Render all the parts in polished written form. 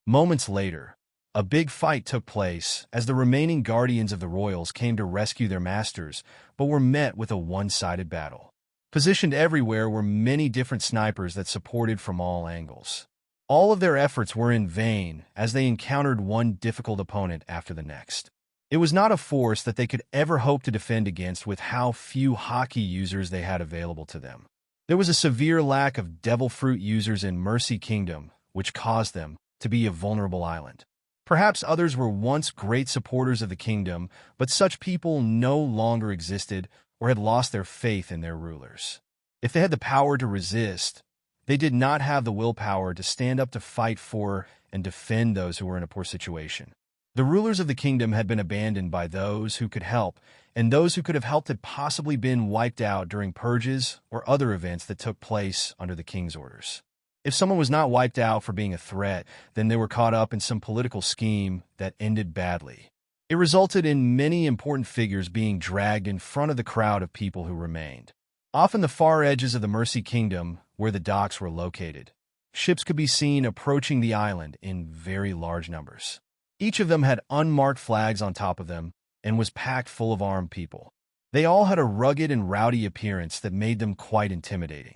Moments later, a big fight took place as the remaining guardians of the royals came to rescue their masters, but were met with a one-sided battle. Positioned everywhere were many different snipers that supported from all angles. All of their efforts were in vain as they encountered one difficult opponent after the next. It was not a force that they could ever hope to defend against with how few hockey users they had available to them. There was a severe lack of devil fruit users in Mercy Kingdom, which caused them to be a vulnerable island. Perhaps others were once great supporters of the kingdom, but such people no longer existed or had lost their faith in their rulers. If they had the power to resist, they did not have the willpower to stand up to fight for and defend those who were in a poor situation. The rulers of the kingdom had been abandoned by those who could help, and those who could have helped had possibly been wiped out during purges or other events that took place under the king's orders. If someone was not wiped out for being a threat, then they were caught up in some political scheme that ended badly. It resulted in many important figures being dragged in front of the crowd of people who remained. Off in the far edges of the Mercy Kingdom, where the docks were located, ships could be seen approaching the island in very large numbers. Each of them had unmarked flags on top of them and was packed full of armed people. They all had a rugged and rowdy appearance that made them quite intimidating.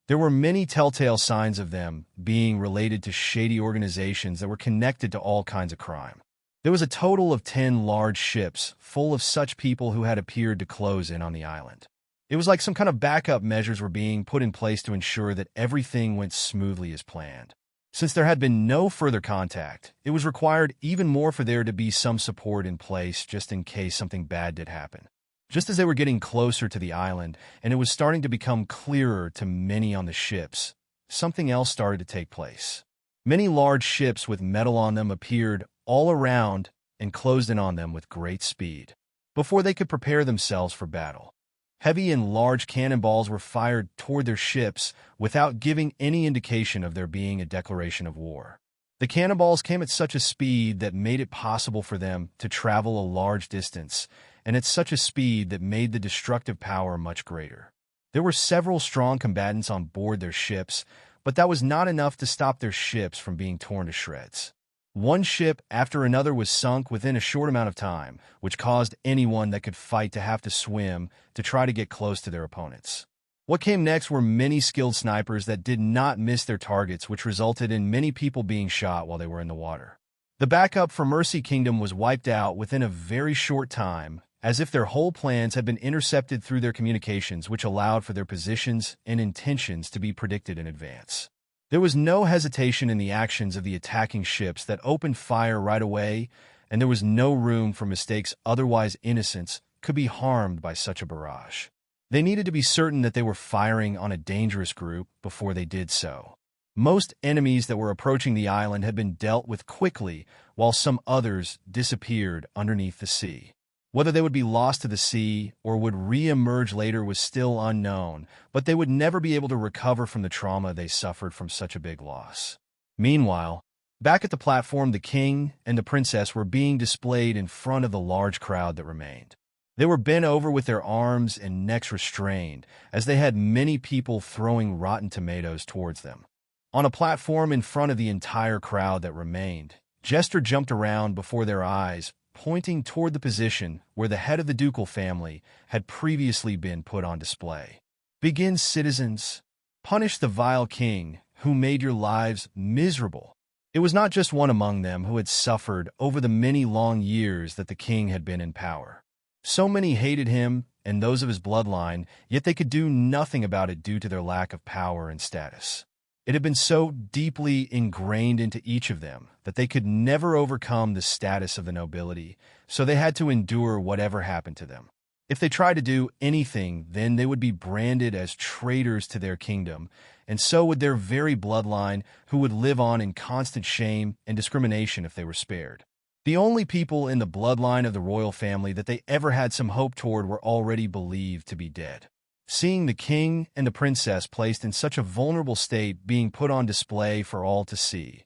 There were many telltale signs of them being related to shady organizations that were connected to all kinds of crime. There was a total of 10 large ships full of such people who had appeared to close in on the island. It was like some kind of backup measures were being put in place to ensure that everything went smoothly as planned. Since there had been no further contact, it was required even more for there to be some support in place just in case something bad did happen. Just as they were getting closer to the island, and it was starting to become clearer to many on the ships, something else started to take place. Many large ships with metal on them appeared all around and closed in on them with great speed. Before they could prepare themselves for battle, heavy and large cannonballs were fired toward their ships without giving any indication of there being a declaration of war. The cannonballs came at such a speed that made it possible for them to travel a large distance, and at such a speed that made the destructive power much greater. There were several strong combatants on board their ships, but that was not enough to stop their ships from being torn to shreds. One ship after another was sunk within a short amount of time, which caused anyone that could fight to have to swim to try to get close to their opponents. What came next were many skilled snipers that did not miss their targets, which resulted in many people being shot while they were in the water. The backup for Mercy Kingdom was wiped out within a very short time, as if their whole plans had been intercepted through their communications, which allowed for their positions and intentions to be predicted in advance. There was no hesitation in the actions of the attacking ships that opened fire right away, and there was no room for mistakes. Otherwise, innocents could be harmed by such a barrage. They needed to be certain that they were firing on a dangerous group before they did so. Most enemies that were approaching the island had been dealt with quickly, while some others disappeared underneath the sea. Whether they would be lost to the sea or would re-emerge later was still unknown, but they would never be able to recover from the trauma they suffered from such a big loss. Meanwhile, back at the platform, the king and the princess were being displayed in front of the large crowd that remained. They were bent over with their arms and necks restrained, as they had many people throwing rotten tomatoes towards them. On a platform in front of the entire crowd that remained, Jester jumped around before their eyes, pointing toward the position where the head of the ducal family had previously been put on display. "Begin, citizens. Punish the vile king who made your lives miserable." It was not just one among them who had suffered over the many long years that the king had been in power. So many hated him and those of his bloodline, yet they could do nothing about it due to their lack of power and status. It had been so deeply ingrained into each of them that they could never overcome the status of the nobility, so they had to endure whatever happened to them. If they tried to do anything, then they would be branded as traitors to their kingdom, and so would their very bloodline, who would live on in constant shame and discrimination if they were spared. The only people in the bloodline of the royal family that they ever had some hope toward were already believed to be dead. Seeing the king and the princess placed in such a vulnerable state being put on display for all to see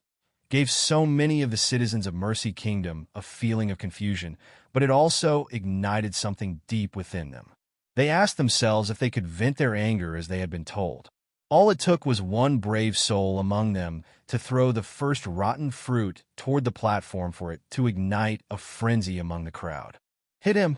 gave so many of the citizens of Mercy Kingdom a feeling of confusion, but it also ignited something deep within them. They asked themselves if they could vent their anger as they had been told. All it took was one brave soul among them to throw the first rotten fruit toward the platform for it to ignite a frenzy among the crowd. Hit him!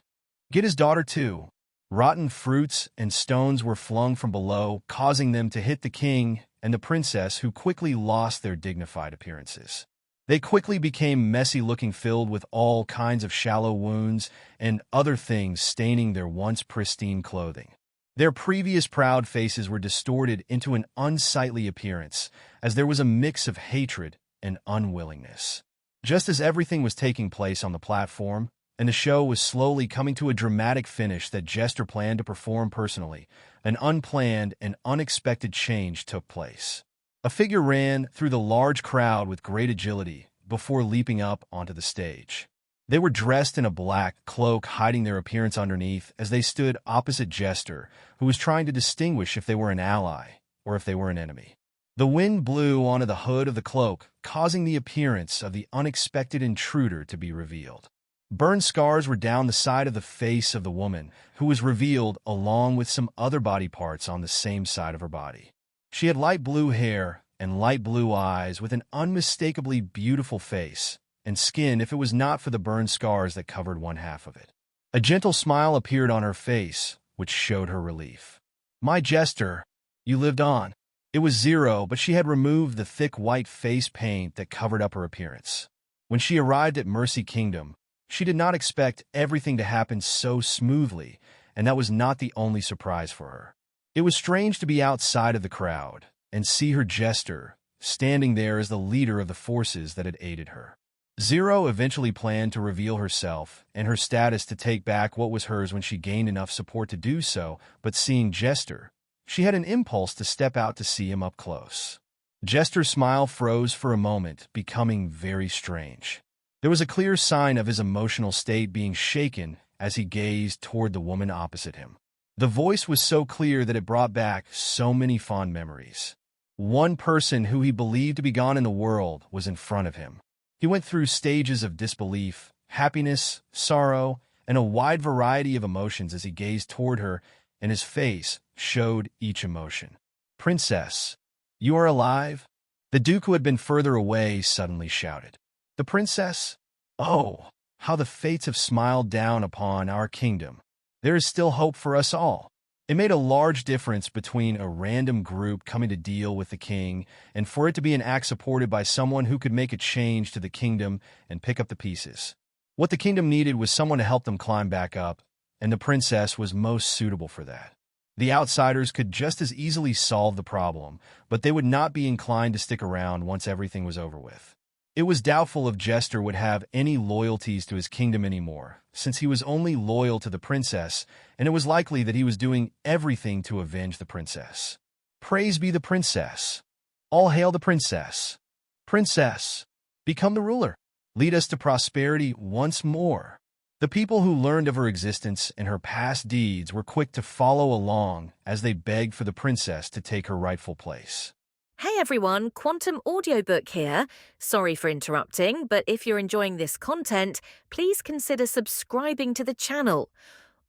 Get his daughter too! Rotten fruits and stones were flung from below, causing them to hit the king and the princess, who quickly lost their dignified appearances. They quickly became messy-looking, filled with all kinds of shallow wounds and other things staining their once pristine clothing. Their previous proud faces were distorted into an unsightly appearance, as there was a mix of hatred and unwillingness. Just as everything was taking place on the platform, and the show was slowly coming to a dramatic finish that Jester planned to perform personally, an unplanned and unexpected change took place. A figure ran through the large crowd with great agility before leaping up onto the stage. They were dressed in a black cloak, hiding their appearance underneath as they stood opposite Jester, who was trying to distinguish if they were an ally or if they were an enemy. The wind blew onto the hood of the cloak, causing the appearance of the unexpected intruder to be revealed. Burn scars were down the side of the face of the woman, who was revealed along with some other body parts on the same side of her body. She had light blue hair and light blue eyes with an unmistakably beautiful face and skin if it was not for the burn scars that covered one half of it. A gentle smile appeared on her face, which showed her relief. "My Jester, you lived on." It was Zero, but she had removed the thick white face paint that covered up her appearance. When she arrived at Mercy Kingdom, she did not expect everything to happen so smoothly, and that was not the only surprise for her. It was strange to be outside of the crowd and see her Jester standing there as the leader of the forces that had aided her. Zero eventually planned to reveal herself and her status to take back what was hers when she gained enough support to do so, but seeing Jester, she had an impulse to step out to see him up close. Jester's smile froze for a moment, becoming very strange. There was a clear sign of his emotional state being shaken as he gazed toward the woman opposite him. The voice was so clear that it brought back so many fond memories. One person who he believed to be gone in the world was in front of him. He went through stages of disbelief, happiness, sorrow, and a wide variety of emotions as he gazed toward her, and his face showed each emotion. "Princess, you are alive?" The Duke, who had been further away, suddenly shouted. "The princess? Oh, how the fates have smiled down upon our kingdom. There is still hope for us all." It made a large difference between a random group coming to deal with the king and for it to be an act supported by someone who could make a change to the kingdom and pick up the pieces. What the kingdom needed was someone to help them climb back up, and the princess was most suitable for that. The outsiders could just as easily solve the problem, but they would not be inclined to stick around once everything was over with. It was doubtful if Jester would have any loyalties to his kingdom anymore, since he was only loyal to the princess, and it was likely that he was doing everything to avenge the princess. Praise be the princess. All hail the princess. Princess, become the ruler. Lead us to prosperity once more. The people who learned of her existence and her past deeds were quick to follow along as they begged for the princess to take her rightful place. Hey everyone, Quantum Audiobook here. Sorry for interrupting, but if you're enjoying this content, please consider subscribing to the channel.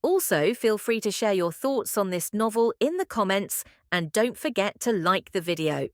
Also, feel free to share your thoughts on this novel in the comments, and don't forget to like the video.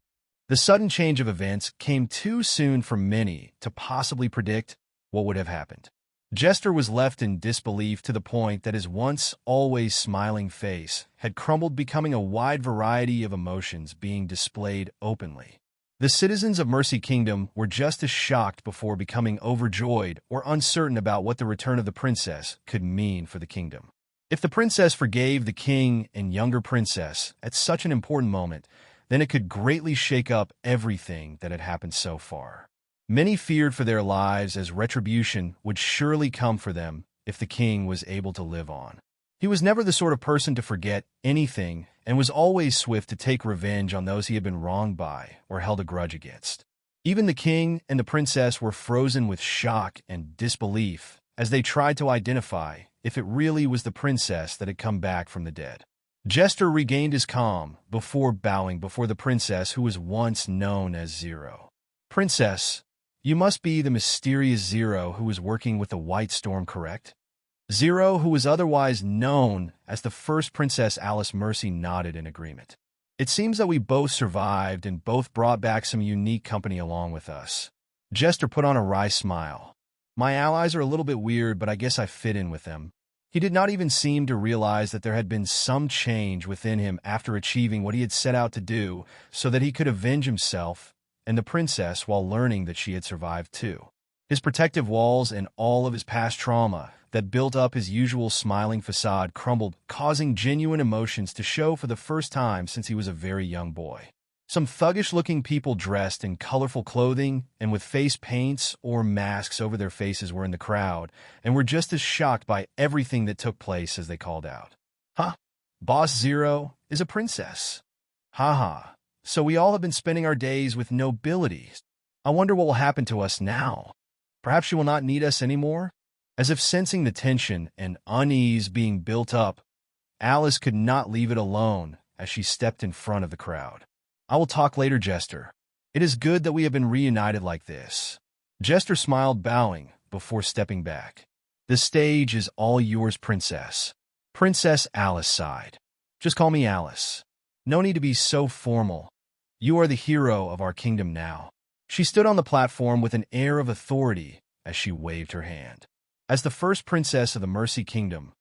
The sudden change of events came too soon for many to possibly predict what would have happened. Jester was left in disbelief to the point that his once always smiling face had crumbled, becoming a wide variety of emotions being displayed openly. The citizens of Mercy Kingdom were just as shocked before becoming overjoyed or uncertain about what the return of the princess could mean for the kingdom. If the princess forgave the king and younger princess at such an important moment, then it could greatly shake up everything that had happened so far. Many feared for their lives, as retribution would surely come for them if the king was able to live on. He was never the sort of person to forget anything and was always swift to take revenge on those he had been wronged by or held a grudge against. Even the king and the princess were frozen with shock and disbelief as they tried to identify if it really was the princess that had come back from the dead. Jester regained his calm before bowing before the princess, who was once known as Zero. "Princess, you must be the mysterious Zero who was working with the White Storm, correct?" Zero, who was otherwise known as the first Princess Alice Mercy, nodded in agreement. It seems that we both survived and both brought back some unique company along with us. Jester put on a wry smile. My allies are a little bit weird, but I guess I fit in with them. He did not even seem to realize that there had been some change within him after achieving what he had set out to do so that he could avenge himself and the princess while learning that she had survived too. His protective walls and all of his past trauma that built up his usual smiling facade crumbled, causing genuine emotions to show for the first time since he was a very young boy. Some thuggish-looking people dressed in colorful clothing and with face paints or masks over their faces were in the crowd and were just as shocked by everything that took place as they called out. Huh? Boss Zero is a princess. Haha. So we all have been spending our days with nobility. I wonder what will happen to us now. Perhaps she will not need us anymore? As if sensing the tension and unease being built up, Alice could not leave it alone as she stepped in front of the crowd. I will talk later, Jester. It is good that we have been reunited like this. Jester smiled, bowing, before stepping back. The stage is all yours, Princess. Princess Alice sighed. Just call me Alice. No need to be so formal. You are the hero of our kingdom now. She stood on the platform with an air of authority as she waved her hand. As the first princess of the Mercy Kingdom,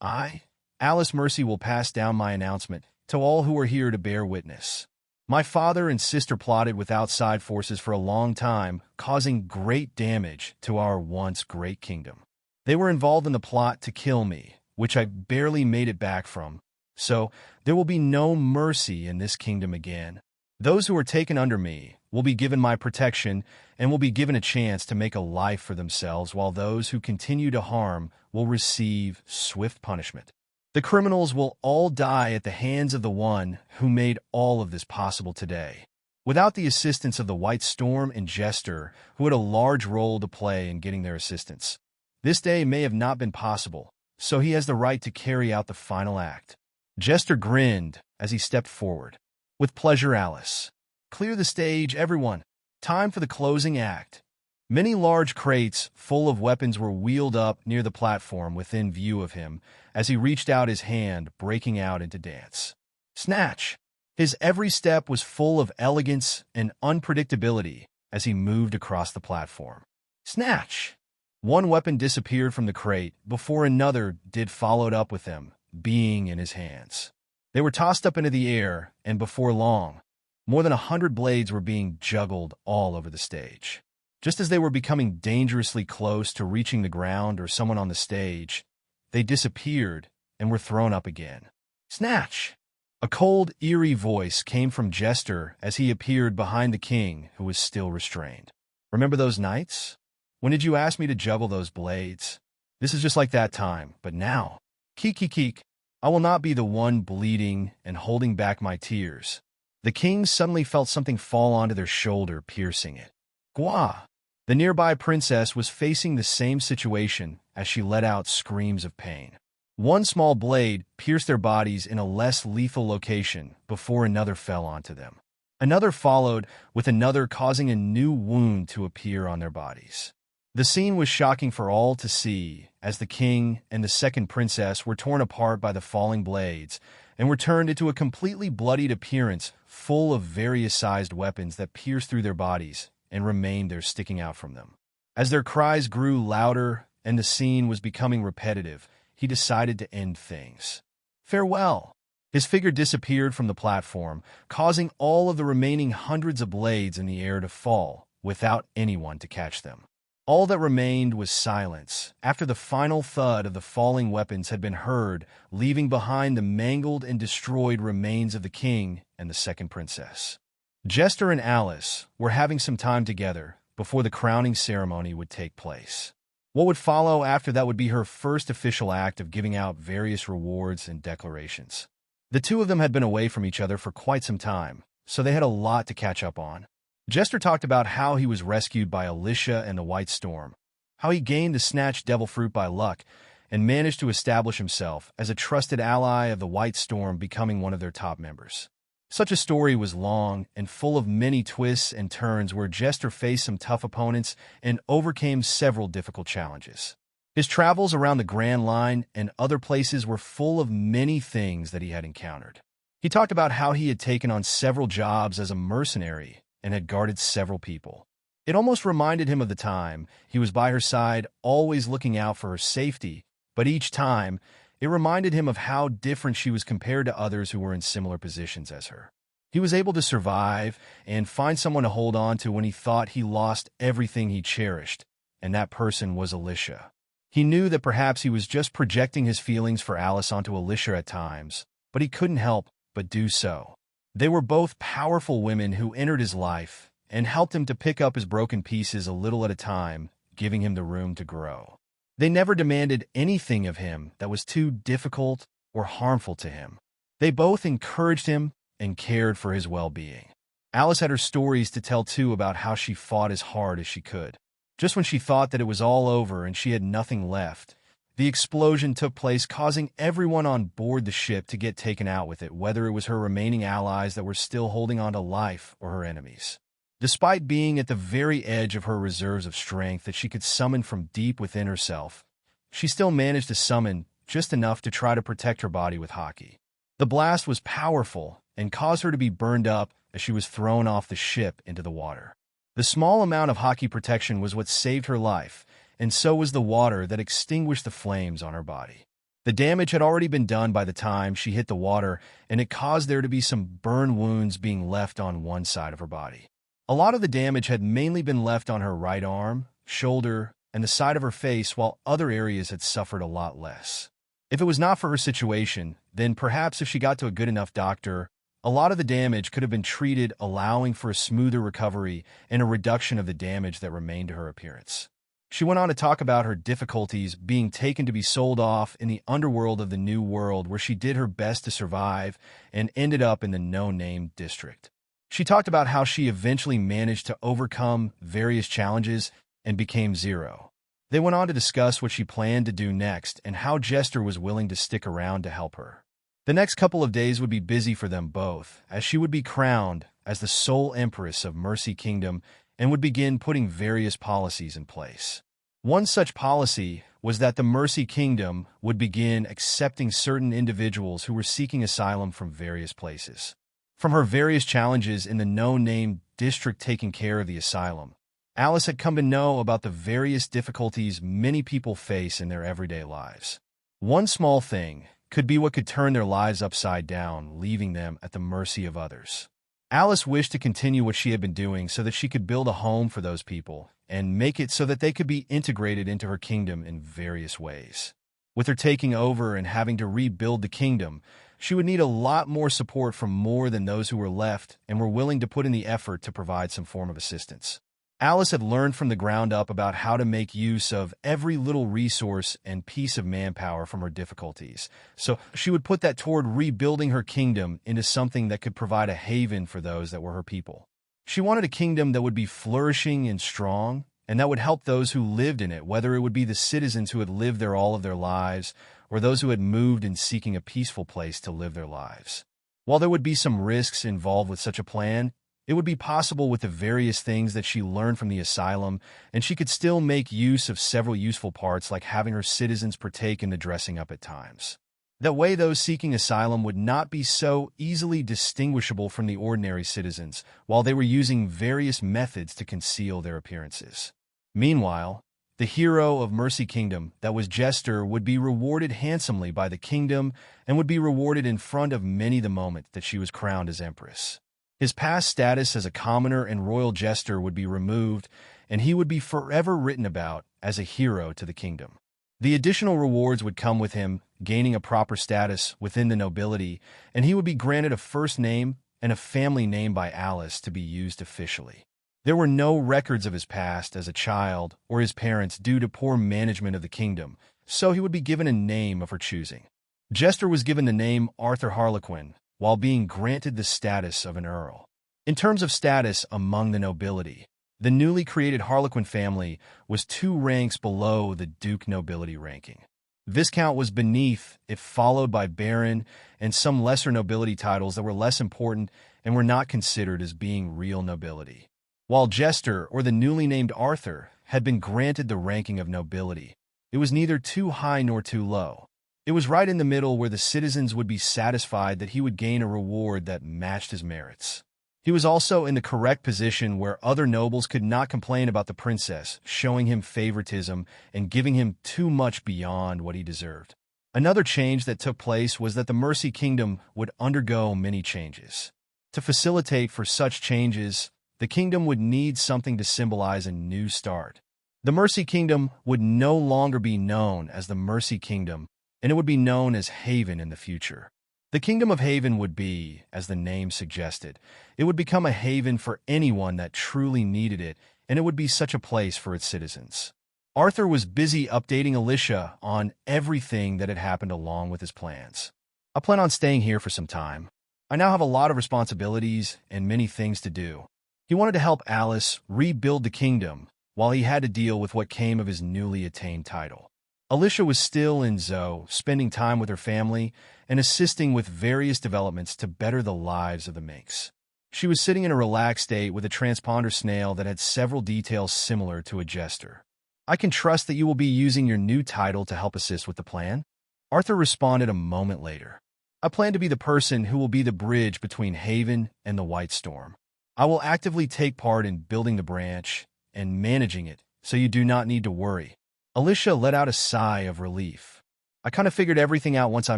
I, Alice Mercy, will pass down my announcement to all who are here to bear witness. My father and sister plotted with outside forces for a long time, causing great damage to our once great kingdom. They were involved in the plot to kill me, which I barely made it back from, so there will be no mercy in this kingdom again. Those who are taken under me will be given my protection and will be given a chance to make a life for themselves, while those who continue to harm will receive swift punishment. The criminals will all die at the hands of the one who made all of this possible today. Without the assistance of the White Storm and Jester, who had a large role to play in getting their assistance, this day may have not been possible, so he has the right to carry out the final act. Jester grinned as he stepped forward. With pleasure, Alice. Clear the stage, everyone. Time for the closing act. Many large crates full of weapons were wheeled up near the platform within view of him as he reached out his hand, breaking out into dance. Snatch! His every step was full of elegance and unpredictability as he moved across the platform. Snatch! One weapon disappeared from the crate before another did followed up with them, being in his hands. They were tossed up into the air, and before long, more than 100 blades were being juggled all over the stage. Just as they were becoming dangerously close to reaching the ground or someone on the stage, they disappeared and were thrown up again. Snatch! A cold, eerie voice came from Jester as he appeared behind the king, who was still restrained. Remember those nights? When did you ask me to juggle those blades? This is just like that time, but now, keek, I will not be the one bleeding and holding back my tears. The king suddenly felt something fall onto their shoulder, piercing it. Gwa! The nearby princess was facing the same situation as she let out screams of pain. One small blade pierced their bodies in a less lethal location before another fell onto them. Another followed, with another causing a new wound to appear on their bodies. The scene was shocking for all to see, as the king and the second princess were torn apart by the falling blades and were turned into a completely bloodied appearance full of various-sized weapons that pierced through their bodies and remained there sticking out from them. As their cries grew louder and the scene was becoming repetitive, he decided to end things. Farewell! His figure disappeared from the platform, causing all of the remaining hundreds of blades in the air to fall without anyone to catch them. All that remained was silence after the final thud of the falling weapons had been heard, leaving behind the mangled and destroyed remains of the king and the second princess. Jester and Alice were having some time together before the crowning ceremony would take place. What would follow after that would be her first official act of giving out various rewards and declarations. The two of them had been away from each other for quite some time, so they had a lot to catch up on. Jester talked about how he was rescued by Alyssia and the White Storm, how he gained the snatched devil fruit by luck, and managed to establish himself as a trusted ally of the White Storm, becoming one of their top members. Such a story was long and full of many twists and turns where Jester faced some tough opponents and overcame several difficult challenges. His travels around the Grand Line and other places were full of many things that he had encountered. He talked about how he had taken on several jobs as a mercenary and had guarded several people. It almost reminded him of the time he was by her side, always looking out for her safety, but each time, it reminded him of how different she was compared to others who were in similar positions as her. He was able to survive and find someone to hold on to when he thought he lost everything he cherished, and that person was Alyssia. He knew that perhaps he was just projecting his feelings for Alice onto Alyssia at times, but he couldn't help but do so. They were both powerful women who entered his life and helped him to pick up his broken pieces a little at a time, giving him the room to grow. They never demanded anything of him that was too difficult or harmful to him. They both encouraged him and cared for his well-being. Alice had her stories to tell too about how she fought as hard as she could. Just when she thought that it was all over and she had nothing left, the explosion took place, causing everyone on board the ship to get taken out with it, whether it was her remaining allies that were still holding on to life or her enemies. Despite being at the very edge of her reserves of strength that she could summon from deep within herself, she still managed to summon just enough to try to protect her body with hockey. The blast was powerful and caused her to be burned up as she was thrown off the ship into the water. The small amount of hockey protection was what saved her life, and so was the water that extinguished the flames on her body. The damage had already been done by the time she hit the water, and it caused there to be some burn wounds being left on one side of her body. A lot of the damage had mainly been left on her right arm, shoulder, and the side of her face, while other areas had suffered a lot less. If it was not for her situation, then perhaps if she got to a good enough doctor, a lot of the damage could have been treated, allowing for a smoother recovery and a reduction of the damage that remained to her appearance. She went on to talk about her difficulties being taken to be sold off in the underworld of the New World, where she did her best to survive and ended up in the no-name district. She talked about how she eventually managed to overcome various challenges and became Zero. They went on to discuss what she planned to do next and how Jester was willing to stick around to help her. The next couple of days would be busy for them both, as she would be crowned as the sole Empress of Mercy Kingdom and would begin putting various policies in place. One such policy was that the Mercy Kingdom would begin accepting certain individuals who were seeking asylum from various places. From her various challenges in the no-name district taking care of the asylum, Alice had come to know about the various difficulties many people face in their everyday lives. One small thing could be what could turn their lives upside down, leaving them at the mercy of others. Alice wished to continue what she had been doing so that she could build a home for those people and make it so that they could be integrated into her kingdom in various ways. With her taking over and having to rebuild the kingdom, she would need a lot more support from more than those who were left and were willing to put in the effort to provide some form of assistance. Alice had learned from the ground up about how to make use of every little resource and piece of manpower from her difficulties, so she would put that toward rebuilding her kingdom into something that could provide a haven for those that were her people. She wanted a kingdom that would be flourishing and strong, and that would help those who lived in it, whether it would be the citizens who had lived there all of their lives, or those who had moved in seeking a peaceful place to live their lives. While there would be some risks involved with such a plan, it would be possible with the various things that she learned from the asylum, and she could still make use of several useful parts like having her citizens partake in the dressing up at times. That way those seeking asylum would not be so easily distinguishable from the ordinary citizens, while they were using various methods to conceal their appearances. Meanwhile, the hero of Mercy Kingdom, that was Jester, would be rewarded handsomely by the kingdom and would be rewarded in front of many the moment that she was crowned as Empress. His past status as a commoner and royal jester would be removed, and he would be forever written about as a hero to the kingdom. The additional rewards would come with him gaining a proper status within the nobility, and he would be granted a first name and a family name by Alice to be used officially. There were no records of his past as a child or his parents due to poor management of the kingdom, so he would be given a name of her choosing. Jester was given the name Arthur Harlequin, while being granted the status of an earl. In terms of status among the nobility, the newly created Harlequin family was 2 ranks below the Duke nobility ranking. Viscount was beneath it, followed by Baron and some lesser nobility titles that were less important and were not considered as being real nobility. While Jester, or the newly named Arthur, had been granted the ranking of nobility, it was neither too high nor too low. It was right in the middle where the citizens would be satisfied that he would gain a reward that matched his merits. He was also in the correct position where other nobles could not complain about the princess, showing him favoritism and giving him too much beyond what he deserved. Another change that took place was that the Mercy Kingdom would undergo many changes. To facilitate for such changes, the kingdom would need something to symbolize a new start. The Mercy Kingdom would no longer be known as the Mercy Kingdom, and it would be known as Haven in the future. The Kingdom of Haven would be, as the name suggested, it would become a haven for anyone that truly needed it, and it would be such a place for its citizens. Arthur was busy updating Alyssia on everything that had happened along with his plans. I plan on staying here for some time. I now have a lot of responsibilities and many things to do. He wanted to help Alice rebuild the kingdom while he had to deal with what came of his newly attained title. Alyssia was still in Zoe, spending time with her family and assisting with various developments to better the lives of the minks. She was sitting in a relaxed state with a transponder snail that had several details similar to a jester. "I can trust that you will be using your new title to help assist with the plan?" Arthur responded a moment later. "I plan to be the person who will be the bridge between Haven and the White Storm. I will actively take part in building the branch and managing it, so you do not need to worry." Alyssia let out a sigh of relief. "I kind of figured everything out once I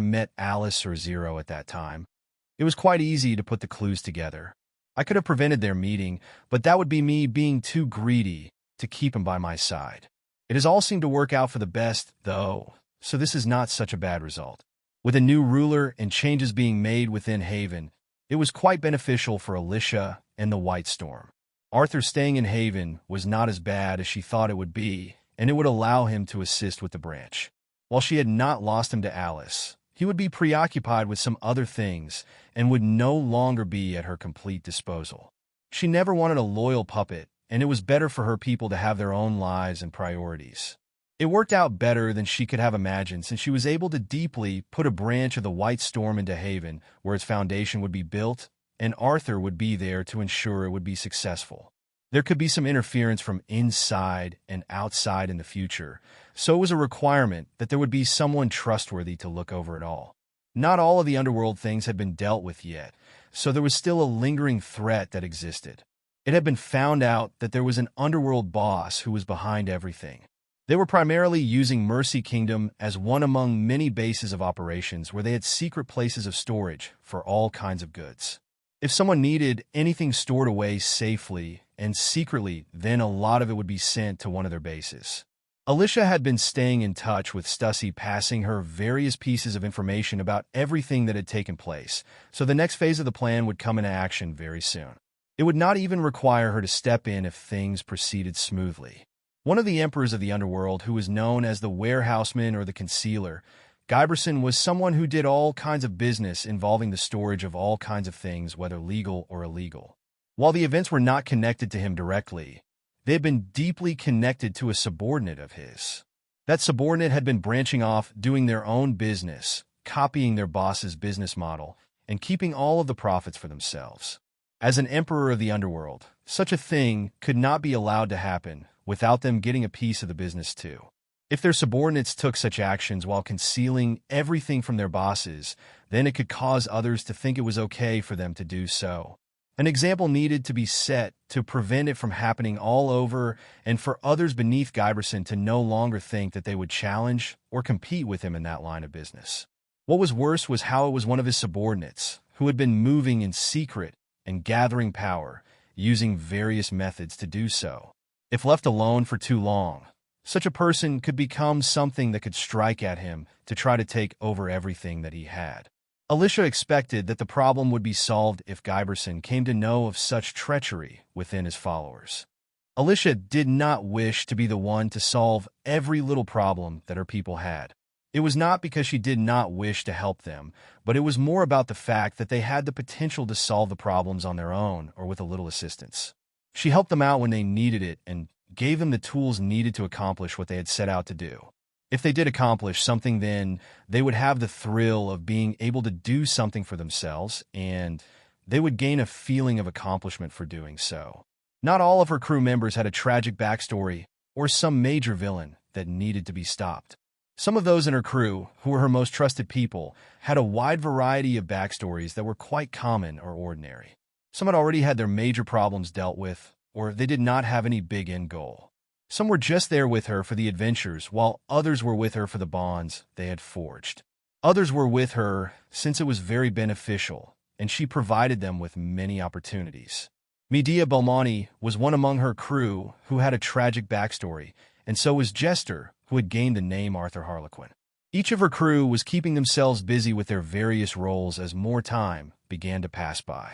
met Alice or Zero at that time. It was quite easy to put the clues together. I could have prevented their meeting, but that would be me being too greedy to keep him by my side. It has all seemed to work out for the best, though, so this is not such a bad result. With a new ruler and changes being made within Haven, it was quite beneficial for Alyssia and the White Storm. Arthur staying in Haven was not as bad as she thought it would be, and it would allow him to assist with the branch. While she had not lost him to Alice, he would be preoccupied with some other things and would no longer be at her complete disposal. She never wanted a loyal puppet, and it was better for her people to have their own lives and priorities. It worked out better than she could have imagined, since she was able to deeply put a branch of the White Storm into Haven, where its foundation would be built, and Arthur would be there to ensure it would be successful. There could be some interference from inside and outside in the future, so it was a requirement that there would be someone trustworthy to look over it all. Not all of the underworld things had been dealt with yet, so there was still a lingering threat that existed. It had been found out that there was an underworld boss who was behind everything. They were primarily using Mercy Kingdom as one among many bases of operations where they had secret places of storage for all kinds of goods. If someone needed anything stored away safely and secretly, then a lot of it would be sent to one of their bases. Alyssia had been staying in touch with Stussy, passing her various pieces of information about everything that had taken place, so the next phase of the plan would come into action very soon. It would not even require her to step in if things proceeded smoothly. One of the emperors of the underworld, who was known as the warehouseman or the concealer, Giberson, was someone who did all kinds of business involving the storage of all kinds of things, whether legal or illegal. While the events were not connected to him directly, they had been deeply connected to a subordinate of his. That subordinate had been branching off, doing their own business, copying their boss's business model, and keeping all of the profits for themselves. As an emperor of the underworld, such a thing could not be allowed to happen without them getting a piece of the business too. If their subordinates took such actions while concealing everything from their bosses, then it could cause others to think it was okay for them to do so. An example needed to be set to prevent it from happening all over, and for others beneath Giberson to no longer think that they would challenge or compete with him in that line of business. What was worse was how it was one of his subordinates, who had been moving in secret and gathering power, using various methods to do so. If left alone for too long, such a person could become something that could strike at him to try to take over everything that he had. Alyssia expected that the problem would be solved if Giberson came to know of such treachery within his followers. Alyssia did not wish to be the one to solve every little problem that her people had. It was not because she did not wish to help them, but it was more about the fact that they had the potential to solve the problems on their own or with a little assistance. She helped them out when they needed it and gave them the tools needed to accomplish what they had set out to do. If they did accomplish something, then they would have the thrill of being able to do something for themselves, and they would gain a feeling of accomplishment for doing so. Not all of her crew members had a tragic backstory or some major villain that needed to be stopped. Some of those in her crew, who were her most trusted people, had a wide variety of backstories that were quite common or ordinary. Some had already had their major problems dealt with, or they did not have any big end goal. Some were just there with her for the adventures, while others were with her for the bonds they had forged. Others were with her since it was very beneficial, and she provided them with many opportunities. Medea Belmani was one among her crew who had a tragic backstory, and so was Jester, who had gained the name Arthur Harlequin. Each of her crew was keeping themselves busy with their various roles as more time began to pass by.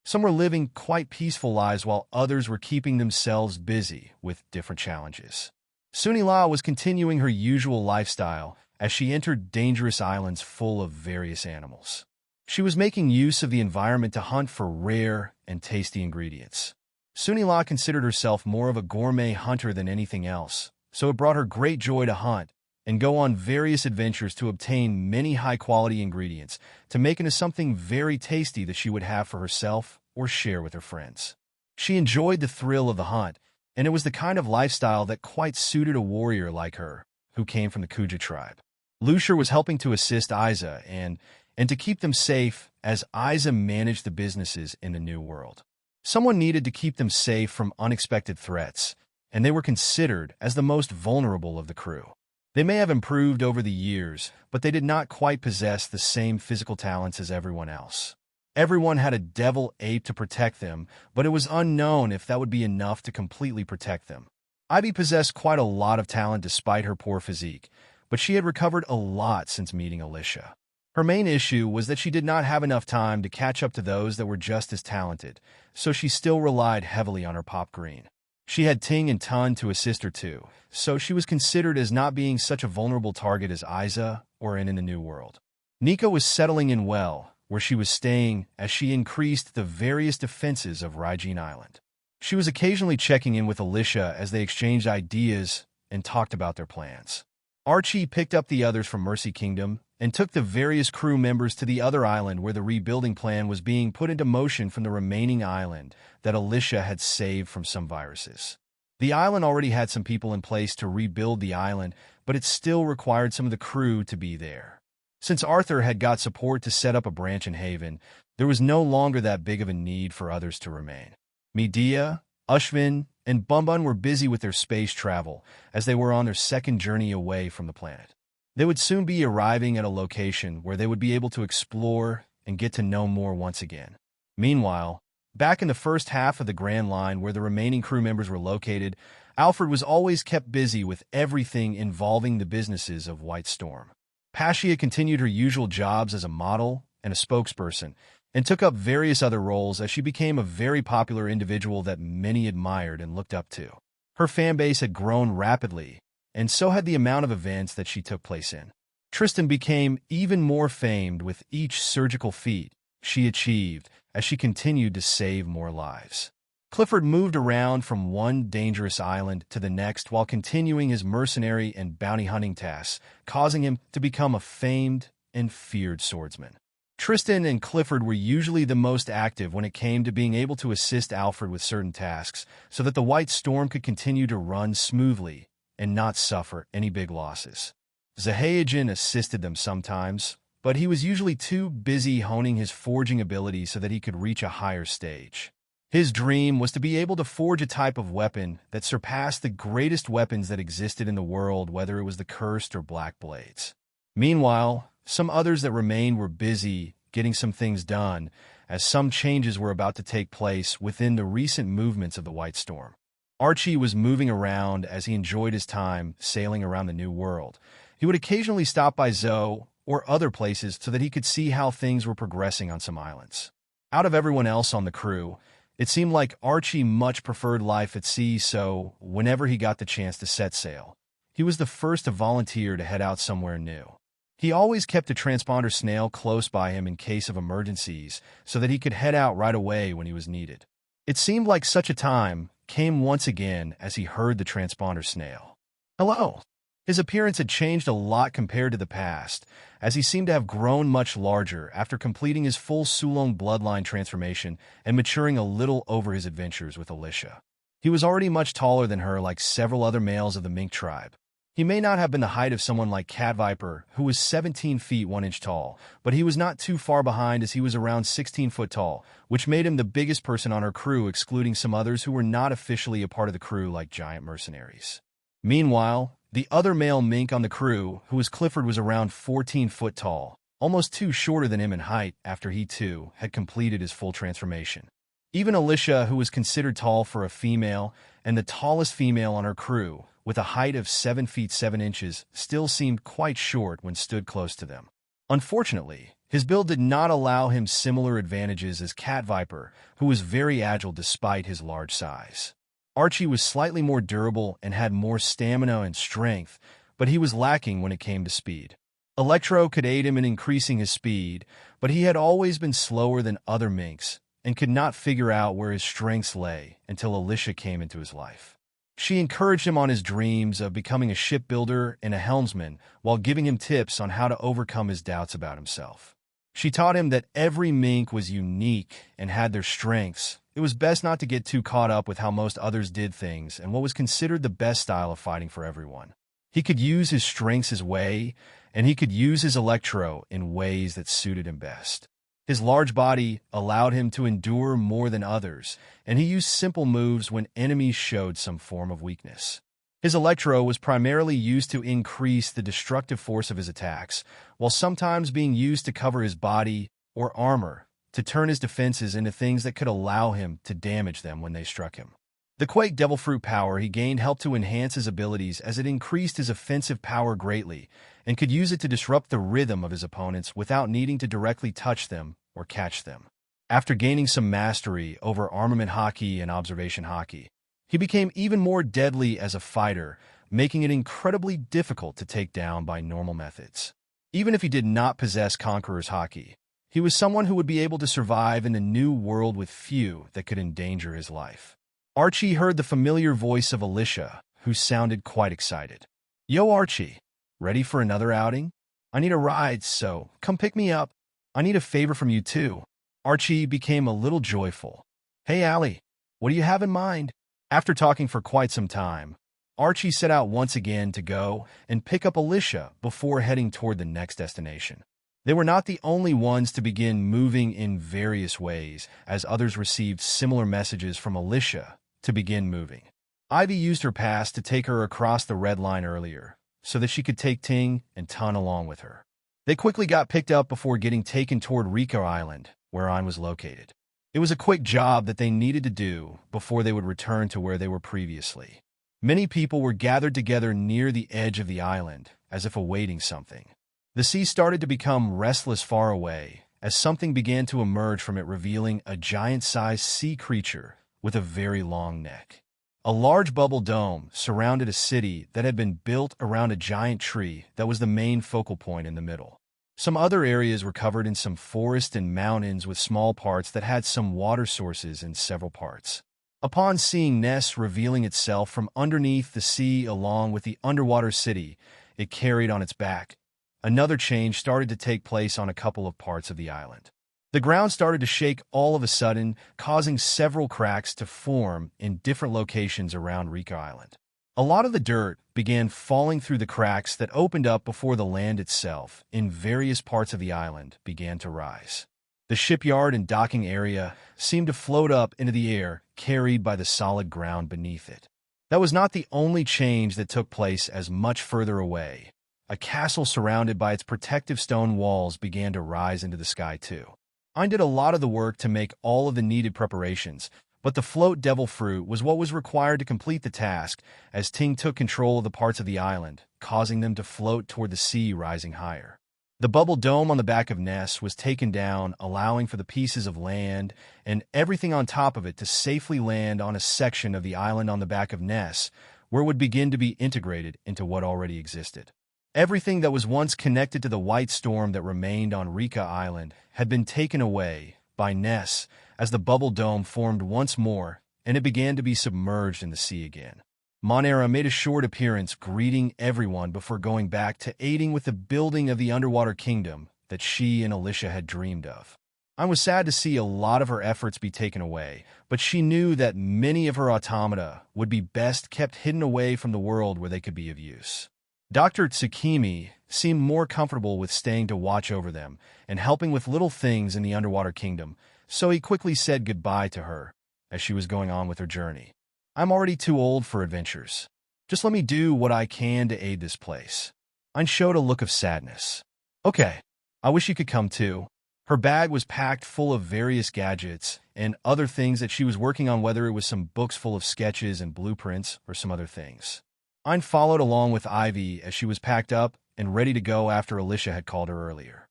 Some were living quite peaceful lives while others were keeping themselves busy with different challenges. Sunila was continuing her usual lifestyle as she entered dangerous islands full of various animals. She was making use of the environment to hunt for rare and tasty ingredients. Sunila considered herself more of a gourmet hunter than anything else, so it brought her great joy to hunt and go on various adventures to obtain many high-quality ingredients to make into something very tasty that she would have for herself or share with her friends. She enjoyed the thrill of the hunt, and it was the kind of lifestyle that quite suited a warrior like her, who came from the Kuja tribe. Lucier was helping to assist Isa and to keep them safe as Isa managed the businesses in the New World. Someone needed to keep them safe from unexpected threats, and they were considered as the most vulnerable of the crew. They may have improved over the years, but they did not quite possess the same physical talents as everyone else. Everyone had a devil ape to protect them, but it was unknown if that would be enough to completely protect them. Ivy possessed quite a lot of talent despite her poor physique, but she had recovered a lot since meeting Alyssia. Her main issue was that she did not have enough time to catch up to those that were just as talented, so she still relied heavily on her pop green. She had Ting and Tun to assist her too, so she was considered as not being such a vulnerable target as Isa or in the New World. Nika was settling in well, where she was staying as she increased the various defenses of Raijin Island. She was occasionally checking in with Alyssia as they exchanged ideas and talked about their plans. Archie picked up the others from Mercy Kingdom and took the various crew members to the other island where the rebuilding plan was being put into motion from the remaining island that Alyssia had saved from some viruses. The island already had some people in place to rebuild the island, but it still required some of the crew to be there. Since Arthur had got support to set up a branch in Haven, there was no longer that big of a need for others to remain. Medea, Ushvin, and Bumbun were busy with their space travel as they were on their second journey away from the planet. They would soon be arriving at a location where they would be able to explore and get to know more once again. Meanwhile, back in the first half of the Grand Line where the remaining crew members were located, Alfred was always kept busy with everything involving the businesses of White Storm. Pascia continued her usual jobs as a model and a spokesperson, and took up various other roles as she became a very popular individual that many admired and looked up to. Her fanbase had grown rapidly, and so had the amount of events that she took place in. Tristan became even more famed with each surgical feat she achieved as she continued to save more lives. Clifford moved around from one dangerous island to the next while continuing his mercenary and bounty hunting tasks, causing him to become a famed and feared swordsman. Tristan and Clifford were usually the most active when it came to being able to assist Alfred with certain tasks so that the White Storm could continue to run smoothly and not suffer any big losses. Zahayajan assisted them sometimes, but he was usually too busy honing his forging ability so that he could reach a higher stage. His dream was to be able to forge a type of weapon that surpassed the greatest weapons that existed in the world, whether it was the cursed or black blades. Meanwhile, some others that remained were busy getting some things done, as some changes were about to take place within the recent movements of the White Storm. Archie was moving around as he enjoyed his time sailing around the New World. He would occasionally stop by Zoe or other places so that he could see how things were progressing on some islands. Out of everyone else on the crew, it seemed like Archie much preferred life at sea, so whenever he got the chance to set sail, he was the first to volunteer to head out somewhere new. He always kept a transponder snail close by him in case of emergencies so that he could head out right away when he was needed. It seemed like such a time came once again as he heard the transponder snail. Hello! His appearance had changed a lot compared to the past, as he seemed to have grown much larger after completing his full Sulong bloodline transformation and maturing a little over his adventures with Alyssia. He was already much taller than her, like several other males of the mink tribe. He may not have been the height of someone like Cat Viper, who was 17 feet 1 inch tall, but he was not too far behind as he was around 16 foot tall, which made him the biggest person on her crew, excluding some others who were not officially a part of the crew like giant mercenaries. Meanwhile, the other male mink on the crew, who was Clifford, was around 14 foot tall, almost 2 shorter than him in height after he too had completed his full transformation. Even Alyssia, who was considered tall for a female and the tallest female on her crew, with a height of 7 feet 7 inches, still seemed quite short when stood close to them. Unfortunately, his build did not allow him similar advantages as Cat Viper, who was very agile despite his large size. Archie was slightly more durable and had more stamina and strength, but he was lacking when it came to speed. Electro could aid him in increasing his speed, but he had always been slower than other minks and could not figure out where his strengths lay until Alyssia came into his life. She encouraged him on his dreams of becoming a shipbuilder and a helmsman while giving him tips on how to overcome his doubts about himself. She taught him that every mink was unique and had their strengths. It was best not to get too caught up with how most others did things and what was considered the best style of fighting for everyone. He could use his strengths his way, and he could use his electro in ways that suited him best. His large body allowed him to endure more than others, and he used simple moves when enemies showed some form of weakness. His electro was primarily used to increase the destructive force of his attacks, while sometimes being used to cover his body or armor, to turn his defenses into things that could allow him to damage them when they struck him. The Quake Devil Fruit power he gained helped to enhance his abilities as it increased his offensive power greatly, and could use it to disrupt the rhythm of his opponents without needing to directly touch them or catch them. After gaining some mastery over armament hockey and observation hockey, he became even more deadly as a fighter, making it incredibly difficult to take down by normal methods. Even if he did not possess Conqueror's hockey, he was someone who would be able to survive in a new world with few that could endanger his life. Archie heard the familiar voice of Alyssia, who sounded quite excited. "Yo, Archie, ready for another outing? I need a ride, so come pick me up. I need a favor from you too." Archie became a little joyful. "Hey, Allie, what do you have in mind?" After talking for quite some time, Archie set out once again to go and pick up Alyssia before heading toward the next destination. They were not the only ones to begin moving in various ways, as others received similar messages from Alyssia to begin moving. Ivy used her pass to take her across the red line earlier, so that she could take Ting and Tun along with her. They quickly got picked up before getting taken toward Rika Island, where Ein was located. It was a quick job that they needed to do before they would return to where they were previously. Many people were gathered together near the edge of the island, as if awaiting something. The sea started to become restless far away, as something began to emerge from it, revealing a giant-sized sea creature with a very long neck. A large bubble dome surrounded a city that had been built around a giant tree that was the main focal point in the middle. Some other areas were covered in some forest and mountains with small parts that had some water sources in several parts. Upon seeing Ness revealing itself from underneath the sea along with the underwater city it carried on its back, another change started to take place on a couple of parts of the island. The ground started to shake all of a sudden, causing several cracks to form in different locations around Rika Island. A lot of the dirt began falling through the cracks that opened up before the land itself in various parts of the island began to rise. The shipyard and docking area seemed to float up into the air, carried by the solid ground beneath it. That was not the only change that took place, as much further away, a castle surrounded by its protective stone walls began to rise into the sky too. I did a lot of the work to make all of the needed preparations, but the float devil fruit was what was required to complete the task, as Ting took control of the parts of the island, causing them to float toward the sea rising higher. The bubble dome on the back of Ness was taken down, allowing for the pieces of land and everything on top of it to safely land on a section of the island on the back of Ness, where it would begin to be integrated into what already existed. Everything that was once connected to the white storm that remained on Rika Island had been taken away by Ness as the bubble dome formed once more and it began to be submerged in the sea again. Monera made a short appearance, greeting everyone before going back to aiding with the building of the underwater kingdom that she and Alyssia had dreamed of. I was sad to see a lot of her efforts be taken away, but she knew that many of her automata would be best kept hidden away from the world where they could be of use. Dr. Tsukimi seemed more comfortable with staying to watch over them and helping with little things in the underwater kingdom, so he quickly said goodbye to her as she was going on with her journey. I'm already too old for adventures. Just let me do what I can to aid this place. Ayn showed a look of sadness. Okay, I wish you could come too. Her bag was packed full of various gadgets and other things that she was working on, whether it was some books full of sketches and blueprints or some other things. Ayn followed along with Ivy as she was packed up and ready to go after Alyssia had called her earlier.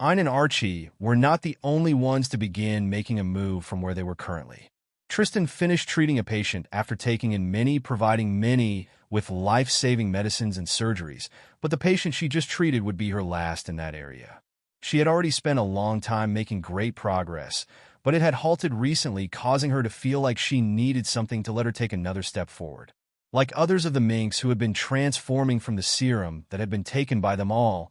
Ayn and Archie were not the only ones to begin making a move from where they were currently. Tristan finished treating a patient after taking in many, providing many with life-saving medicines and surgeries, but the patient she just treated would be her last in that area. She had already spent a long time making great progress, but it had halted recently, causing her to feel like she needed something to let her take another step forward. Like others of the minks who had been transforming from the serum that had been taken by them all,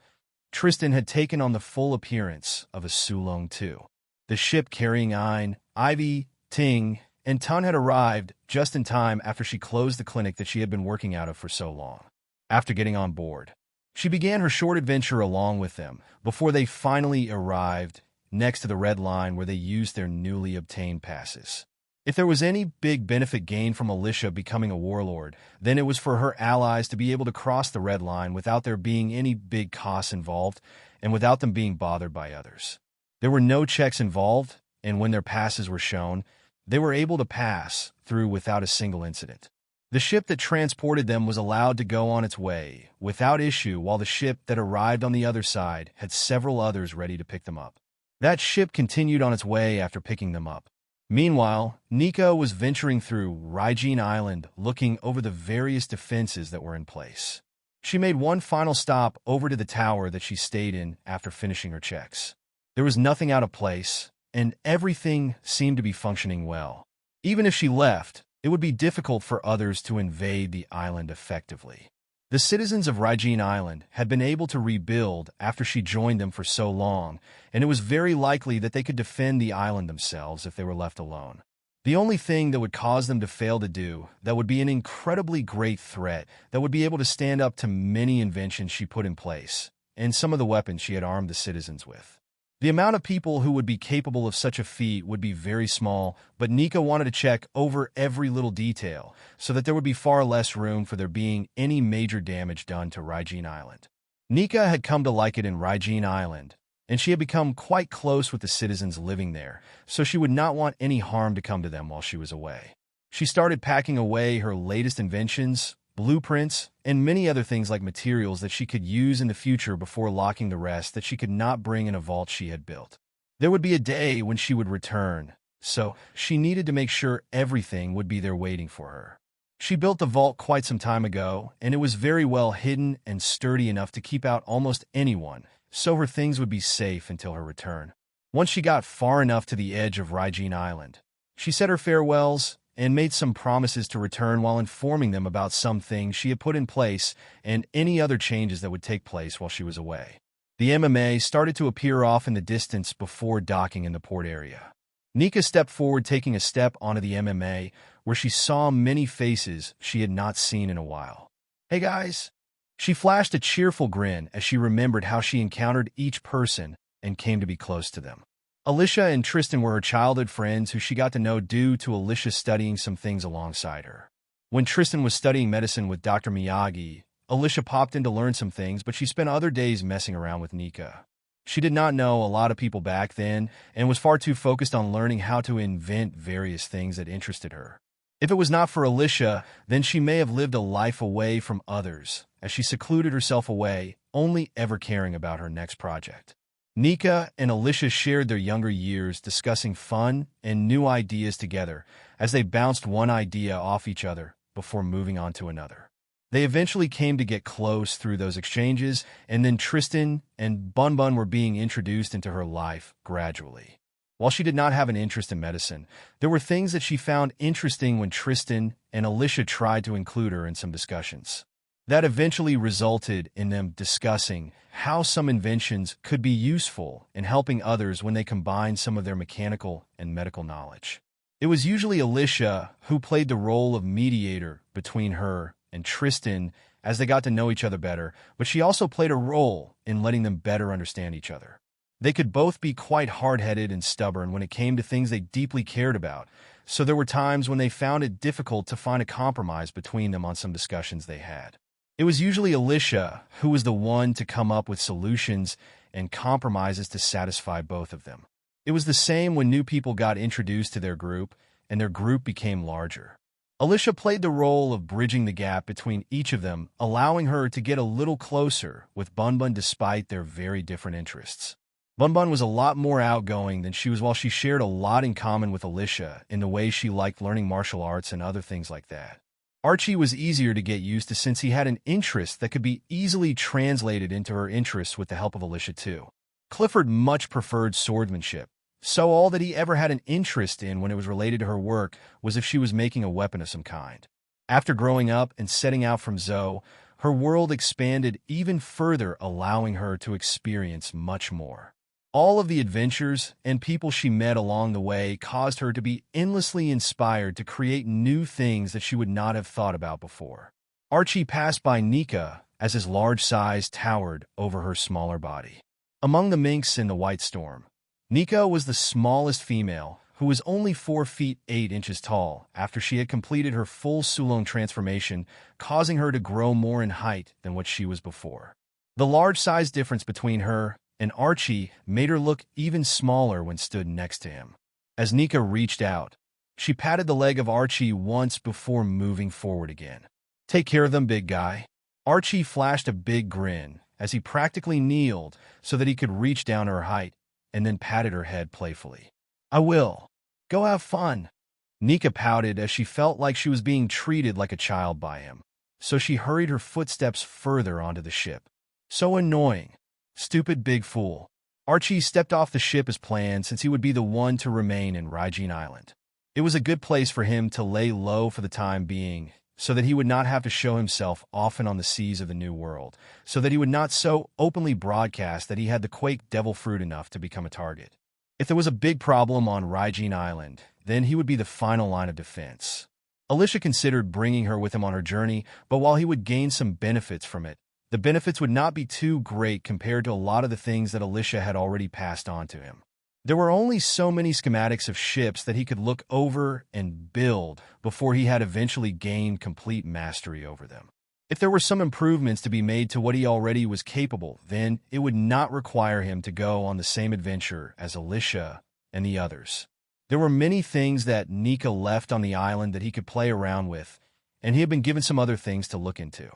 Tristan had taken on the full appearance of a Sulong too. The ship carrying Ayn, Ivy, Ting, and Tan had arrived just in time after she closed the clinic that she had been working out of for so long. After getting on board, she began her short adventure along with them before they finally arrived next to the red line where they used their newly obtained passes. If there was any big benefit gained from Alyssia becoming a warlord, then it was for her allies to be able to cross the red line without there being any big costs involved and without them being bothered by others. There were no checks involved, and when their passes were shown, they were able to pass through without a single incident. The ship that transported them was allowed to go on its way without issue, while the ship that arrived on the other side had several others ready to pick them up. That ship continued on its way after picking them up. Meanwhile, Nika was venturing through Ryjin Island, looking over the various defenses that were in place. She made one final stop over to the tower that she stayed in after finishing her checks. There was nothing out of place, and everything seemed to be functioning well. Even if she left, it would be difficult for others to invade the island effectively. The citizens of Ryjin Island had been able to rebuild after she joined them for so long, and it was very likely that they could defend the island themselves if they were left alone. The only thing that would cause them to fail to do that would be an incredibly great threat that would be able to stand up to many inventions she put in place, and some of the weapons she had armed the citizens with. The amount of people who would be capable of such a feat would be very small, but Nika wanted to check over every little detail so that there would be far less room for there being any major damage done to Ryjin Island. Nika had come to like it in Ryjin Island, and she had become quite close with the citizens living there, so she would not want any harm to come to them while she was away. She started packing away her latest inventions, blueprints, and many other things like materials that she could use in the future before locking the rest that she could not bring in a vault she had built. There would be a day when she would return, so she needed to make sure everything would be there waiting for her. She built the vault quite some time ago, and it was very well hidden and sturdy enough to keep out almost anyone, so her things would be safe until her return. Once she got far enough to the edge of Ryjin Island, she said her farewells and made some promises to return while informing them about some things she had put in place and any other changes that would take place while she was away. The MMA started to appear off in the distance before docking in the port area. Nika stepped forward, taking a step onto the MMA, where she saw many faces she had not seen in a while. "Hey guys!" She flashed a cheerful grin as she remembered how she encountered each person and came to be close to them. Alyssia and Tristan were her childhood friends who she got to know due to Alyssia studying some things alongside her. When Tristan was studying medicine with Dr. Miyagi, Alyssia popped in to learn some things, but she spent other days messing around with Nika. She did not know a lot of people back then and was far too focused on learning how to invent various things that interested her. If it was not for Alyssia, then she may have lived a life away from others, as she secluded herself away, only ever caring about her next project. Nika and Alyssia shared their younger years discussing fun and new ideas together as they bounced one idea off each other before moving on to another. They eventually came to get close through those exchanges, and then Tristan and Bun Bun were being introduced into her life gradually. While she did not have an interest in medicine, there were things that she found interesting when Tristan and Alyssia tried to include her in some discussions. That eventually resulted in them discussing how some inventions could be useful in helping others when they combined some of their mechanical and medical knowledge. It was usually Alyssia who played the role of mediator between her and Tristan as they got to know each other better, but she also played a role in letting them better understand each other. They could both be quite hard-headed and stubborn when it came to things they deeply cared about, so there were times when they found it difficult to find a compromise between them on some discussions they had. It was usually Alyssia who was the one to come up with solutions and compromises to satisfy both of them. It was the same when new people got introduced to their group and their group became larger. Alyssia played the role of bridging the gap between each of them, allowing her to get a little closer with Bunbun despite their very different interests. Bunbun was a lot more outgoing than she was, while she shared a lot in common with Alyssia in the way she liked learning martial arts and other things like that. Archie was easier to get used to since he had an interest that could be easily translated into her interests with the help of Alyssia too. Clifford much preferred swordsmanship, so all that he ever had an interest in when it was related to her work was if she was making a weapon of some kind. After growing up and setting out from Zoe, her world expanded even further, allowing her to experience much more. All of the adventures and people she met along the way caused her to be endlessly inspired to create new things that she would not have thought about before. Archie passed by Nika as his large size towered over her smaller body. Among the minks in the White Storm, Nika was the smallest female, who was only 4 feet 8 inches tall after she had completed her full Sulong transformation, causing her to grow more in height than what she was before. The large size difference between her and Archie made her look even smaller when stood next to him. As Nika reached out, she patted the leg of Archie once before moving forward again. "Take care of them, big guy." Archie flashed a big grin as he practically kneeled so that he could reach down to her height, and then patted her head playfully. "I will. Go have fun." Nika pouted as she felt like she was being treated like a child by him, so she hurried her footsteps further onto the ship. So annoying. Stupid big fool. Archie stepped off the ship as planned since he would be the one to remain in Raijin Island. It was a good place for him to lay low for the time being, so that he would not have to show himself often on the seas of the New World, so that he would not so openly broadcast that he had the Quake devil fruit enough to become a target. If there was a big problem on Raijin Island, then he would be the final line of defense. Alyssia considered bringing her with him on her journey, but while he would gain some benefits from it, the benefits would not be too great compared to a lot of the things that Alyssia had already passed on to him. There were only so many schematics of ships that he could look over and build before he had eventually gained complete mastery over them. If there were some improvements to be made to what he already was capable, then it would not require him to go on the same adventure as Alyssia and the others. There were many things that Nika left on the island that he could play around with, and he had been given some other things to look into.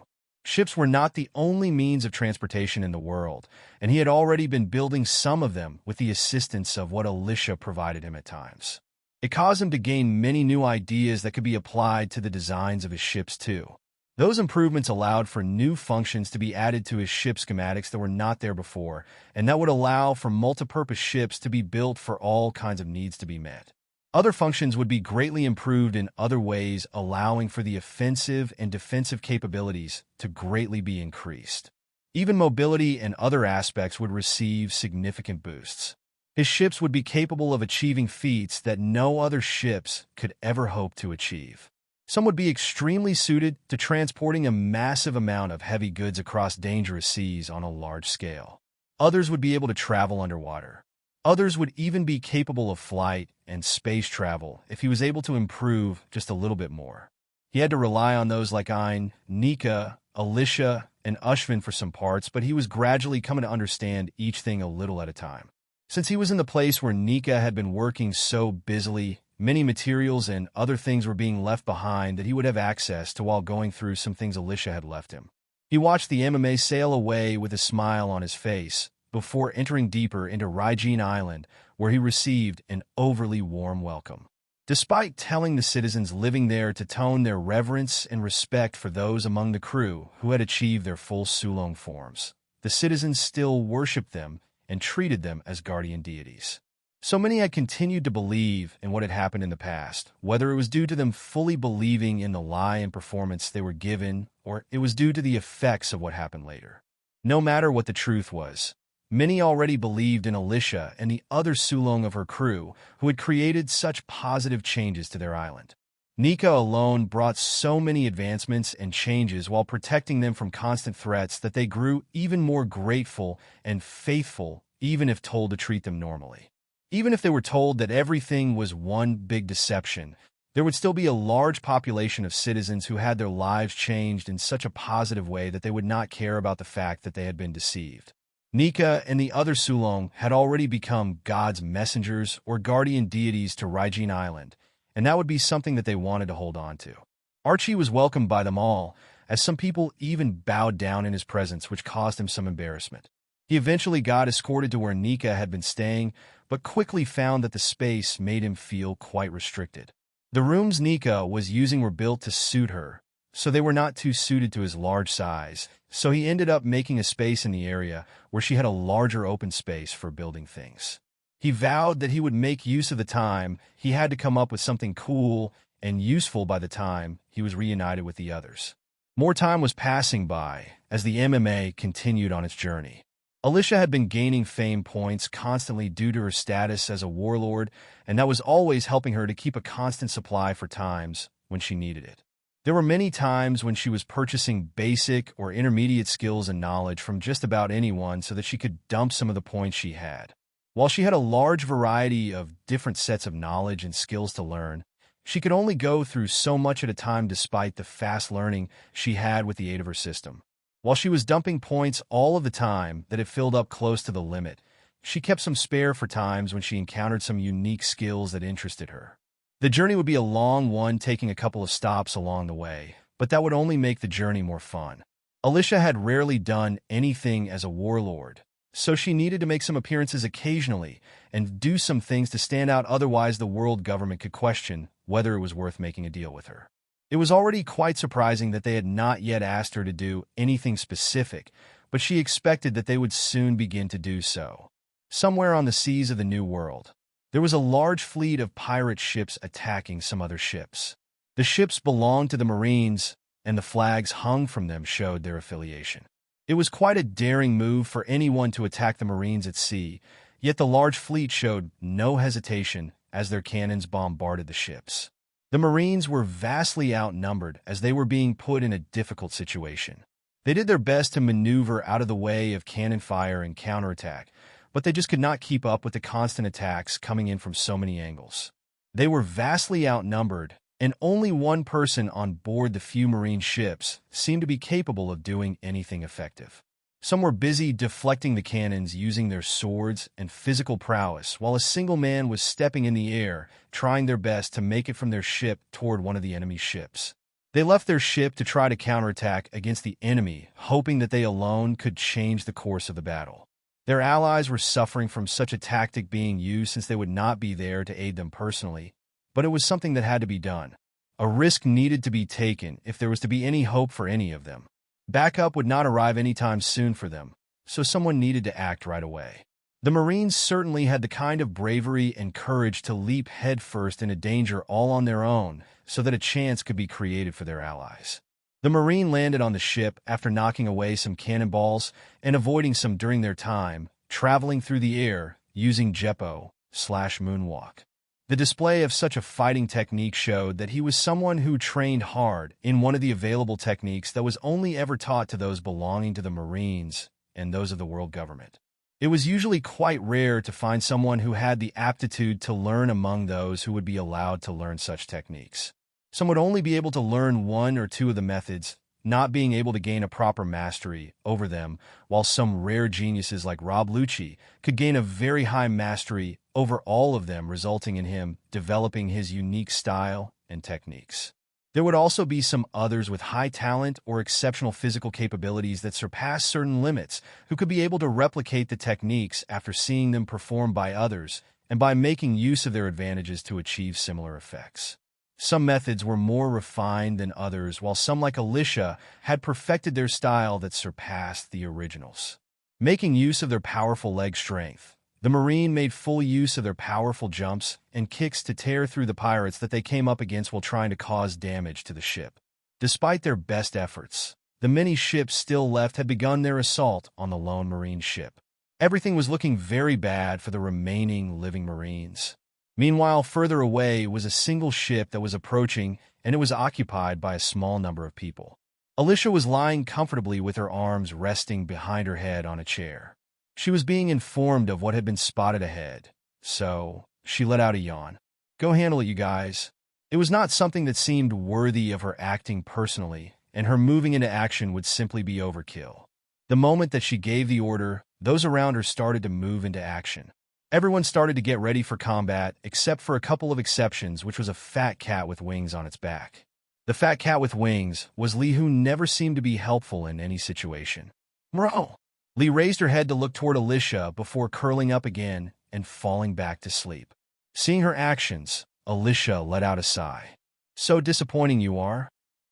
Ships were not the only means of transportation in the world, and he had already been building some of them with the assistance of what Alyssia provided him at times. It caused him to gain many new ideas that could be applied to the designs of his ships too. Those improvements allowed for new functions to be added to his ship schematics that were not there before, and that would allow for multi-purpose ships to be built for all kinds of needs to be met. Other functions would be greatly improved in other ways, allowing for the offensive and defensive capabilities to greatly be increased. Even mobility and other aspects would receive significant boosts. His ships would be capable of achieving feats that no other ships could ever hope to achieve. Some would be extremely suited to transporting a massive amount of heavy goods across dangerous seas on a large scale. Others would be able to travel underwater. Others would even be capable of flight and space travel if he was able to improve just a little bit more. He had to rely on those like Ein, Nika, Alyssia, and Ushvin for some parts, but he was gradually coming to understand each thing a little at a time. Since he was in the place where Nika had been working so busily, many materials and other things were being left behind that he would have access to while going through some things Alyssia had left him. He watched the MMA sail away with a smile on his face, before entering deeper into Raijin Island, where he received an overly warm welcome. Despite telling the citizens living there to tone their reverence and respect for those among the crew who had achieved their full Sulong forms, the citizens still worshipped them and treated them as guardian deities. So many had continued to believe in what had happened in the past, whether it was due to them fully believing in the lie and performance they were given, or it was due to the effects of what happened later. No matter what the truth was, many already believed in Alyssia and the other Sulong of her crew who had created such positive changes to their island. Nika alone brought so many advancements and changes while protecting them from constant threats that they grew even more grateful and faithful, even if told to treat them normally. Even if they were told that everything was one big deception, there would still be a large population of citizens who had their lives changed in such a positive way that they would not care about the fact that they had been deceived. Nika and the other Sulong had already become God's messengers or guardian deities to Raijin Island, and that would be something that they wanted to hold on to. Archie was welcomed by them all, as some people even bowed down in his presence, which caused him some embarrassment. He eventually got escorted to where Nika had been staying, but quickly found that the space made him feel quite restricted. The rooms Nika was using were built to suit her, so they were not too suited to his large size, so he ended up making a space in the area where she had a larger open space for building things. He vowed that he would make use of the time he had to come up with something cool and useful by the time he was reunited with the others. More time was passing by as the MMA continued on its journey. Alyssia had been gaining fame points constantly due to her status as a warlord, and that was always helping her to keep a constant supply for times when she needed it. There were many times when she was purchasing basic or intermediate skills and knowledge from just about anyone so that she could dump some of the points she had. While she had a large variety of different sets of knowledge and skills to learn, she could only go through so much at a time despite the fast learning she had with the aid of her system. While she was dumping points all of the time that it filled up close to the limit, she kept some spare for times when she encountered some unique skills that interested her. The journey would be a long one, taking a couple of stops along the way, but that would only make the journey more fun. Alyssia had rarely done anything as a warlord, so she needed to make some appearances occasionally and do some things to stand out, otherwise the world government could question whether it was worth making a deal with her. It was already quite surprising that they had not yet asked her to do anything specific, but she expected that they would soon begin to do so. Somewhere on the seas of the New World, there was a large fleet of pirate ships attacking some other ships. The ships belonged to the Marines, and the flags hung from them showed their affiliation. It was quite a daring move for anyone to attack the Marines at sea, yet the large fleet showed no hesitation as their cannons bombarded the ships. The Marines were vastly outnumbered as they were being put in a difficult situation. They did their best to maneuver out of the way of cannon fire and counterattack, but they just could not keep up with the constant attacks coming in from so many angles. They were vastly outnumbered, and only one person on board the few Marine ships seemed to be capable of doing anything effective. Some were busy deflecting the cannons using their swords and physical prowess, while a single man was stepping in the air, trying their best to make it from their ship toward one of the enemy ships. They left their ship to try to counterattack against the enemy, hoping that they alone could change the course of the battle. Their allies were suffering from such a tactic being used since they would not be there to aid them personally, but it was something that had to be done. A risk needed to be taken if there was to be any hope for any of them. Backup would not arrive anytime soon for them, so someone needed to act right away. The Marines certainly had the kind of bravery and courage to leap headfirst into danger all on their own so that a chance could be created for their allies. The Marine landed on the ship after knocking away some cannonballs and avoiding some during their time, traveling through the air using Jeppo/moonwalk. The display of such a fighting technique showed that he was someone who trained hard in one of the available techniques that was only ever taught to those belonging to the Marines and those of the world government. It was usually quite rare to find someone who had the aptitude to learn among those who would be allowed to learn such techniques. Some would only be able to learn one or two of the methods, not being able to gain a proper mastery over them, while some rare geniuses like Rob Lucci could gain a very high mastery over all of them, resulting in him developing his unique style and techniques. There would also be some others with high talent or exceptional physical capabilities that surpassed certain limits, who could be able to replicate the techniques after seeing them performed by others and by making use of their advantages to achieve similar effects. Some methods were more refined than others, while some, like Alyssia, had perfected their style that surpassed the originals. Making use of their powerful leg strength, the Marine made full use of their powerful jumps and kicks to tear through the pirates that they came up against while trying to cause damage to the ship. Despite their best efforts, the many ships still left had begun their assault on the lone Marine ship. Everything was looking very bad for the remaining living Marines. Meanwhile, further away was a single ship that was approaching, and it was occupied by a small number of people. Alyssia was lying comfortably with her arms resting behind her head on a chair. She was being informed of what had been spotted ahead, so she let out a yawn. Go handle it, you guys. It was not something that seemed worthy of her acting personally, and her moving into action would simply be overkill. The moment that she gave the order, those around her started to move into action. Everyone started to get ready for combat, except for a couple of exceptions, which was a fat cat with wings on its back. The fat cat with wings was Lee, who never seemed to be helpful in any situation. Bro! Lee raised her head to look toward Alyssia before curling up again and falling back to sleep. Seeing her actions, Alyssia let out a sigh. So disappointing you are.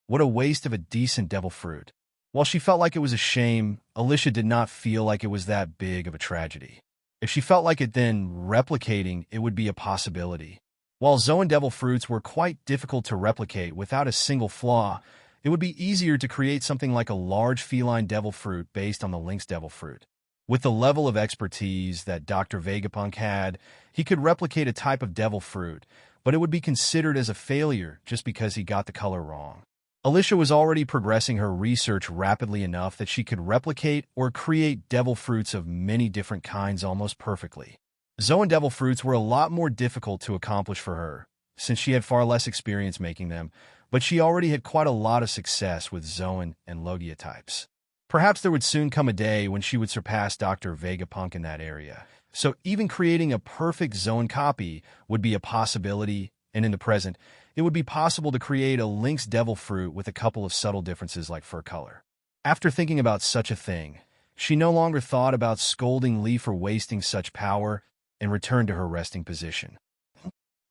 What a waste of a decent devil fruit. While she felt like it was a shame, Alyssia did not feel like it was that big of a tragedy. If she felt like it, then replicating it would be a possibility. While Zoan devil fruits were quite difficult to replicate without a single flaw, it would be easier to create something like a large feline devil fruit based on the lynx devil fruit. With the level of expertise that Dr. Vegapunk had, he could replicate a type of devil fruit, but it would be considered as a failure just because he got the color wrong. Alyssia was already progressing her research rapidly enough that she could replicate or create devil fruits of many different kinds almost perfectly. Zoan devil fruits were a lot more difficult to accomplish for her, since she had far less experience making them, but she already had quite a lot of success with Zoan and Logia types. Perhaps there would soon come a day when she would surpass Dr. Vegapunk in that area, so even creating a perfect Zoan copy would be a possibility, and in the present, it would be possible to create a lynx devil fruit with a couple of subtle differences like fur color. After thinking about such a thing, she no longer thought about scolding Lee for wasting such power and returned to her resting position.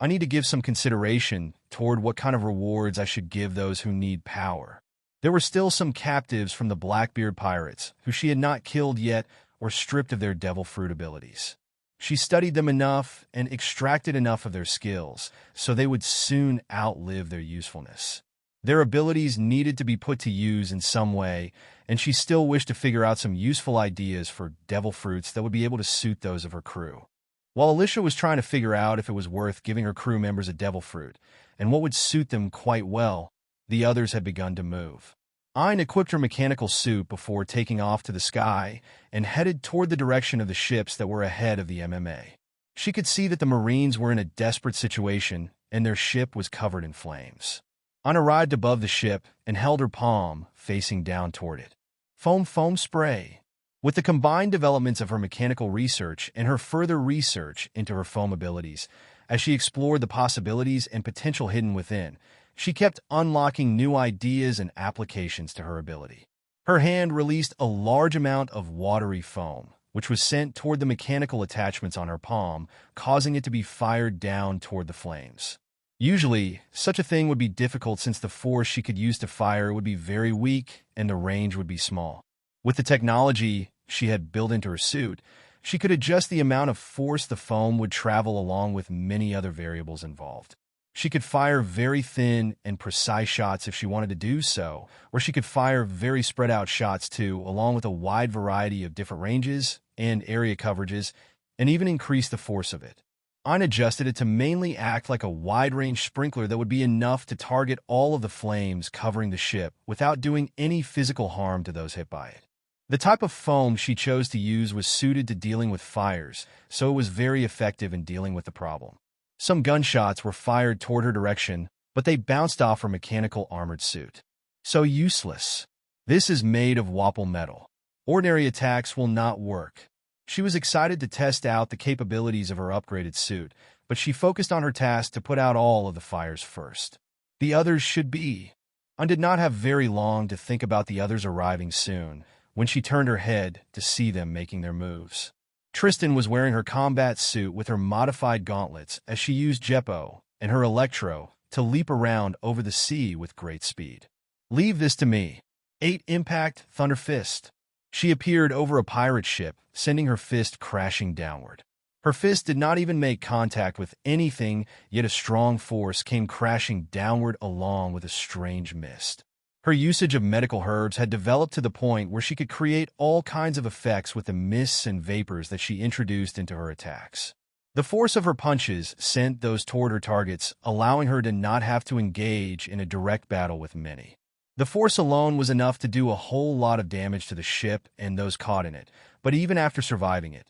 I need to give some consideration toward what kind of rewards I should give those who need power. There were still some captives from the Blackbeard pirates who she had not killed yet or stripped of their devil fruit abilities. She studied them enough and extracted enough of their skills, so they would soon outlive their usefulness. Their abilities needed to be put to use in some way, and she still wished to figure out some useful ideas for devil fruits that would be able to suit those of her crew. While Alyssia was trying to figure out if it was worth giving her crew members a devil fruit, and what would suit them quite well, the others had begun to move. Ayn equipped her mechanical suit before taking off to the sky and headed toward the direction of the ships that were ahead of the MMA. She could see that the Marines were in a desperate situation and their ship was covered in flames. Ayn arrived above the ship and held her palm facing down toward it. Foam spray. With the combined developments of her mechanical research and her further research into her foam abilities, as she explored the possibilities and potential hidden within, she kept unlocking new ideas and applications to her ability. Her hand released a large amount of watery foam, which was sent toward the mechanical attachments on her palm, causing it to be fired down toward the flames. Usually, such a thing would be difficult since the force she could use to fire would be very weak and the range would be small. With the technology she had built into her suit, she could adjust the amount of force the foam would travel along with many other variables involved. She could fire very thin and precise shots if she wanted to do so, or she could fire very spread out shots too, along with a wide variety of different ranges and area coverages, and even increase the force of it. Ayn adjusted it to mainly act like a wide-range sprinkler that would be enough to target all of the flames covering the ship without doing any physical harm to those hit by it. The type of foam she chose to use was suited to dealing with fires, so it was very effective in dealing with the problem. Some gunshots were fired toward her direction, but they bounced off her mechanical armored suit. So useless. This is made of Wapple metal. Ordinary attacks will not work. She was excited to test out the capabilities of her upgraded suit, but she focused on her task to put out all of the fires first. The others should be. Ayn did not have very long to think about the others arriving soon, when she turned her head to see them making their moves. Tristan was wearing her combat suit with her modified gauntlets as she used Jeppo and her Electro to leap around over the sea with great speed. Leave this to me. 8 Impact Thunder Fist. She appeared over a pirate ship, sending her fist crashing downward. Her fist did not even make contact with anything, yet a strong force came crashing downward along with a strange mist. Her usage of medical herbs had developed to the point where she could create all kinds of effects with the mists and vapors that she introduced into her attacks. The force of her punches sent those toward her targets, allowing her to not have to engage in a direct battle with many. The force alone was enough to do a whole lot of damage to the ship and those caught in it, but even after surviving it,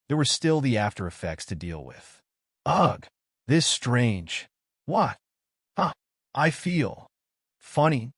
there were still the after effects to deal with. Ugh, this strange. What? Huh, I feel funny.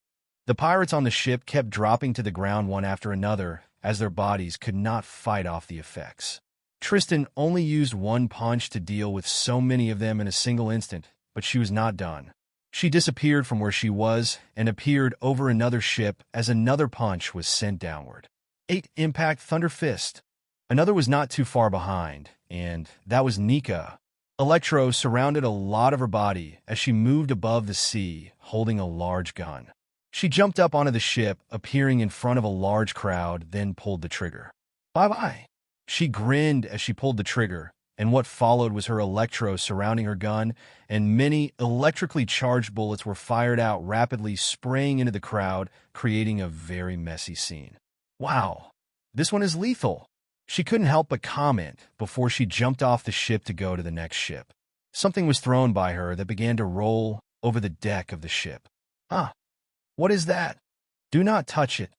The pirates on the ship kept dropping to the ground one after another as their bodies could not fight off the effects. Tristan only used one punch to deal with so many of them in a single instant, but she was not done. She disappeared from where she was and appeared over another ship as another punch was sent downward. 8 Impact Thunder Fist. Another was not too far behind, and that was Nika. Electro surrounded a lot of her body as she moved above the sea, holding a large gun. She jumped up onto the ship, appearing in front of a large crowd, then pulled the trigger. Bye-bye. She grinned as she pulled the trigger, and what followed was her electro surrounding her gun, and many electrically charged bullets were fired out rapidly, spraying into the crowd, creating a very messy scene. Wow, this one is lethal. She couldn't help but comment before she jumped off the ship to go to the next ship. Something was thrown by her that began to roll over the deck of the ship. Huh, what is that? Do not touch it.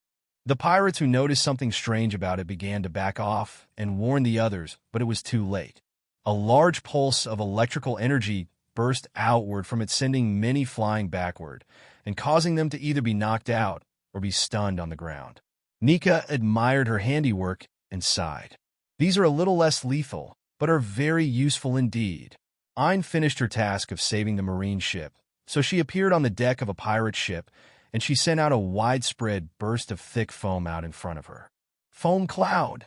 The pirates who noticed something strange about it began to back off and warn the others, but it was too late. A large pulse of electrical energy burst outward from it, sending many flying backward and causing them to either be knocked out or be stunned on the ground. Nika admired her handiwork and sighed. These are a little less lethal, but are very useful indeed. Ayn finished her task of saving the marine ship, so she appeared on the deck of a pirate ship, and she sent out a widespread burst of thick foam out in front of her. Foam cloud.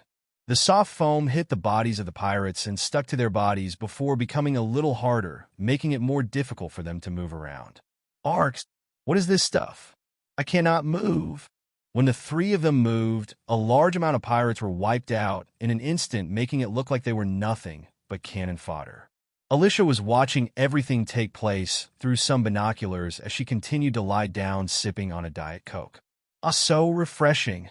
The soft foam hit the bodies of the pirates and stuck to their bodies before becoming a little harder, making it more difficult for them to move around. Arcs, what is this stuff? I cannot move. When the 3 of them moved, a large amount of pirates were wiped out in an instant, making it look like they were nothing but cannon fodder. Alyssia was watching everything take place through some binoculars as she continued to lie down sipping on a Diet Coke. Ah, so refreshing.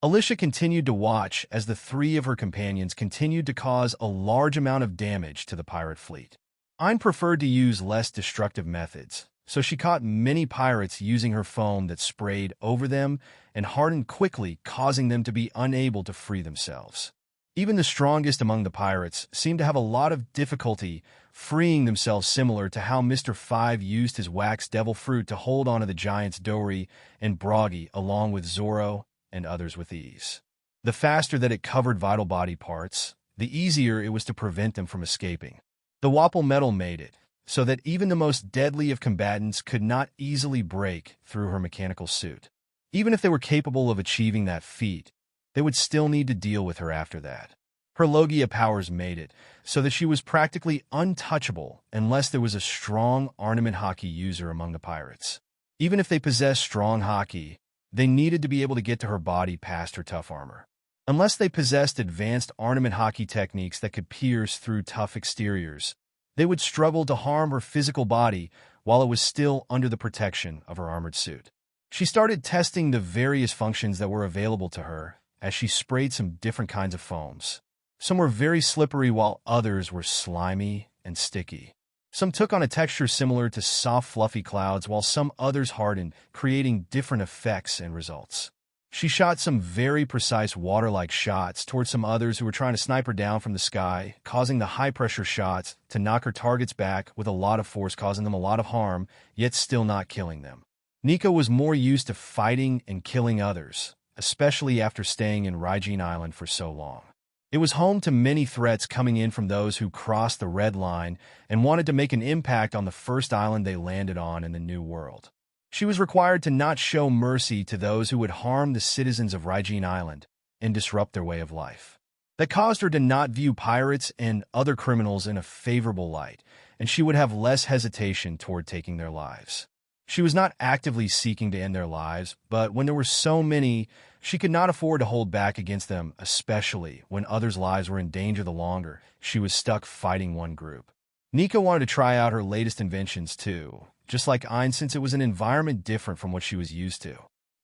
Alyssia continued to watch as the 3 of her companions continued to cause a large amount of damage to the pirate fleet. Ayn preferred to use less destructive methods, so she caught many pirates using her foam that sprayed over them and hardened quickly, causing them to be unable to free themselves. Even the strongest among the pirates seemed to have a lot of difficulty freeing themselves, similar to how Mr. 5 used his wax devil fruit to hold onto the giants Dory and Broggy along with Zoro and others with ease. The faster that it covered vital body parts, the easier it was to prevent them from escaping. The Wapple metal made it so that even the most deadly of combatants could not easily break through her mechanical suit. Even if they were capable of achieving that feat, they would still need to deal with her after that. Her Logia powers made it so that she was practically untouchable unless there was a strong armament hockey user among the pirates. Even if they possessed strong hockey, they needed to be able to get to her body past her tough armor. Unless they possessed advanced armament hockey techniques that could pierce through tough exteriors, they would struggle to harm her physical body while it was still under the protection of her armored suit. She started testing the various functions that were available to her as she sprayed some different kinds of foams. Some were very slippery while others were slimy and sticky. Some took on a texture similar to soft, fluffy clouds, while some others hardened, creating different effects and results. She shot some very precise water-like shots towards some others who were trying to snipe her down from the sky, causing the high-pressure shots to knock her targets back with a lot of force, causing them a lot of harm, yet still not killing them. Nika was more used to fighting and killing others, especially after staying in Raijin Island for so long. It was home to many threats coming in from those who crossed the red line and wanted to make an impact on the first island they landed on in the New World. She was required to not show mercy to those who would harm the citizens of Raijin Island and disrupt their way of life. That caused her to not view pirates and other criminals in a favorable light, and she would have less hesitation toward taking their lives. She was not actively seeking to end their lives, but when there were so many, she could not afford to hold back against them, especially when others' lives were in danger the longer she was stuck fighting one group. Nika wanted to try out her latest inventions too, just like Ayn, since it was an environment different from what she was used to.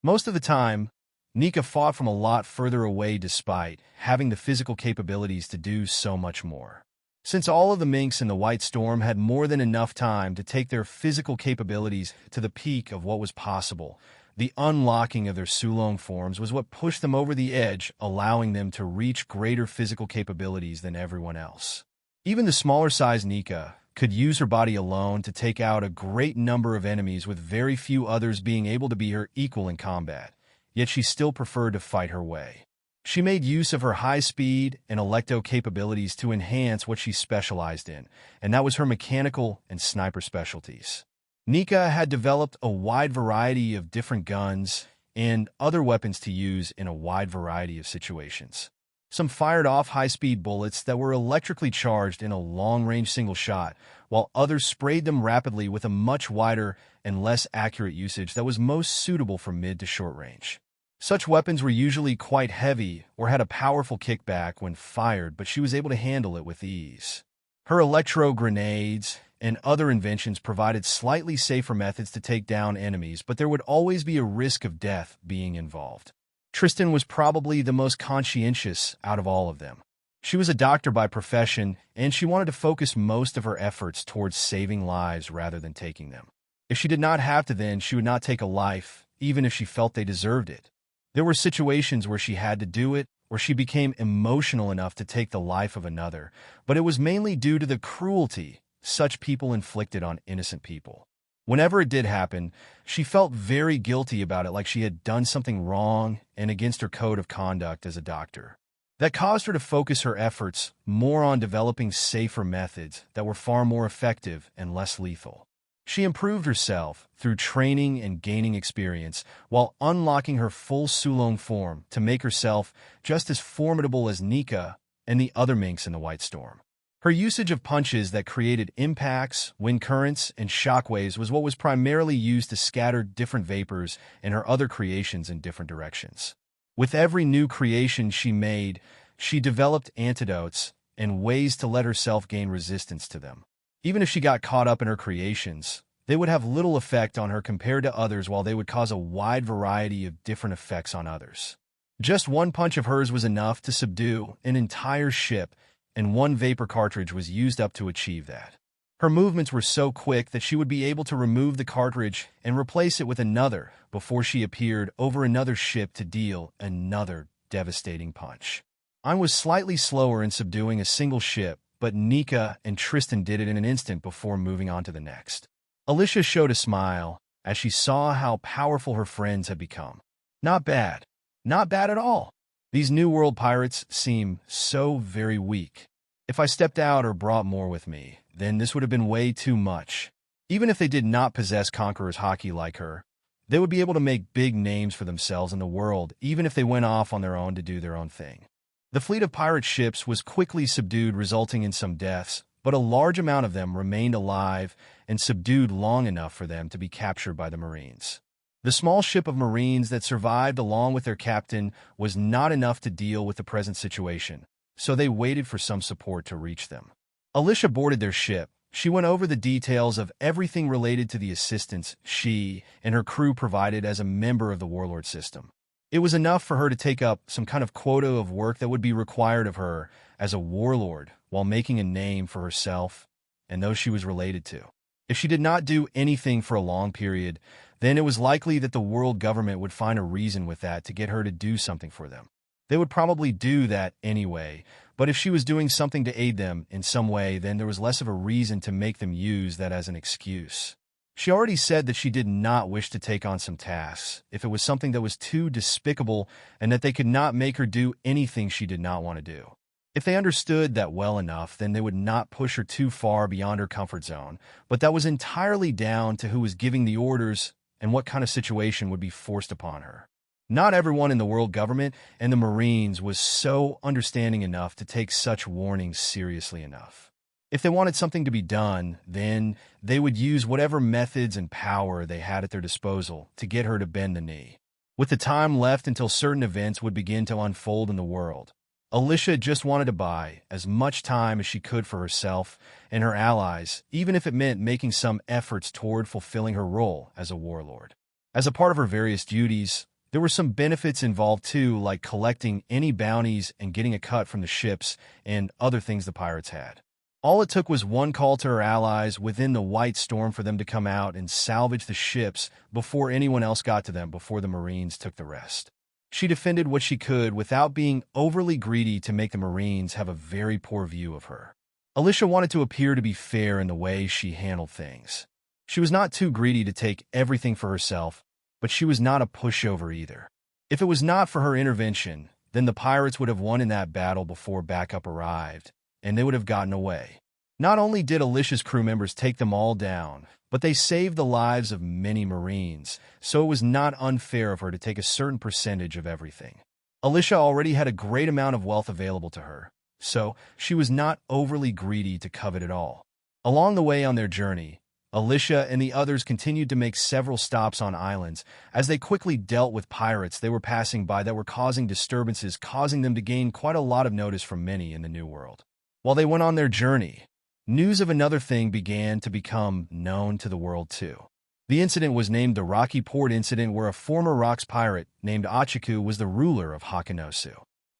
Most of the time, Nika fought from a lot further away despite having the physical capabilities to do so much more. Since all of the minks in the White Storm had more than enough time to take their physical capabilities to the peak of what was possible, the unlocking of their Sulong forms was what pushed them over the edge, allowing them to reach greater physical capabilities than everyone else. Even the smaller-sized Nika could use her body alone to take out a great number of enemies, with very few others being able to be her equal in combat, yet she still preferred to fight her way. She made use of her high speed and electo capabilities to enhance what she specialized in, and that was her mechanical and sniper specialties. Nika had developed a wide variety of different guns and other weapons to use in a wide variety of situations. Some fired off high-speed bullets that were electrically charged in a long-range single shot, while others sprayed them rapidly with a much wider and less accurate usage that was most suitable for mid to short range. Such weapons were usually quite heavy or had a powerful kickback when fired, but she was able to handle it with ease. Her electro grenades and other inventions provided slightly safer methods to take down enemies, but there would always be a risk of death being involved. Tristan was probably the most conscientious out of all of them. She was a doctor by profession, and she wanted to focus most of her efforts towards saving lives rather than taking them. If she did not have to, then she would not take a life, even if she felt they deserved it. There were situations where she had to do it, or she became emotional enough to take the life of another, but it was mainly due to the cruelty such people inflicted on innocent people. Whenever it did happen, she felt very guilty about it, like she had done something wrong and against her code of conduct as a doctor. That caused her to focus her efforts more on developing safer methods that were far more effective and less lethal. She improved herself through training and gaining experience while unlocking her full Sulong form to make herself just as formidable as Nika and the other minks in the White Storm. Her usage of punches that created impacts, wind currents, and shockwaves was what was primarily used to scatter different vapors and her other creations in different directions. With every new creation she made, she developed antidotes and ways to let herself gain resistance to them. Even if she got caught up in her creations, they would have little effect on her compared to others, while they would cause a wide variety of different effects on others. Just one punch of hers was enough to subdue an entire ship, and one vapor cartridge was used up to achieve that. Her movements were so quick that she would be able to remove the cartridge and replace it with another before she appeared over another ship to deal another devastating punch. I was slightly slower in subduing a single ship, but Nika and Tristan did it in an instant before moving on to the next. Alyssia showed a smile as she saw how powerful her friends had become. Not bad. Not bad at all. These New World pirates seem so very weak. If I stepped out or brought more with me, then this would have been way too much. Even if they did not possess Conqueror's hockey like her, they would be able to make big names for themselves in the world, even if they went off on their own to do their own thing. The fleet of pirate ships was quickly subdued, resulting in some deaths, but a large amount of them remained alive and subdued long enough for them to be captured by the Marines. The small ship of Marines that survived along with their captain was not enough to deal with the present situation, so they waited for some support to reach them. Alyssia boarded their ship. She went over the details of everything related to the assistance she and her crew provided as a member of the Warlord system. It was enough for her to take up some kind of quota of work that would be required of her as a warlord while making a name for herself and those she was related to. If she did not do anything for a long period, then it was likely that the world government would find a reason with that to get her to do something for them. They would probably do that anyway, but if she was doing something to aid them in some way, then there was less of a reason to make them use that as an excuse. She already said that she did not wish to take on some tasks if it was something that was too despicable and that they could not make her do anything she did not want to do. If they understood that well enough, then they would not push her too far beyond her comfort zone, but that was entirely down to who was giving the orders and what kind of situation would be forced upon her. Not everyone in the world government and the Marines was so understanding enough to take such warnings seriously enough. If they wanted something to be done, then they would use whatever methods and power they had at their disposal to get her to bend the knee. With the time left until certain events would begin to unfold in the world, Alyssia just wanted to buy as much time as she could for herself and her allies, even if it meant making some efforts toward fulfilling her role as a warlord. As a part of her various duties, there were some benefits involved too, like collecting any bounties and getting a cut from the ships and other things the pirates had. All it took was one call to her allies within the White Storm for them to come out and salvage the ships before anyone else got to them, before the Marines took the rest. She defended what she could without being overly greedy to make the Marines have a very poor view of her. Alyssia wanted to appear to be fair in the way she handled things. She was not too greedy to take everything for herself, but she was not a pushover either. If it was not for her intervention, then the pirates would have won in that battle before backup arrived, and they would have gotten away. Not only did Alyssia's crew members take them all down, but they saved the lives of many Marines, so it was not unfair of her to take a certain percentage of everything. Alyssia already had a great amount of wealth available to her, so she was not overly greedy to covet it all. Along the way on their journey, Alyssia and the others continued to make several stops on islands as they quickly dealt with pirates they were passing by that were causing disturbances, causing them to gain quite a lot of notice from many in the New World. While they went on their journey, news of another thing began to become known to the world too. The incident was named the Rocky Port Incident, where a former Rocks pirate named Garchu'd was the ruler of Kan-Gar-Chu.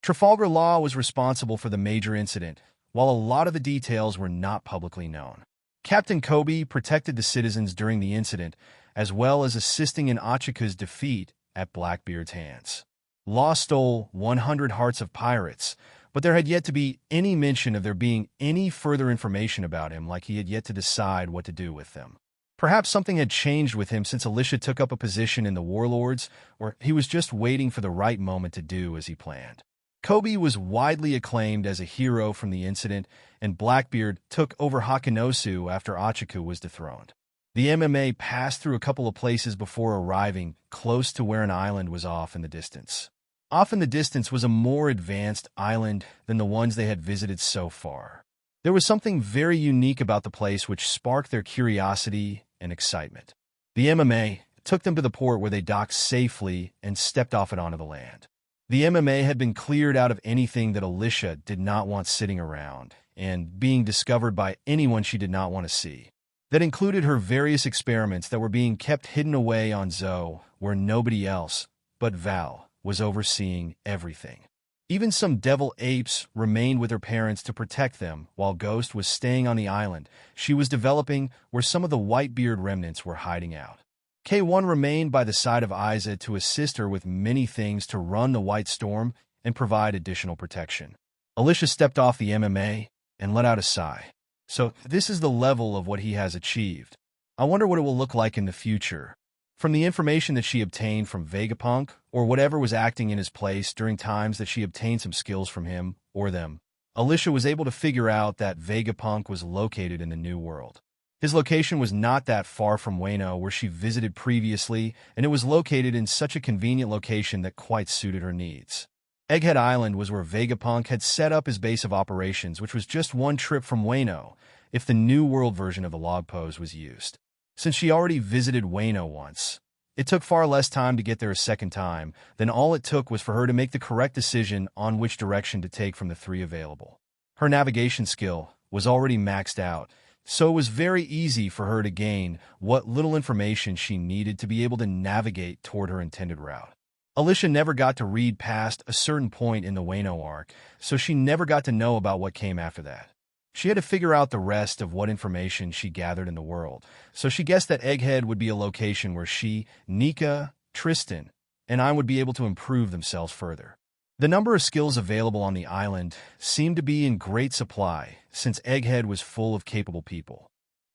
Trafalgar Law was responsible for the major incident, while a lot of the details were not publicly known. Captain Kobe protected the citizens during the incident, as well as assisting in Garchu'd's defeat at Blackbeard's hands. Law stole 100 hearts of pirates, but there had yet to be any mention of there being any further information about him, like he had yet to decide what to do with them. Perhaps something had changed with him since Alyssia took up a position in the Warlords, or he was just waiting for the right moment to do as he planned. Kobe was widely acclaimed as a hero from the incident, and Blackbeard took over Kan-Gar-Chu after Garchu'd was dethroned. The MMA passed through a couple of places before arriving close to where an island was off in the distance. Off in the distance was a more advanced island than the ones they had visited so far. There was something very unique about the place which sparked their curiosity and excitement. The MMA took them to the port where they docked safely and stepped off it onto the land. The MMA had been cleared out of anything that Alyssia did not want sitting around and being discovered by anyone she did not want to see. That included her various experiments that were being kept hidden away on Zoe, where nobody else but Val was overseeing everything. Even some devil apes remained with her parents to protect them, while Ghost was staying on the island she was developing where some of the Whitebeard remnants were hiding out. K1 remained by the side of Isa to assist her with many things to run the White Storm and provide additional protection. Alyssia stepped off the MMA and let out a sigh. So this is the level of what he has achieved. I wonder what it will look like in the future. From the information that she obtained from Vegapunk, or whatever was acting in his place during times that she obtained some skills from him or them, Alyssia was able to figure out that Vegapunk was located in the New World. His location was not that far from Wano, where she visited previously, and it was located in such a convenient location that quite suited her needs. Egghead Island was where Vegapunk had set up his base of operations, which was just one trip from Wano, if the New World version of the log pose was used. Since she already visited Wano once, it took far less time to get there a second time than all it took was for her to make the correct decision on which direction to take from the three available. Her navigation skill was already maxed out, so it was very easy for her to gain what little information she needed to be able to navigate toward her intended route. Alyssia never got to read past a certain point in the Wano arc, so she never got to know about what came after that. She had to figure out the rest of what information she gathered in the world, so she guessed that Egghead would be a location where she, Nika, Tristan, and I would be able to improve themselves further. The number of skills available on the island seemed to be in great supply, since Egghead was full of capable people.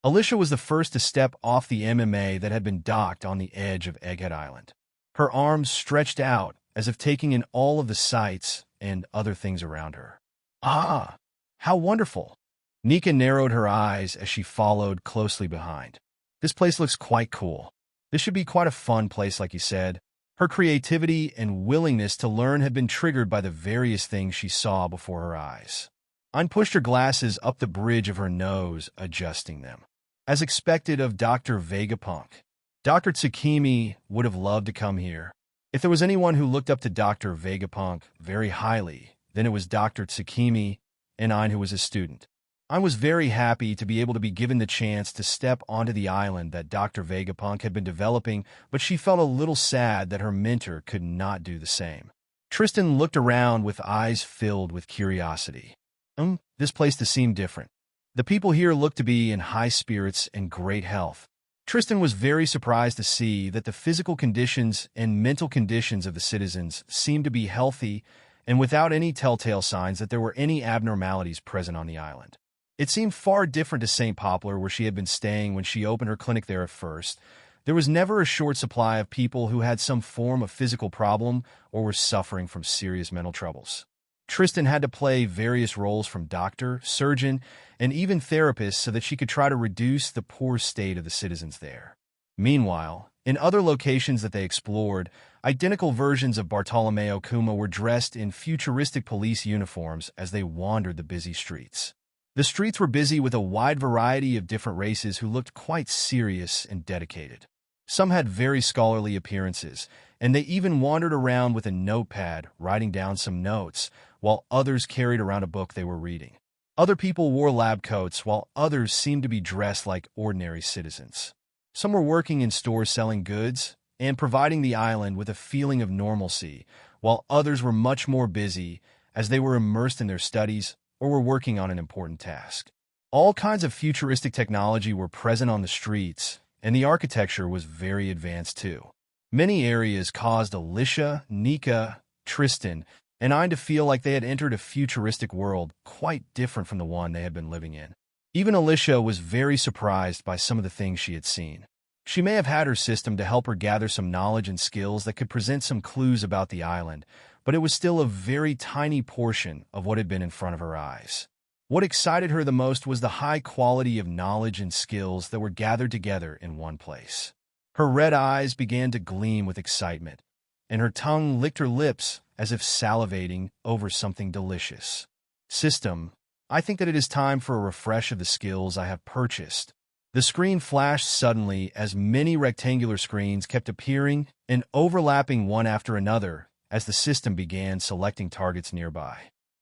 Alyssia was the first to step off the MMA that had been docked on the edge of Egghead Island. Her arms stretched out as if taking in all of the sights and other things around her. Ah, how wonderful! Nika narrowed her eyes as she followed closely behind. This place looks quite cool. This should be quite a fun place, like you said. Her creativity and willingness to learn had been triggered by the various things she saw before her eyes. Ayn pushed her glasses up the bridge of her nose, adjusting them. As expected of Dr. Vegapunk, Dr. Tsukimi would have loved to come here. If there was anyone who looked up to Dr. Vegapunk very highly, then it was Dr. Tsukimi and Ayn, who was his student. I was very happy to be able to be given the chance to step onto the island that Dr. Vegapunk had been developing, but she felt a little sad that her mentor could not do the same. Tristan looked around with eyes filled with curiosity. This place does seem different. The people here looked to be in high spirits and great health. Tristan was very surprised to see that the physical conditions and mental conditions of the citizens seemed to be healthy and without any telltale signs that there were any abnormalities present on the island. It seemed far different to St. Poplar, where she had been staying when she opened her clinic there at first. There was never a short supply of people who had some form of physical problem or were suffering from serious mental troubles. Tristan had to play various roles from doctor, surgeon, and even therapist so that she could try to reduce the poor state of the citizens there. Meanwhile, in other locations that they explored, identical versions of Bartolomeo Kuma were dressed in futuristic police uniforms as they wandered the busy streets. The streets were busy with a wide variety of different races who looked quite serious and dedicated. Some had very scholarly appearances, and they even wandered around with a notepad, writing down some notes, while others carried around a book they were reading. Other people wore lab coats, while others seemed to be dressed like ordinary citizens. Some were working in stores selling goods and providing the island with a feeling of normalcy, while others were much more busy as they were immersed in their studies or were working on an important task. All kinds of futuristic technology were present on the streets, and the architecture was very advanced too. Many areas caused Alyssia, Nika, Tristan, and I to feel like they had entered a futuristic world quite different from the one they had been living in. Even Alyssia was very surprised by some of the things she had seen. She may have had her system to help her gather some knowledge and skills that could present some clues about the island, but it was still a very tiny portion of what had been in front of her eyes. What excited her the most was the high quality of knowledge and skills that were gathered together in one place. Her red eyes began to gleam with excitement, and her tongue licked her lips as if salivating over something delicious. System, I think that it is time for a refresh of the skills I have purchased. The screen flashed suddenly as many rectangular screens kept appearing and overlapping one after another as the system began selecting targets nearby.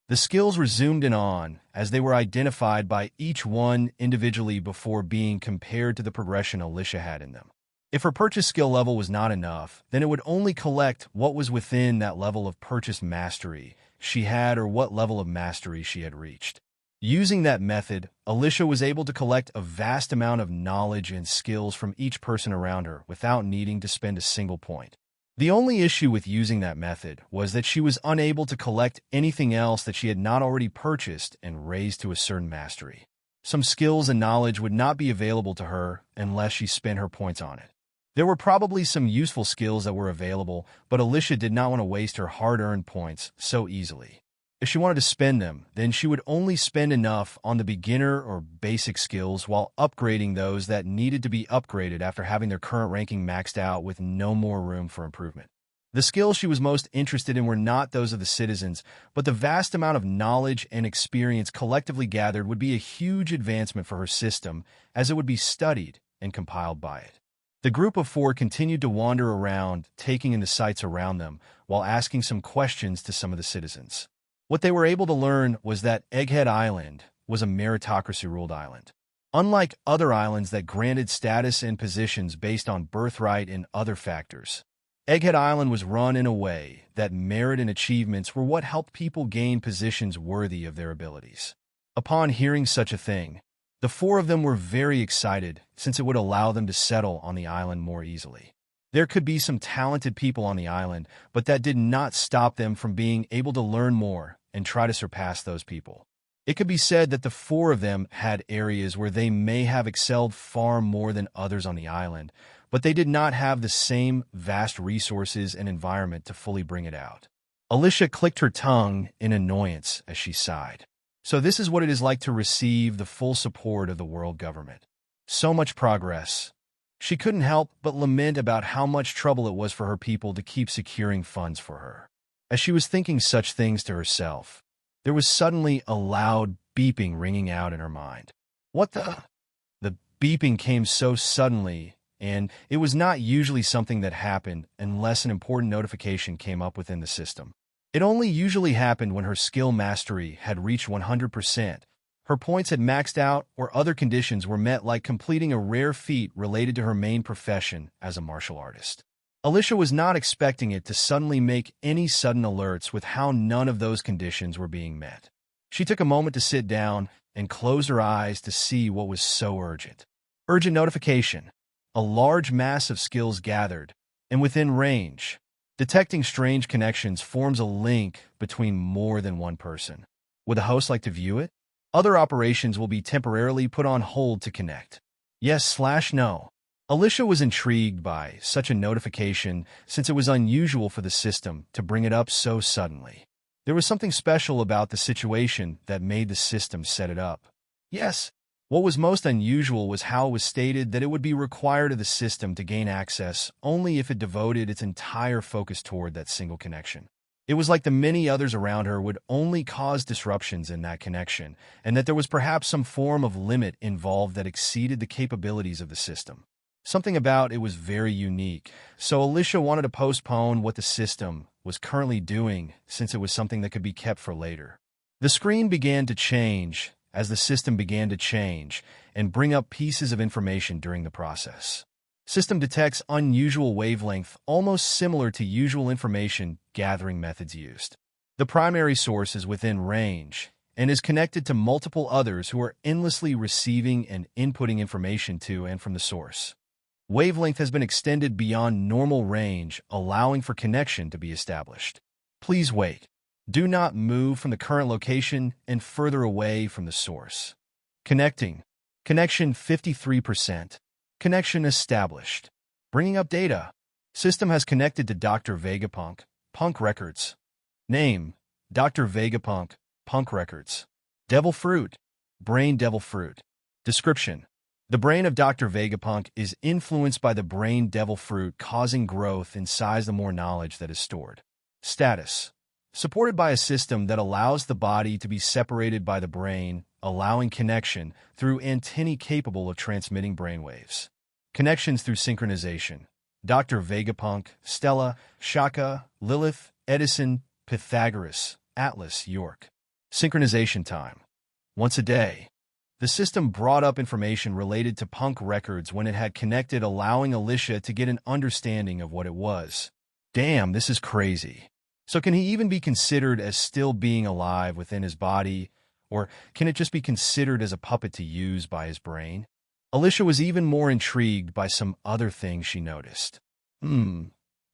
The skills were zoomed in on as they were identified by each one individually before being compared to the progression Alyssia had in them. If her purchase skill level was not enough, then it would only collect what was within that level of purchase mastery she had or what level of mastery she had reached. Using that method, Alyssia was able to collect a vast amount of knowledge and skills from each person around her without needing to spend a single point. The only issue with using that method was that she was unable to collect anything else that she had not already purchased and raised to a certain mastery. Some skills and knowledge would not be available to her unless she spent her points on it. There were probably some useful skills that were available, but Alyssia did not want to waste her hard-earned points so easily. If she wanted to spend them, then she would only spend enough on the beginner or basic skills while upgrading those that needed to be upgraded after having their current ranking maxed out with no more room for improvement. The skills she was most interested in were not those of the citizens, but the vast amount of knowledge and experience collectively gathered would be a huge advancement for her system, as it would be studied and compiled by it. The group of four continued to wander around, taking in the sights around them, while asking some questions to some of the citizens. What they were able to learn was that Egghead Island was a meritocracy-ruled island. Unlike other islands that granted status and positions based on birthright and other factors, Egghead Island was run in a way that merit and achievements were what helped people gain positions worthy of their abilities. Upon hearing such a thing, the four of them were very excited since it would allow them to settle on the island more easily. There could be some talented people on the island, but that did not stop them from being able to learn more and try to surpass those people. It could be said that the four of them had areas where they may have excelled far more than others on the island, but they did not have the same vast resources and environment to fully bring it out. Alyssia clicked her tongue in annoyance as she sighed. So this is what it is like to receive the full support of the world government. So much progress. She couldn't help but lament about how much trouble it was for her people to keep securing funds for her. As she was thinking such things to herself, there was suddenly a loud beeping ringing out in her mind. What the? The beeping came so suddenly, and it was not usually something that happened unless an important notification came up within the system. It only usually happened when her skill mastery had reached 100%. Her points had maxed out, or other conditions were met, like completing a rare feat related to her main profession as a martial artist. Alyssia was not expecting it to suddenly make any sudden alerts with how none of those conditions were being met. She took a moment to sit down and close her eyes to see what was so urgent. Urgent notification. A large mass of skills gathered, and within range. Detecting strange connections forms a link between more than one person. Would the host like to view it? Other operations will be temporarily put on hold to connect. Yes/no. Alyssia was intrigued by such a notification since it was unusual for the system to bring it up so suddenly. There was something special about the situation that made the system set it up. Yes. What was most unusual was how it was stated that it would be required of the system to gain access only if it devoted its entire focus toward that single connection. It was like the many others around her would only cause disruptions in that connection, and that there was perhaps some form of limit involved that exceeded the capabilities of the system. Something about it was very unique, so Alyssia wanted to postpone what the system was currently doing since it was something that could be kept for later. The screen began to change as the system began to change and bring up pieces of information during the process. System detects unusual wavelength, almost similar to usual information gathering methods used. The primary source is within range and is connected to multiple others who are endlessly receiving and inputting information to and from the source. Wavelength has been extended beyond normal range, allowing for connection to be established. Please wait. Do not move from the current location and further away from the source. Connecting. Connection 53%. Connection established. Bringing up data. System has connected to Dr. Vegapunk, Punk Records. Name, Dr. Vegapunk, Punk Records. Devil Fruit. Brain Devil Fruit. Description. The brain of Dr. Vegapunk is influenced by the brain devil fruit, causing growth in size the more knowledge that is stored. Status. Supported by a system that allows the body to be separated by the brain, allowing connection through antennae capable of transmitting brainwaves. Connections through synchronization. Dr. Vegapunk, Stella, Shaka, Lilith, Edison, Pythagoras, Atlas, York. Synchronization time. Once a day. The system brought up information related to Punk Records when it had connected, allowing Alyssia to get an understanding of what it was. Damn, this is crazy. So can he even be considered as still being alive within his body, or can it just be considered as a puppet to use by his brain? Alyssia was even more intrigued by some other things she noticed. One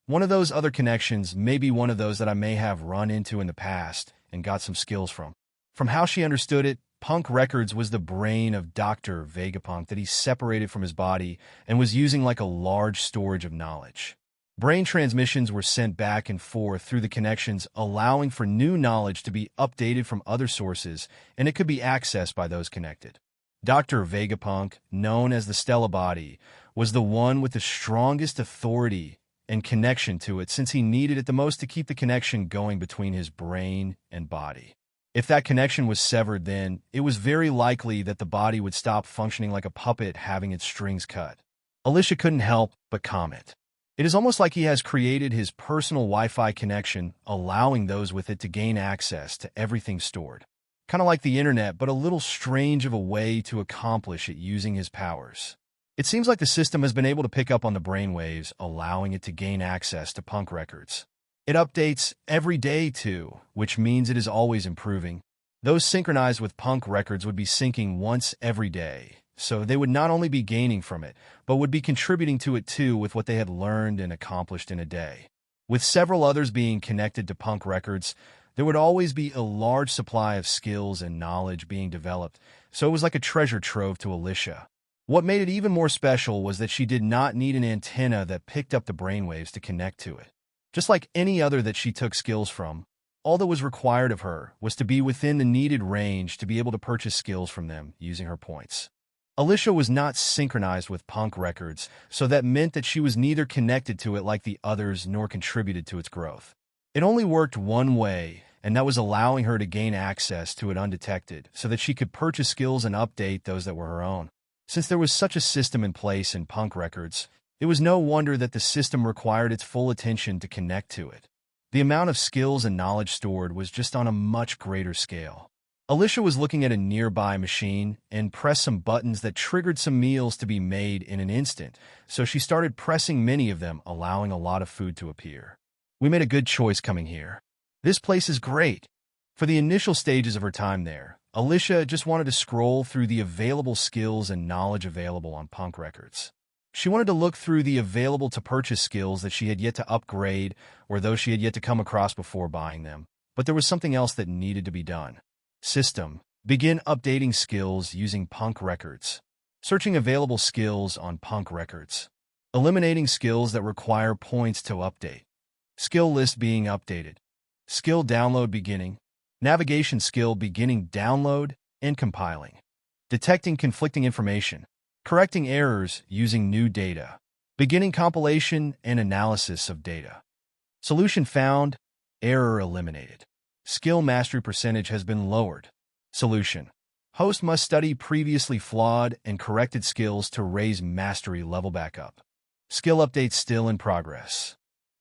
of those other connections may be one of those that I may have run into in the past and got some skills from. From how she understood it, Punk Records was the brain of Dr. Vegapunk that he separated from his body and was using like a large storage of knowledge. Brain transmissions were sent back and forth through the connections, allowing for new knowledge to be updated from other sources, and it could be accessed by those connected. Dr. Vegapunk, known as the Stella Body, was the one with the strongest authority and connection to it since he needed it the most to keep the connection going between his brain and body. If that connection was severed, then it was very likely that the body would stop functioning like a puppet having its strings cut. Alyssia couldn't help but comment. It is almost like he has created his personal Wi-Fi connection, allowing those with it to gain access to everything stored. Kind of like the internet, but a little strange of a way to accomplish it using his powers. It seems like the system has been able to pick up on the brainwaves, allowing it to gain access to Punk Records. It updates every day too, which means it is always improving. Those synchronized with Punk Records would be syncing once every day, so they would not only be gaining from it, but would be contributing to it too with what they had learned and accomplished in a day. With several others being connected to Punk Records, there would always be a large supply of skills and knowledge being developed, so it was like a treasure trove to Alyssia. What made it even more special was that she did not need an antenna that picked up the brainwaves to connect to it. Just like any other that she took skills from, all that was required of her was to be within the needed range to be able to purchase skills from them using her points. Alyssia was not synchronized with Punk Records, so that meant that she was neither connected to it like the others nor contributed to its growth. It only worked one way, and that was allowing her to gain access to it undetected so that she could purchase skills and update those that were her own. Since there was such a system in place in Punk Records, it was no wonder that the system required its full attention to connect to it. The amount of skills and knowledge stored was just on a much greater scale. Alyssia was looking at a nearby machine and pressed some buttons that triggered some meals to be made in an instant, so she started pressing many of them, allowing a lot of food to appear. We made a good choice coming here. This place is great. For the initial stages of her time there, Alyssia just wanted to scroll through the available skills and knowledge available on punk records. She wanted to look through the available-to-purchase skills that she had yet to upgrade or those she had yet to come across before buying them. But there was something else that needed to be done. System. Begin updating skills using punk records. Searching available skills on punk records. Eliminating skills that require points to update. Skill list being updated. Skill download beginning. Navigation skill beginning download and compiling. Detecting conflicting information. Correcting errors using new data. Beginning compilation and analysis of data. Solution found. Error eliminated. Skill mastery percentage has been lowered. Solution. Host must study previously flawed and corrected skills to raise mastery level back up. Skill update still in progress.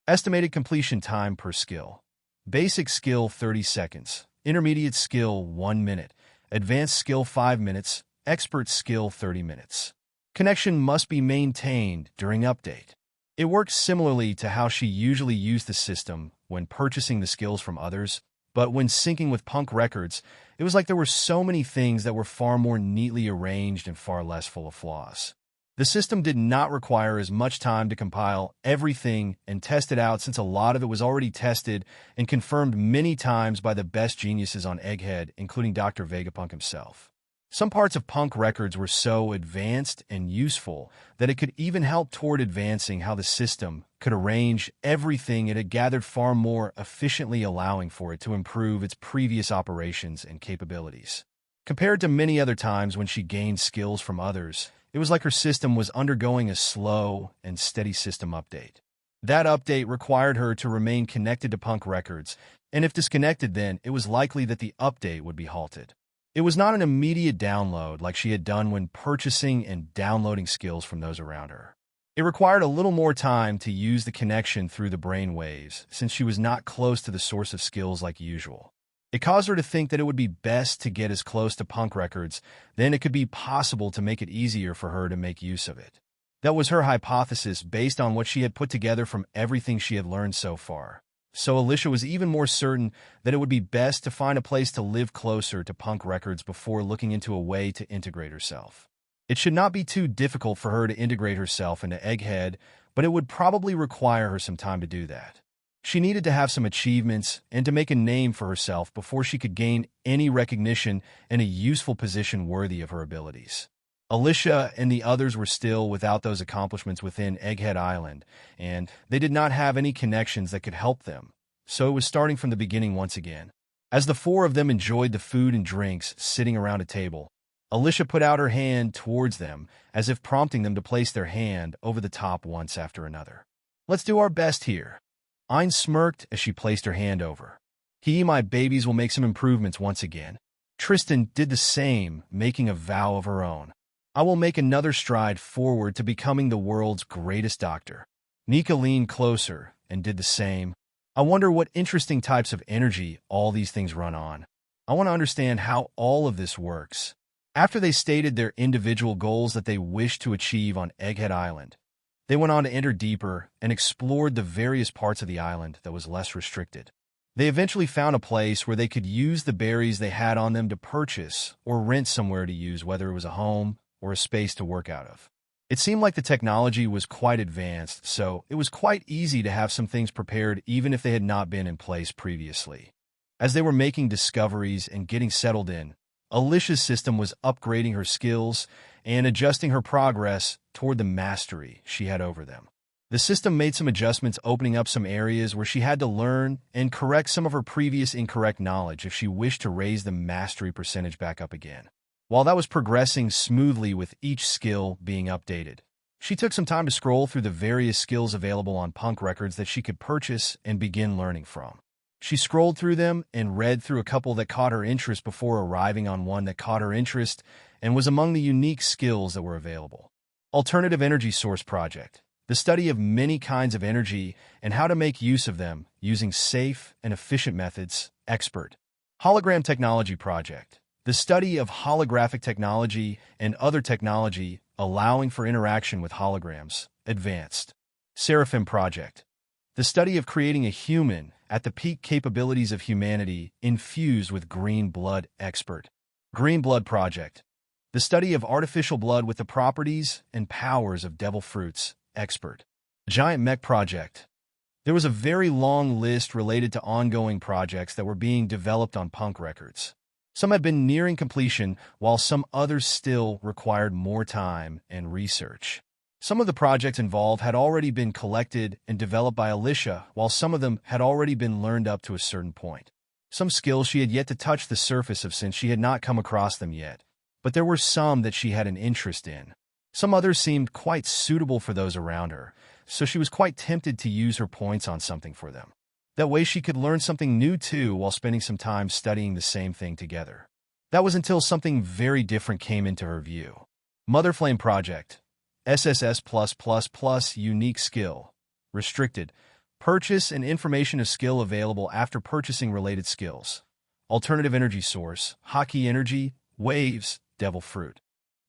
Estimated completion time per skill. Basic skill 30 seconds. Intermediate skill 1 minute. Advanced skill 5 minutes. Expert skill 30 minutes. Connection must be maintained during update. It works similarly to how she usually used the system when purchasing the skills from others, but when syncing with punk records, it was like there were so many things that were far more neatly arranged and far less full of flaws. The system did not require as much time to compile everything and test it out, since a lot of it was already tested and confirmed many times by the best geniuses on Egghead, including Dr. Vegapunk himself. Some parts of punk records were so advanced and useful that it could even help toward advancing how the system could arrange everything it had gathered far more efficiently, allowing for it to improve its previous operations and capabilities. Compared to many other times when she gained skills from others, it was like her system was undergoing a slow and steady system update. That update required her to remain connected to punk records, and if disconnected, then it was likely that the update would be halted. It was not an immediate download like she had done when purchasing and downloading skills from those around her. It required a little more time to use the connection through the brain waves, since she was not close to the source of skills like usual. It caused her to think that it would be best to get as close to punk records, then it could be possible to make it easier for her to make use of it. That was her hypothesis based on what she had put together from everything she had learned so far. So Alyssia was even more certain that it would be best to find a place to live closer to punk records before looking into a way to integrate herself. It should not be too difficult for her to integrate herself into Egghead, but it would probably require her some time to do that. She needed to have some achievements and to make a name for herself before she could gain any recognition and a useful position worthy of her abilities. Alyssia and the others were still without those accomplishments within Egghead Island, and they did not have any connections that could help them, so it was starting from the beginning once again. As the four of them enjoyed the food and drinks sitting around a table, Alyssia put out her hand towards them, as if prompting them to place their hand over the top once after another. "Let's do our best here." Ayn smirked as she placed her hand over. My babies will make some improvements once again." Tristan did the same, making a vow of her own. "I will make another stride forward to becoming the world's greatest doctor." Nika leaned closer and did the same. "I wonder what interesting types of energy all these things run on. I want to understand how all of this works." After they stated their individual goals that they wished to achieve on Egghead Island, they went on to enter deeper and explored the various parts of the island that was less restricted. They eventually found a place where they could use the berries they had on them to purchase or rent somewhere to use, whether it was a home or a space to work out of. It seemed like the technology was quite advanced, so it was quite easy to have some things prepared even if they had not been in place previously. As they were making discoveries and getting settled in, Alyssia's system was upgrading her skills and adjusting her progress toward the mastery she had over them. The system made some adjustments, opening up some areas where she had to learn and correct some of her previous incorrect knowledge if she wished to raise the mastery percentage back up again. While that was progressing smoothly with each skill being updated, she took some time to scroll through the various skills available on punk records that she could purchase and begin learning from. She scrolled through them and read through a couple that caught her interest before arriving on one that caught her interest and was among the unique skills that were available. Alternative Energy Source Project. The study of many kinds of energy and how to make use of them using safe and efficient methods. Expert. Hologram Technology Project. The study of holographic technology and other technology allowing for interaction with holograms. Advanced. Seraphim Project. The study of creating a human at the peak capabilities of humanity infused with green blood expert. Green Blood Project. The study of artificial blood with the properties and powers of devil fruits expert. Giant Mech Project. There was a very long list related to ongoing projects that were being developed on Punk Records. Some had been nearing completion, while some others still required more time and research. Some of the projects involved had already been collected and developed by Alyssia, while some of them had already been learned up to a certain point. Some skills she had yet to touch the surface of since she had not come across them yet, but there were some that she had an interest in. Some others seemed quite suitable for those around her, so she was quite tempted to use her points on something for them. That way she could learn something new too while spending some time studying the same thing together. That was until something very different came into her view. Mother Flame Project. SSS+++ Unique Skill. Restricted. Purchase and information of skill available after purchasing related skills. Alternative energy source. Hockey energy. Waves. Devil fruit.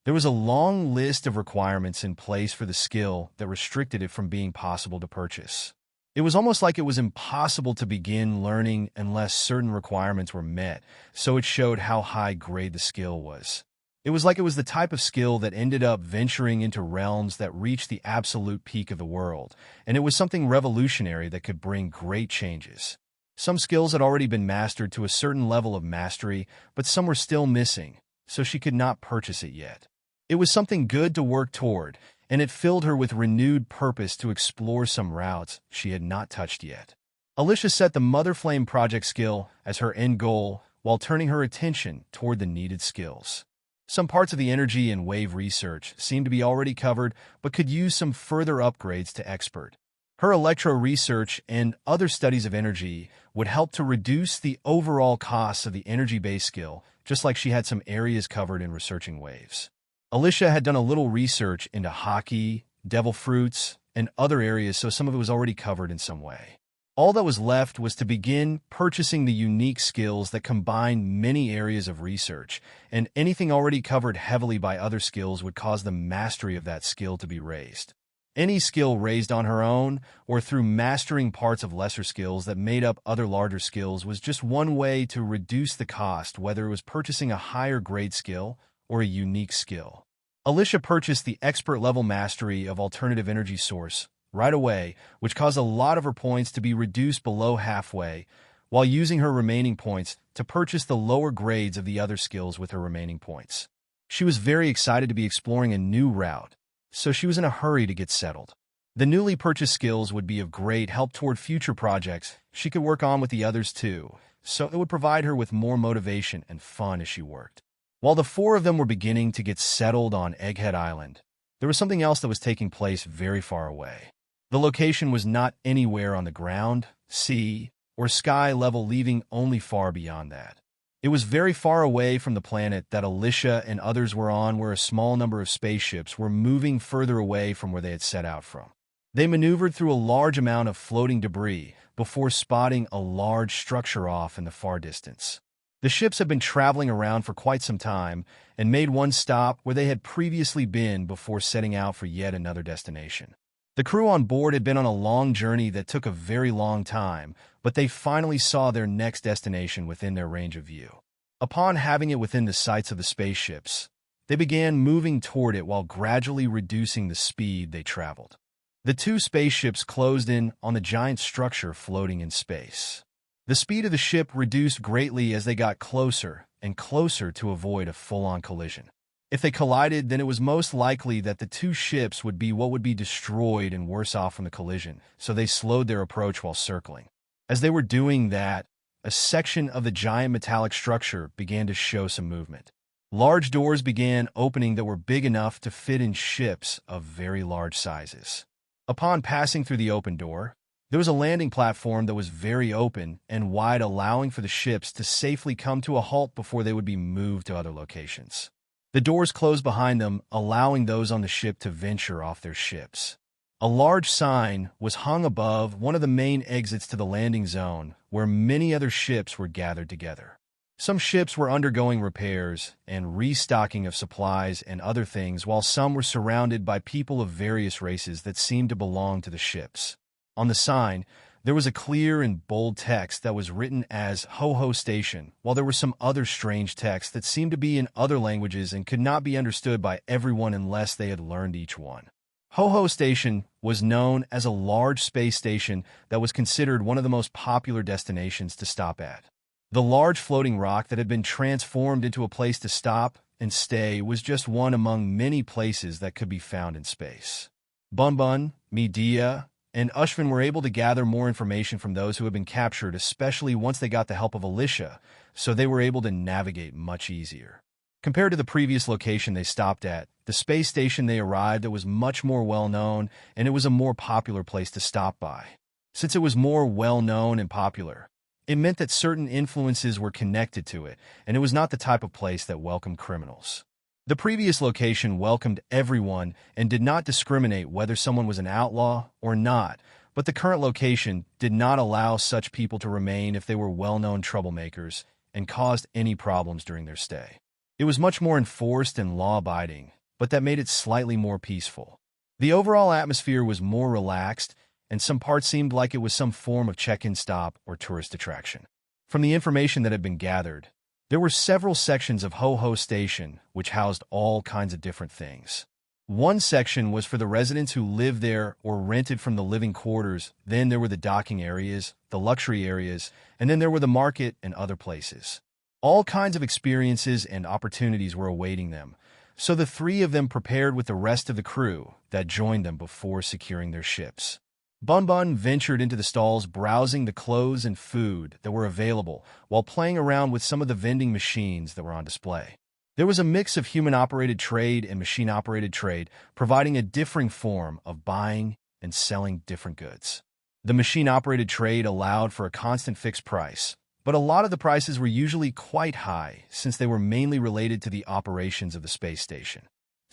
There was a long list of requirements in place for the skill that restricted it from being possible to purchase. It was almost like it was impossible to begin learning unless certain requirements were met, so it showed how high grade the skill was. It was like it was the type of skill that ended up venturing into realms that reached the absolute peak of the world, and it was something revolutionary that could bring great changes. Some skills had already been mastered to a certain level of mastery, but some were still missing, so she could not purchase it yet. It was something good to work toward, and it filled her with renewed purpose to explore some routes she had not touched yet. Alyssia set the Mother Flame Project skill as her end goal while turning her attention toward the needed skills. Some parts of the energy and wave research seemed to be already covered but could use some further upgrades to expert. Her electro research and other studies of energy would help to reduce the overall costs of the energy-based skill, just like she had some areas covered in researching waves. Alyssia had done a little research into hockey, devil fruits, and other areas, so some of it was already covered in some way. All that was left was to begin purchasing the unique skills that combined many areas of research, and anything already covered heavily by other skills would cause the mastery of that skill to be raised. Any skill raised on her own, or through mastering parts of lesser skills that made up other larger skills, was just one way to reduce the cost, whether it was purchasing a higher grade skill or a unique skill. Alyssia purchased the expert level mastery of alternative energy source right away, which caused a lot of her points to be reduced below halfway, while using her remaining points to purchase the lower grades of the other skills with her remaining points. She was very excited to be exploring a new route, so she was in a hurry to get settled. The newly purchased skills would be of great help toward future projects she could work on with the others too, so it would provide her with more motivation and fun as she worked. While the four of them were beginning to get settled on Egghead Island, there was something else that was taking place very far away. The location was not anywhere on the ground, sea, or sky level, leaving only far beyond that. It was very far away from the planet that Alyssia and others were on, where a small number of spaceships were moving further away from where they had set out from. They maneuvered through a large amount of floating debris before spotting a large structure off in the far distance. The ships had been traveling around for quite some time and made one stop where they had previously been before setting out for yet another destination. The crew on board had been on a long journey that took a very long time, but they finally saw their next destination within their range of view. Upon having it within the sights of the spaceships, they began moving toward it while gradually reducing the speed they traveled. The two spaceships closed in on the giant structure floating in space. The speed of the ship reduced greatly as they got closer and closer to avoid a full-on collision. If they collided, then it was most likely that the two ships would be what would be destroyed and worse off from the collision, so they slowed their approach while circling. As they were doing that, a section of the giant metallic structure began to show some movement. Large doors began opening that were big enough to fit in ships of very large sizes. Upon passing through the open door, there was a landing platform that was very open and wide, allowing for the ships to safely come to a halt before they would be moved to other locations. The doors closed behind them, allowing those on the ship to venture off their ships. A large sign was hung above one of the main exits to the landing zone, where many other ships were gathered together. Some ships were undergoing repairs and restocking of supplies and other things, while some were surrounded by people of various races that seemed to belong to the ships. On the sign, There was a clear and bold text that was written as Ho-Ho Station, while there were some other strange texts that seemed to be in other languages and could not be understood by everyone unless they had learned each one. Ho-Ho Station was known as a large space station that was considered one of the most popular destinations to stop at. The large floating rock that had been transformed into a place to stop and stay was just one among many places that could be found in space. Bun, Medea, and Ushvin were able to gather more information from those who had been captured, especially once they got the help of Alyssia, so they were able to navigate much easier. Compared to the previous location they stopped at, the space station they arrived at was much more well-known, and it was a more popular place to stop by. Since it was more well-known and popular, it meant that certain influences were connected to it, and it was not the type of place that welcomed criminals. The previous location welcomed everyone and did not discriminate whether someone was an outlaw or not, but the current location did not allow such people to remain if they were well-known troublemakers and caused any problems during their stay. It was much more enforced and law-abiding, but that made it slightly more peaceful. The overall atmosphere was more relaxed, and some parts seemed like it was some form of check-in stop or tourist attraction. From the information that had been gathered, there were several sections of Ho-Ho Station which housed all kinds of different things. One section was for the residents who lived there or rented from the living quarters, then there were the docking areas, the luxury areas, and then there were the market and other places. All kinds of experiences and opportunities were awaiting them, so the three of them prepared with the rest of the crew that joined them before securing their ships. Bun ventured into the stalls browsing the clothes and food that were available while playing around with some of the vending machines that were on display. There was a mix of human-operated trade and machine-operated trade, providing a differing form of buying and selling different goods. The machine-operated trade allowed for a constant fixed price, but a lot of the prices were usually quite high since they were mainly related to the operations of the space station.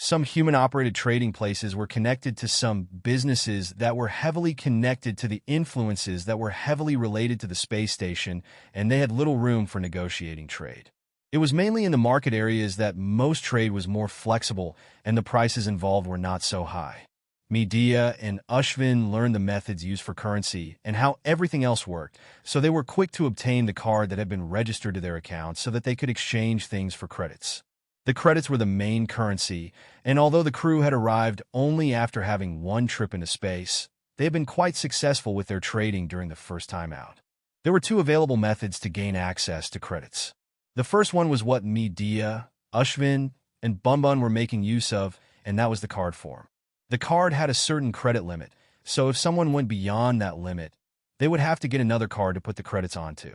Some human-operated trading places were connected to some businesses that were heavily connected to the influences that were heavily related to the space station, and they had little room for negotiating trade. It was mainly in the market areas that most trade was more flexible and the prices involved were not so high. Medea and Ushvin learned the methods used for currency and how everything else worked, so they were quick to obtain the card that had been registered to their account so that they could exchange things for credits. The credits were the main currency, and although the crew had arrived only after having one trip into space, they had been quite successful with their trading during the first time out. There were two available methods to gain access to credits. The first one was what Medea, Ushvin, and Bun were making use of, and that was the card form. The card had a certain credit limit, so if someone went beyond that limit, they would have to get another card to put the credits onto.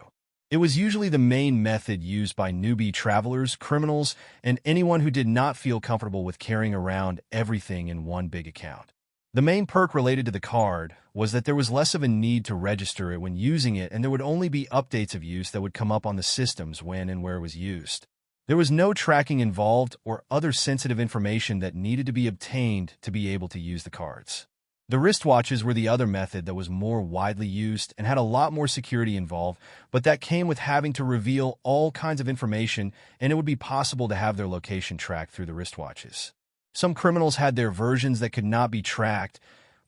It was usually the main method used by newbie travelers, criminals, and anyone who did not feel comfortable with carrying around everything in one big account. The main perk related to the card was that there was less of a need to register it when using it, and there would only be updates of use that would come up on the systems when and where it was used. There was no tracking involved or other sensitive information that needed to be obtained to be able to use the cards. The wristwatches were the other method that was more widely used and had a lot more security involved, but that came with having to reveal all kinds of information, and it would be possible to have their location tracked through the wristwatches. Some criminals had their versions that could not be tracked,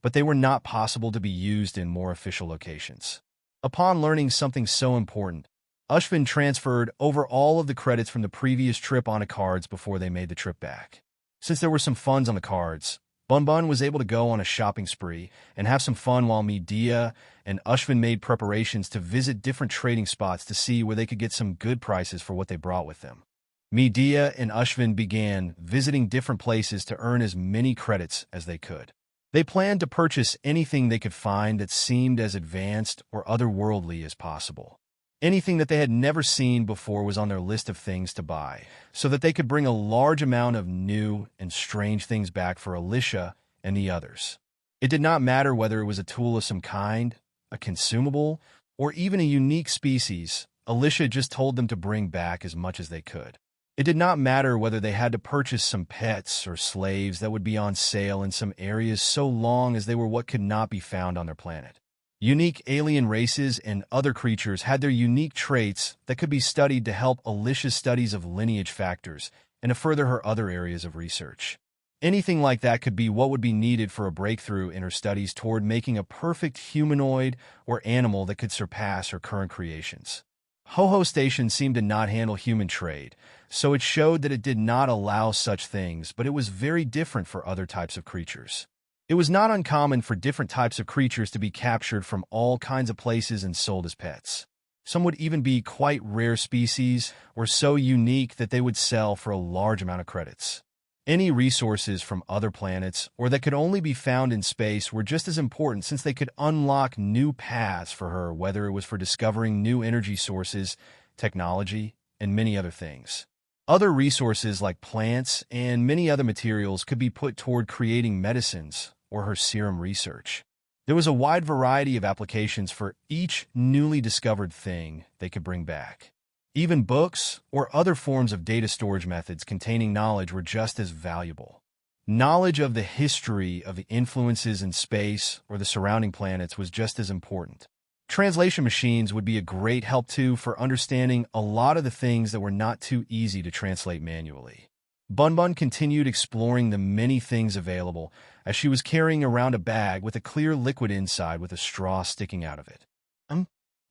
but they were not possible to be used in more official locations. Upon learning something so important, Ushvin transferred over all of the credits from the previous trip onto cards before they made the trip back. Since there were some funds on the cards, Bun was able to go on a shopping spree and have some fun while Medea and Ushvin made preparations to visit different trading spots to see where they could get some good prices for what they brought with them. Medea and Ushvin began visiting different places to earn as many credits as they could. They planned to purchase anything they could find that seemed as advanced or otherworldly as possible. Anything that they had never seen before was on their list of things to buy, so that they could bring a large amount of new and strange things back for Alyssia and the others. It did not matter whether it was a tool of some kind, a consumable, or even a unique species. Alyssia just told them to bring back as much as they could. It did not matter whether they had to purchase some pets or slaves that would be on sale in some areas so long as they were what could not be found on their planet. Unique alien races and other creatures had their unique traits that could be studied to help Alyssia's studies of lineage factors and to further her other areas of research. Anything like that could be what would be needed for a breakthrough in her studies toward making a perfect humanoid or animal that could surpass her current creations. Ho-Ho Station seemed to not handle human trade, so it showed that it did not allow such things, but it was very different for other types of creatures. It was not uncommon for different types of creatures to be captured from all kinds of places and sold as pets. Some would even be quite rare species or so unique that they would sell for a large amount of credits. Any resources from other planets or that could only be found in space were just as important since they could unlock new paths for her, whether it was for discovering new energy sources, technology, and many other things. Other resources like plants and many other materials could be put toward creating medicines or her serum research. There was a wide variety of applications for each newly discovered thing they could bring back. Even books or other forms of data storage methods containing knowledge were just as valuable. Knowledge of the history of the influences in space or the surrounding planets was just as important. Translation machines would be a great help too for understanding a lot of the things that were not too easy to translate manually. Bun Bun continued exploring the many things available as she was carrying around a bag with a clear liquid inside with a straw sticking out of it.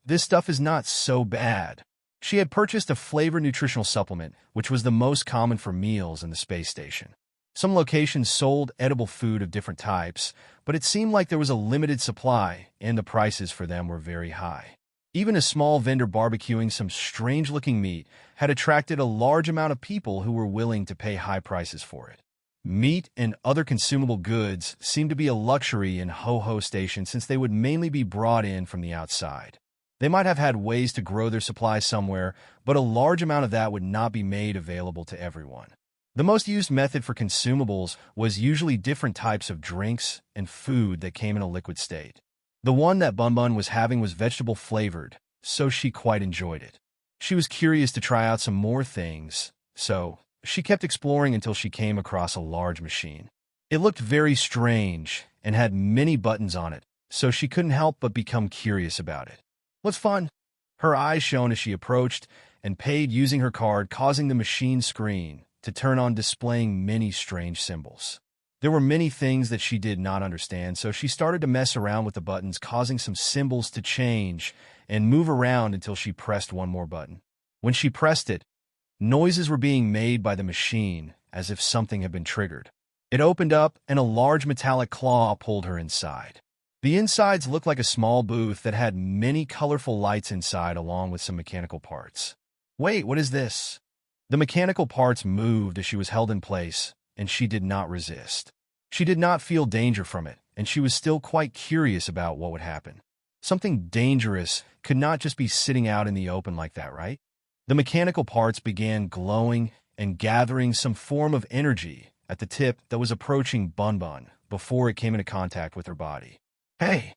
This stuff is not so bad. She had purchased a flavor nutritional supplement, which was the most common for meals in the space station. Some locations sold edible food of different types, but it seemed like there was a limited supply, and the prices for them were very high. Even a small vendor barbecuing some strange-looking meat had attracted a large amount of people who were willing to pay high prices for it. Meat and other consumable goods seemed to be a luxury in Ho-Ho Station since they would mainly be brought in from the outside. They might have had ways to grow their supply somewhere, but a large amount of that would not be made available to everyone. The most used method for consumables was usually different types of drinks and food that came in a liquid state. The one that Bun Bun was having was vegetable-flavored, so she quite enjoyed it. She was curious to try out some more things, so she kept exploring until she came across a large machine. It looked very strange and had many buttons on it, so she couldn't help but become curious about it. "What's fun?" Her eyes shone as she approached and paid using her card, causing the machine screen to turn on, displaying many strange symbols. There were many things that she did not understand, so she started to mess around with the buttons, causing some symbols to change and move around until she pressed one more button. When she pressed it, noises were being made by the machine as if something had been triggered. It opened up and a large metallic claw pulled her inside. The insides looked like a small booth that had many colorful lights inside along with some mechanical parts. "Wait, what is this?" The mechanical parts moved as she was held in place, and she did not resist. She did not feel danger from it, and she was still quite curious about what would happen. Something dangerous could not just be sitting out in the open like that, right? The mechanical parts began glowing and gathering some form of energy at the tip that was approaching Bun Bun before it came into contact with her body. "Hey,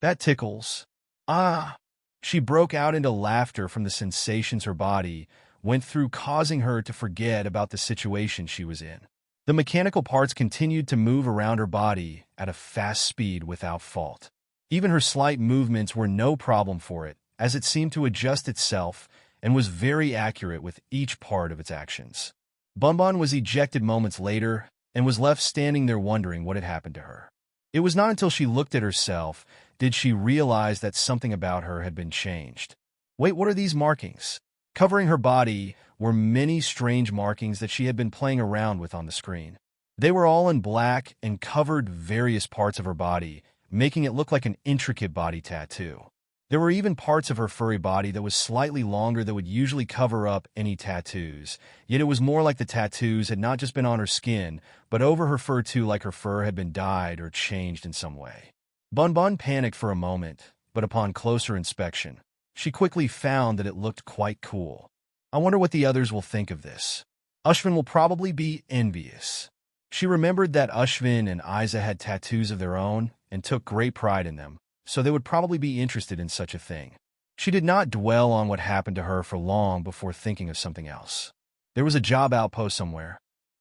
that tickles." "Ah!" She broke out into laughter from the sensations her body went through, causing her to forget about the situation she was in. The mechanical parts continued to move around her body at a fast speed without fault. Even her slight movements were no problem for it, as it seemed to adjust itself and was very accurate with each part of its actions. Bun Bun was ejected moments later and was left standing there wondering what had happened to her. It was not until she looked at herself did she realize that something about her had been changed. Wait, what are these markings? Covering her body were many strange markings that she had been playing around with on the screen. They were all in black and covered various parts of her body, making it look like an intricate body tattoo. There were even parts of her furry body that was slightly longer that would usually cover up any tattoos, yet it was more like the tattoos had not just been on her skin, but over her fur too, like her fur had been dyed or changed in some way. Bun Bun panicked for a moment, but upon closer inspection, she quickly found that it looked quite cool. "I wonder what the others will think of this. Ushvin will probably be envious." She remembered that Ushvin and Isa had tattoos of their own and took great pride in them, so they would probably be interested in such a thing. She did not dwell on what happened to her for long before thinking of something else. There was a job outpost somewhere.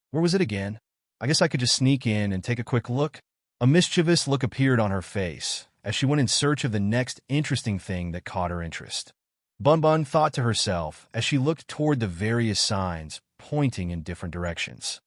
Where was it again? I guess I could just sneak in and take a quick look. A mischievous look appeared on her face as she went in search of the next interesting thing that caught her interest. Bun Bun thought to herself as she looked toward the various signs pointing in different directions.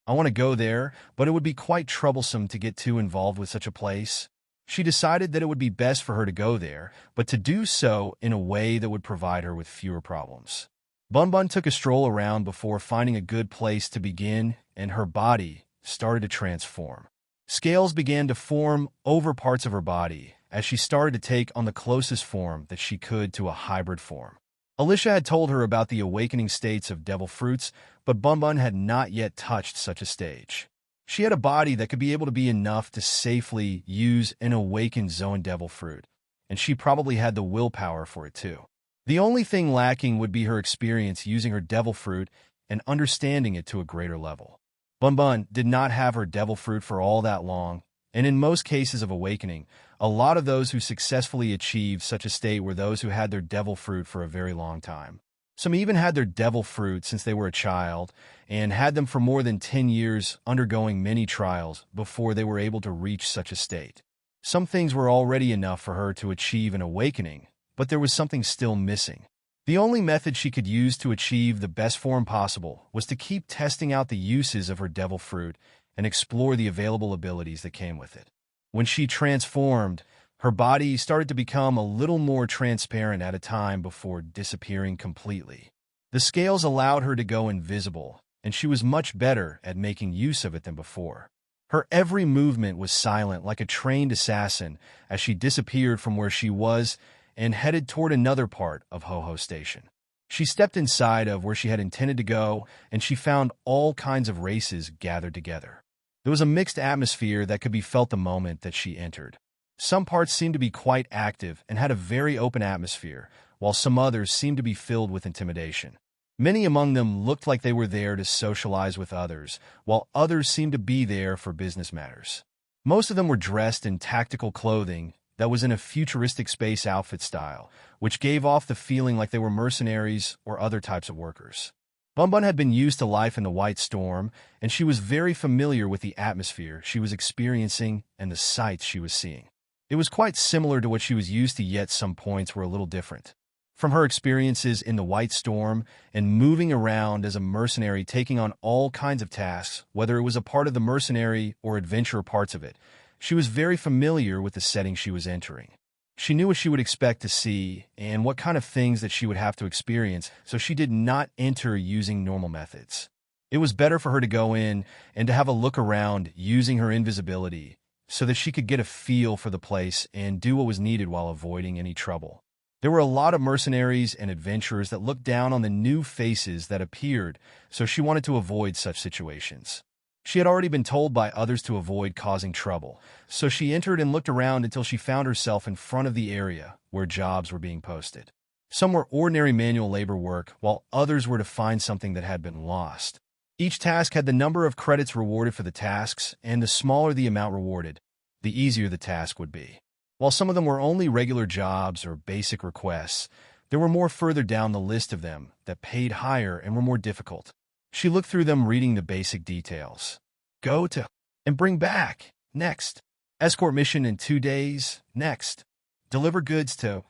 I want to go there, but it would be quite troublesome to get too involved with such a place. She decided that it would be best for her to go there, but to do so in a way that would provide her with fewer problems. Bun Bun took a stroll around before finding a good place to begin, and her body started to transform. Scales began to form over parts of her body as she started to take on the closest form that she could to a hybrid form. Alyssia had told her about the awakening states of devil fruits, but Bun Bun had not yet touched such a stage. She had a body that could be able to be enough to safely use an awakened Zoan devil fruit, and she probably had the willpower for it too. The only thing lacking would be her experience using her devil fruit and understanding it to a greater level. Bun Bun did not have her devil fruit for all that long, and in most cases of awakening, a lot of those who successfully achieved such a state were those who had their devil fruit for a very long time. Some even had their devil fruit since they were a child, and had them for more than 10 years, undergoing many trials before they were able to reach such a state. Some things were already enough for her to achieve an awakening, but there was something still missing. The only method she could use to achieve the best form possible was to keep testing out the uses of her devil fruit and explore the available abilities that came with it. When she transformed, her body started to become a little more transparent at a time before disappearing completely. The scales allowed her to go invisible, and she was much better at making use of it than before. Her every movement was silent like a trained assassin as she disappeared from where she was and headed toward another part of Ho-Ho Station. She stepped inside of where she had intended to go, and she found all kinds of races gathered together. There was a mixed atmosphere that could be felt the moment that she entered. Some parts seemed to be quite active and had a very open atmosphere, while some others seemed to be filled with intimidation. Many among them looked like they were there to socialize with others, while others seemed to be there for business matters. Most of them were dressed in tactical clothing that was in a futuristic space outfit style, which gave off the feeling like they were mercenaries or other types of workers. Bun Bun had been used to life in the White Storm, and she was very familiar with the atmosphere she was experiencing and the sights she was seeing. It was quite similar to what she was used to, yet some points were a little different. From her experiences in the White Storm and moving around as a mercenary taking on all kinds of tasks, whether it was a part of the mercenary or adventure parts of it, she was very familiar with the setting she was entering. She knew what she would expect to see and what kind of things that she would have to experience, so she did not enter using normal methods. It was better for her to go in and to have a look around using her invisibility so that she could get a feel for the place and do what was needed while avoiding any trouble. There were a lot of mercenaries and adventurers that looked down on the new faces that appeared, so she wanted to avoid such situations. She had already been told by others to avoid causing trouble, so she entered and looked around until she found herself in front of the area where jobs were being posted. Some were ordinary manual labor work, while others were to find something that had been lost. Each task had the number of credits rewarded for the tasks, and the smaller the amount rewarded, the easier the task would be. While some of them were only regular jobs or basic requests, there were more further down the list of them that paid higher and were more difficult. She looked through them, reading the basic details. Go to and bring back. Next. Escort mission in 2 days. Next. Deliver goods to.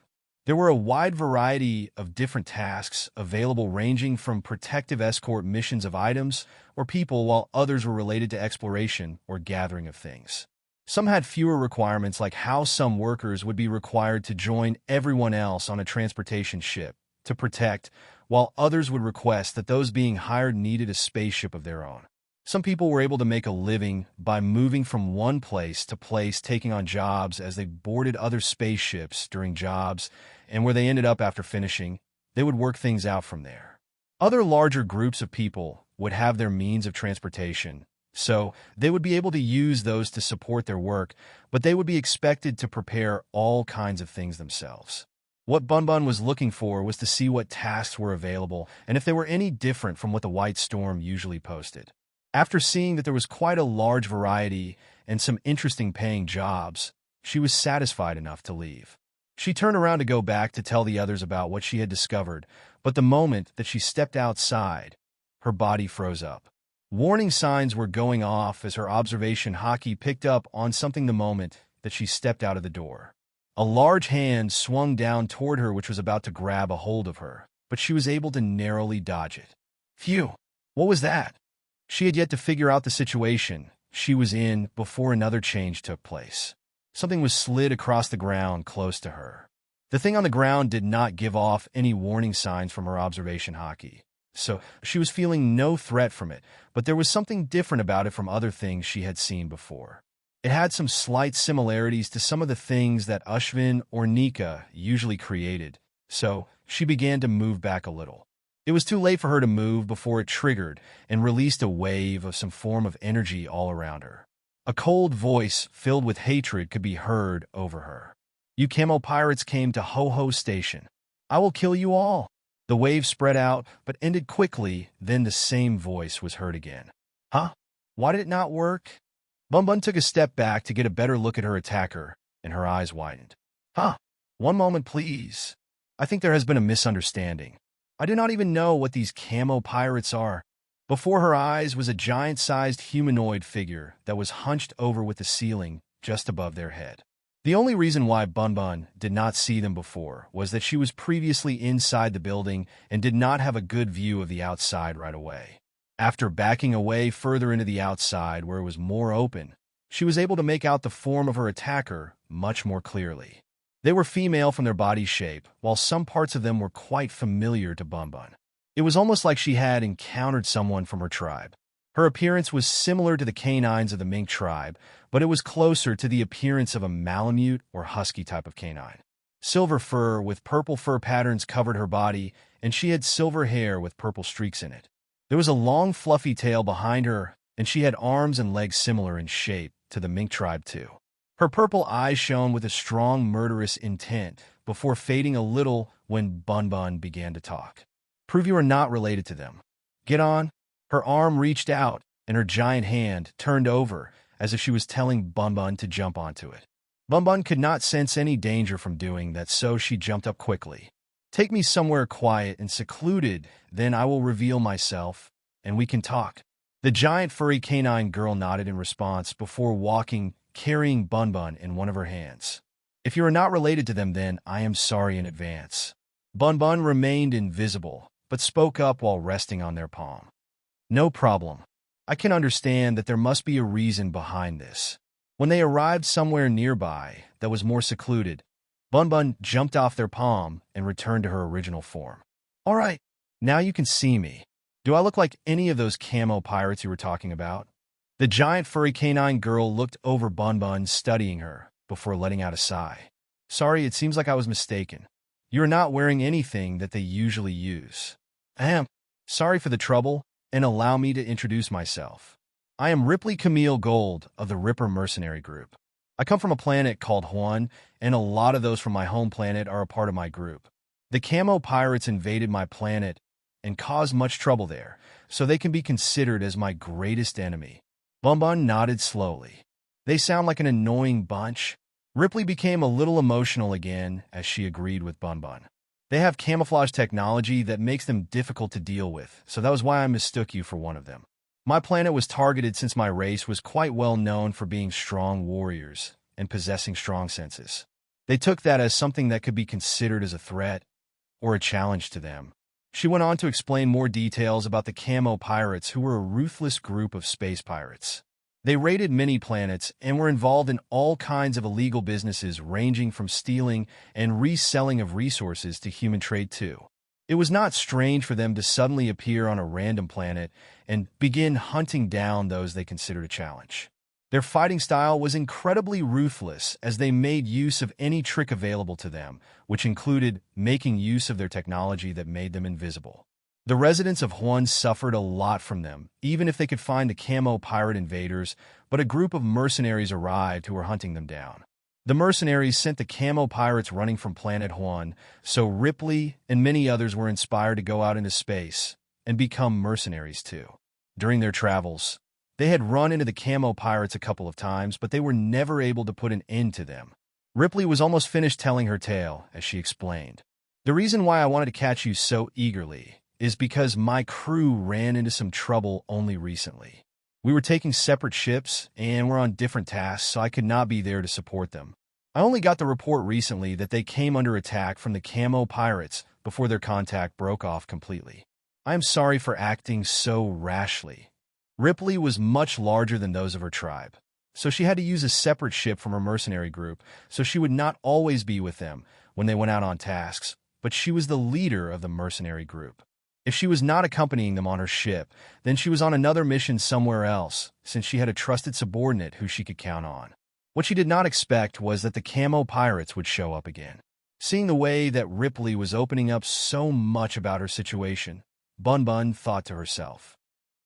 There were a wide variety of different tasks available, ranging from protective escort missions of items or people, while others were related to exploration or gathering of things. Some had fewer requirements, like how some workers would be required to join everyone else on a transportation ship to protect, while others would request that those being hired needed a spaceship of their own. Some people were able to make a living by moving from one place to place, taking on jobs as they boarded other spaceships during jobs, and where they ended up after finishing, they would work things out from there. Other larger groups of people would have their means of transportation, so they would be able to use those to support their work, but they would be expected to prepare all kinds of things themselves. What Bun Bun was looking for was to see what tasks were available and if they were any different from what the White Storm usually posted. After seeing that there was quite a large variety and some interesting paying jobs, she was satisfied enough to leave. She turned around to go back to tell the others about what she had discovered, but the moment that she stepped outside, her body froze up. Warning signs were going off as her observation hockey picked up on something the moment that she stepped out of the door. A large hand swung down toward her, which was about to grab a hold of her, but she was able to narrowly dodge it. Phew! What was that? She had yet to figure out the situation she was in before another change took place. Something was slid across the ground close to her. The thing on the ground did not give off any warning signs from her observation hockey, so she was feeling no threat from it, but there was something different about it from other things she had seen before. It had some slight similarities to some of the things that Ashvin or Nika usually created, so she began to move back a little. It was too late for her to move before it triggered and released a wave of some form of energy all around her. A cold voice filled with hatred could be heard over her. "You Camo pirates came to Ho-Ho Station. I will kill you all." The wave spread out, but ended quickly, then the same voice was heard again. "Huh? Why did it not work?" Bun Bun took a step back to get a better look at her attacker, and her eyes widened. "Huh? One moment, please. I think there has been a misunderstanding. I do not even know what these Camo pirates are." Before her eyes was a giant-sized humanoid figure that was hunched over with the ceiling just above their head. The only reason why Bun Bun did not see them before was that she was previously inside the building and did not have a good view of the outside right away. After backing away further into the outside where it was more open, she was able to make out the form of her attacker much more clearly. They were female from their body shape, while some parts of them were quite familiar to Bun Bun. It was almost like she had encountered someone from her tribe. Her appearance was similar to the canines of the mink tribe, but it was closer to the appearance of a Malamute or husky type of canine. Silver fur with purple fur patterns covered her body, and she had silver hair with purple streaks in it. There was a long fluffy tail behind her, and she had arms and legs similar in shape to the mink tribe too. Her purple eyes shone with a strong murderous intent before fading a little when Bun Bun began to talk. "Prove you are not related to them. Get on." Her arm reached out, and her giant hand turned over as if she was telling Bun Bun to jump onto it. Bun Bun could not sense any danger from doing that, so she jumped up quickly. "Take me somewhere quiet and secluded, then I will reveal myself, and we can talk." The giant furry canine girl nodded in response before walking, carrying Bun Bun in one of her hands. "If you are not related to them, then I am sorry in advance." Bun Bun remained invisible, but spoke up while resting on their palm. "No problem. I can understand that there must be a reason behind this." When they arrived somewhere nearby that was more secluded, Bun Bun jumped off their palm and returned to her original form. "All right, now you can see me. Do I look like any of those Camo pirates you were talking about?" The giant furry canine girl looked over Bun Bun, studying her, before letting out a sigh. "Sorry, it seems like I was mistaken. You are not wearing anything that they usually use." "Ahem. Sorry for the trouble, and allow me to introduce myself. I am Ripley Camille Gold of the Ripper Mercenary Group. I come from a planet called Huan, and a lot of those from my home planet are a part of my group. The Camo pirates invaded my planet and caused much trouble there, so they can be considered as my greatest enemy." Bun Bun nodded slowly. "They sound like an annoying bunch." Ripley became a little emotional again as she agreed with Bun Bun. "They have camouflage technology that makes them difficult to deal with, so that was why I mistook you for one of them. My planet was targeted since my race was quite well known for being strong warriors and possessing strong senses. They took that as something that could be considered as a threat or a challenge to them." She went on to explain more details about the Camo pirates, who were a ruthless group of space pirates. They raided many planets and were involved in all kinds of illegal businesses, ranging from stealing and reselling of resources to human trade too. It was not strange for them to suddenly appear on a random planet and begin hunting down those they considered a challenge. Their fighting style was incredibly ruthless, as they made use of any trick available to them, which included making use of their technology that made them invisible. The residents of Huan suffered a lot from them, even if they could find the Camo pirate invaders, but a group of mercenaries arrived who were hunting them down. The mercenaries sent the Camo pirates running from planet Huan, so Ripley and many others were inspired to go out into space and become mercenaries too. During their travels, they had run into the Camo pirates a couple of times, but they were never able to put an end to them. Ripley was almost finished telling her tale as she explained. "The reason why I wanted to catch you so eagerly is because my crew ran into some trouble only recently. We were taking separate ships and were on different tasks, so I could not be there to support them. I only got the report recently that they came under attack from the Camo pirates before their contact broke off completely. I am sorry for acting so rashly. Ripley was much larger than those of her tribe, so she had to use a separate ship from her mercenary group, so she would not always be with them when they went out on tasks, but she was the leader of the mercenary group. If she was not accompanying them on her ship, then she was on another mission somewhere else, since she had a trusted subordinate who she could count on. What she did not expect was that the camo pirates would show up again. Seeing the way that Ripley was opening up so much about her situation, Bun Bun thought to herself,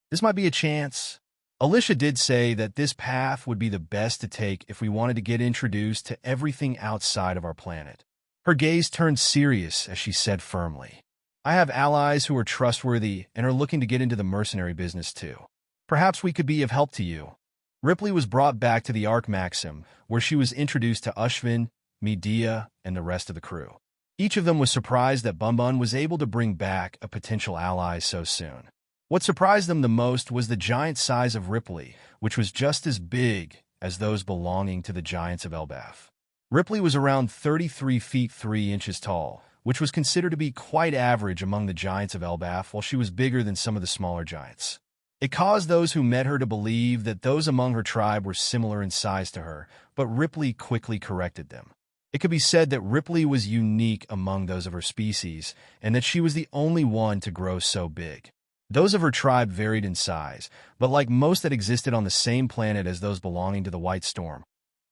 "This might be a chance." Alyssia did say that this path would be the best to take if we wanted to get introduced to everything outside of our planet. Her gaze turned serious as she said firmly, "I have allies who are trustworthy and are looking to get into the mercenary business too. Perhaps we could be of help to you." Ripley was brought back to the Ark Maxim, where she was introduced to Ushvin, Medea, and the rest of the crew. Each of them was surprised that Bun Bun was able to bring back a potential ally so soon. What surprised them the most was the giant size of Ripley, which was just as big as those belonging to the giants of Elbaf. Ripley was around 33 feet 3 inches tall, which was considered to be quite average among the giants of Elbaf, while she was bigger than some of the smaller giants. It caused those who met her to believe that those among her tribe were similar in size to her, but Ripley quickly corrected them. It could be said that Ripley was unique among those of her species, and that she was the only one to grow so big. Those of her tribe varied in size, but like most that existed on the same planet as those belonging to the White Storm,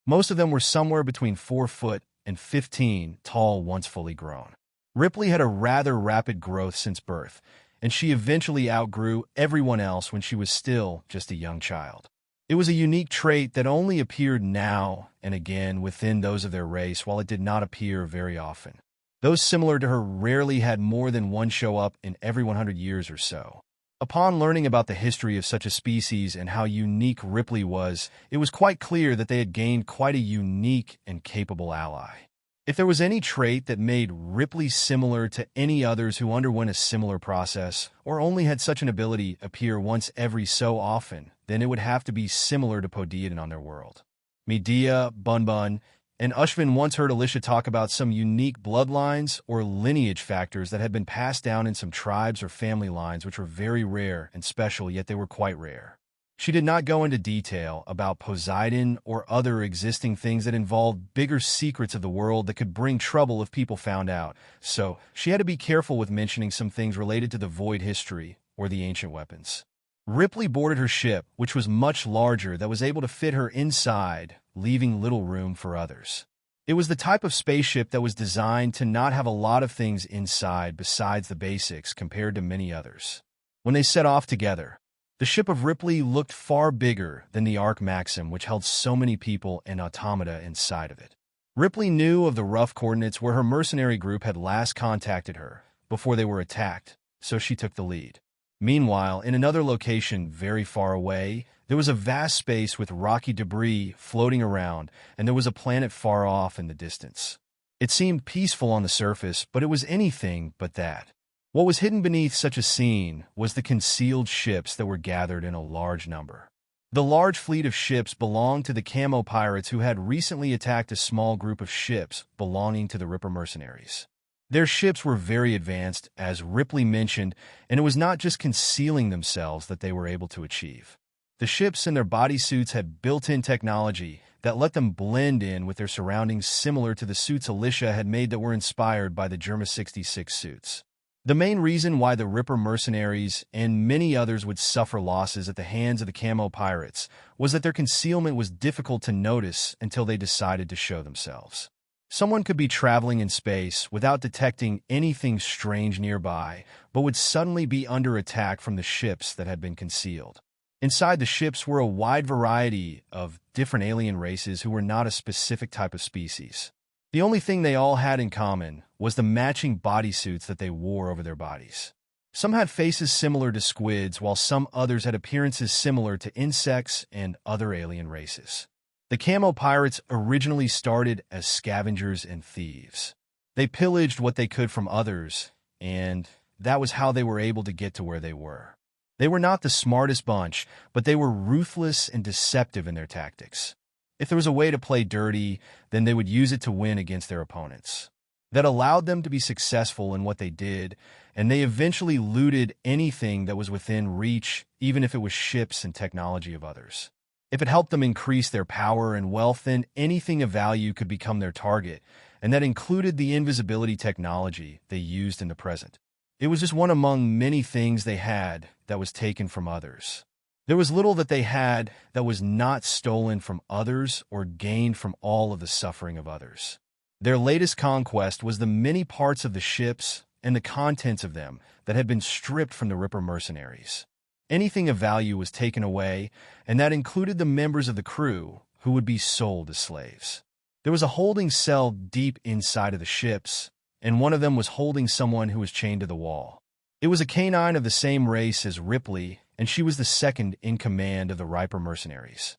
most of them were somewhere between 4 foot and 15 tall once fully grown. Ripley had a rather rapid growth since birth, and she eventually outgrew everyone else when she was still just a young child. It was a unique trait that only appeared now and again within those of their race, while it did not appear very often. Those similar to her rarely had more than one show up in every 100 years or so. Upon learning about the history of such a species and how unique Ripley was, it was quite clear that they had gained quite a unique and capable ally. If there was any trait that made Ripley similar to any others who underwent a similar process, or only had such an ability appear once every so often, then it would have to be similar to Podeaton on their world. Medea, Bun Bun, and Ushvin once heard Alyssia talk about some unique bloodlines or lineage factors that had been passed down in some tribes or family lines which were very rare and special, yet they were quite rare. She did not go into detail about Poseidon or other existing things that involved bigger secrets of the world that could bring trouble if people found out, so she had to be careful with mentioning some things related to the void history or the ancient weapons. Ripley boarded her ship, which was much larger, that was able to fit her inside, leaving little room for others. It was the type of spaceship that was designed to not have a lot of things inside besides the basics compared to many others. When they set off together, the ship of Ripley looked far bigger than the Ark Maxim, which held so many people and automata inside of it. Ripley knew of the rough coordinates where her mercenary group had last contacted her before they were attacked, so she took the lead. Meanwhile, in another location very far away, there was a vast space with rocky debris floating around, and there was a planet far off in the distance. It seemed peaceful on the surface, but it was anything but that. What was hidden beneath such a scene was the concealed ships that were gathered in a large number. The large fleet of ships belonged to the camo pirates who had recently attacked a small group of ships belonging to the Ripper mercenaries. Their ships were very advanced, as Ripley mentioned, and it was not just concealing themselves that they were able to achieve. The ships and their bodysuits had built-in technology that let them blend in with their surroundings, similar to the suits Alyssia had made that were inspired by the Germa 66 suits. The main reason why the Ripper mercenaries and many others would suffer losses at the hands of the camo pirates was that their concealment was difficult to notice until they decided to show themselves. Someone could be traveling in space without detecting anything strange nearby, but would suddenly be under attack from the ships that had been concealed. Inside the ships were a wide variety of different alien races who were not a specific type of species. The only thing they all had in common was the matching bodysuits that they wore over their bodies. Some had faces similar to squids, while some others had appearances similar to insects and other alien races. The camo pirates originally started as scavengers and thieves. They pillaged what they could from others, and that was how they were able to get to where they were. They were not the smartest bunch, but they were ruthless and deceptive in their tactics. If there was a way to play dirty, then they would use it to win against their opponents. that allowed them to be successful in what they did, and they eventually looted anything that was within reach, even if it was ships and technology of others. If it helped them increase their power and wealth, then anything of value could become their target, and that included the invisibility technology they used in the present. It was just one among many things they had that was taken from others. There was little that they had that was not stolen from others or gained from all of the suffering of others. Their latest conquest was the many parts of the ships and the contents of them that had been stripped from the Ripper mercenaries. Anything of value was taken away, and that included the members of the crew who would be sold as slaves. There was a holding cell deep inside of the ships, and one of them was holding someone who was chained to the wall. It was a canine of the same race as Ripley, and she was the second in command of the Ripper mercenaries.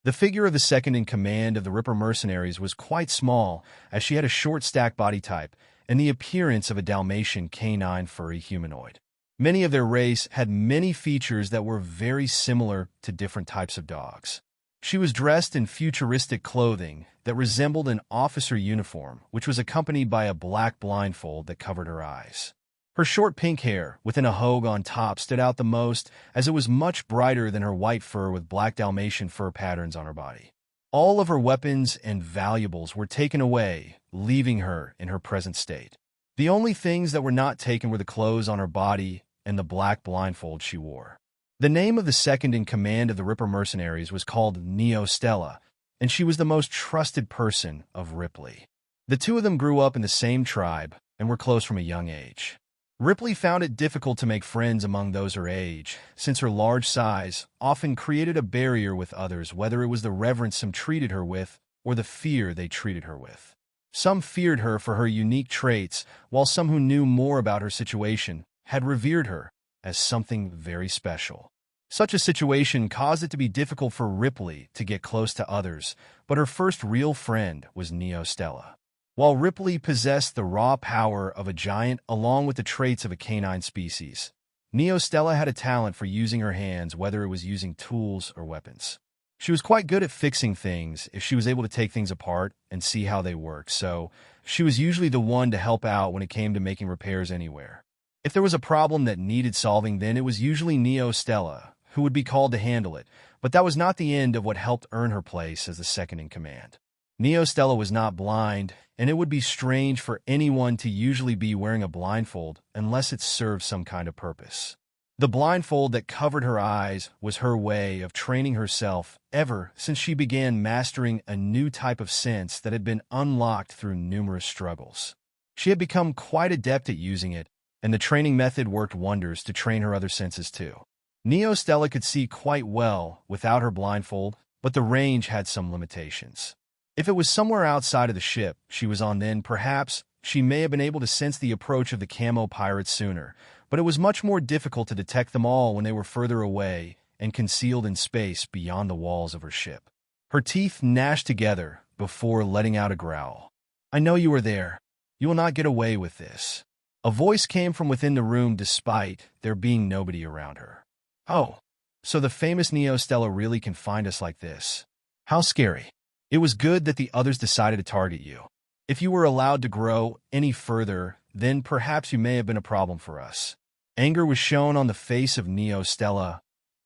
The figure of the second in command of the Ripper mercenaries was quite small, as she had a short stack body type and the appearance of a Dalmatian canine furry humanoid. Many of their race had many features that were very similar to different types of dogs. She was dressed in futuristic clothing that resembled an officer uniform, which was accompanied by a black blindfold that covered her eyes. Her short pink hair, within a hogue on top, stood out the most, as it was much brighter than her white fur with black Dalmatian fur patterns on her body. All of her weapons and valuables were taken away, leaving her in her present state. The only things that were not taken were the clothes on her body and the black blindfold she wore. The name of the second in command of the Ripper mercenaries was called Neo Stella, and she was the most trusted person of Ripley. The two of them grew up in the same tribe and were close from a young age. Ripley found it difficult to make friends among those her age, since her large size often created a barrier with others, whether it was the reverence some treated her with or the fear they treated her with. Some feared her for her unique traits, while some who knew more about her situation had revered her as something very special. Such a situation caused it to be difficult for Ripley to get close to others, but her first real friend was Neo Stella. While Ripley possessed the raw power of a giant along with the traits of a canine species, Neo Stella had a talent for using her hands, whether it was using tools or weapons. She was quite good at fixing things if she was able to take things apart and see how they work, so she was usually the one to help out when it came to making repairs anywhere. If there was a problem that needed solving, then it was usually Neo Stella who would be called to handle it, but that was not the end of what helped earn her place as the second in command. Neo Stella was not blind, and it would be strange for anyone to usually be wearing a blindfold unless it served some kind of purpose. The blindfold that covered her eyes was her way of training herself ever since she began mastering a new type of sense that had been unlocked through numerous struggles. She had become quite adept at using it, and the training method worked wonders to train her other senses too. Neo Stella could see quite well without her blindfold, but the range had some limitations. If it was somewhere outside of the ship she was on, then perhaps she may have been able to sense the approach of the camo pirates sooner, but it was much more difficult to detect them all when they were further away and concealed in space beyond the walls of her ship. Her teeth gnashed together before letting out a growl. "I know you are there. You will not get away with this." A voice came from within the room despite there being nobody around her. "Oh, so the famous Neo Stella really can find us like this. How scary." It was good that the others decided to target you. If you were allowed to grow any further, then perhaps you may have been a problem for us. Anger was shown on the face of Neo Stella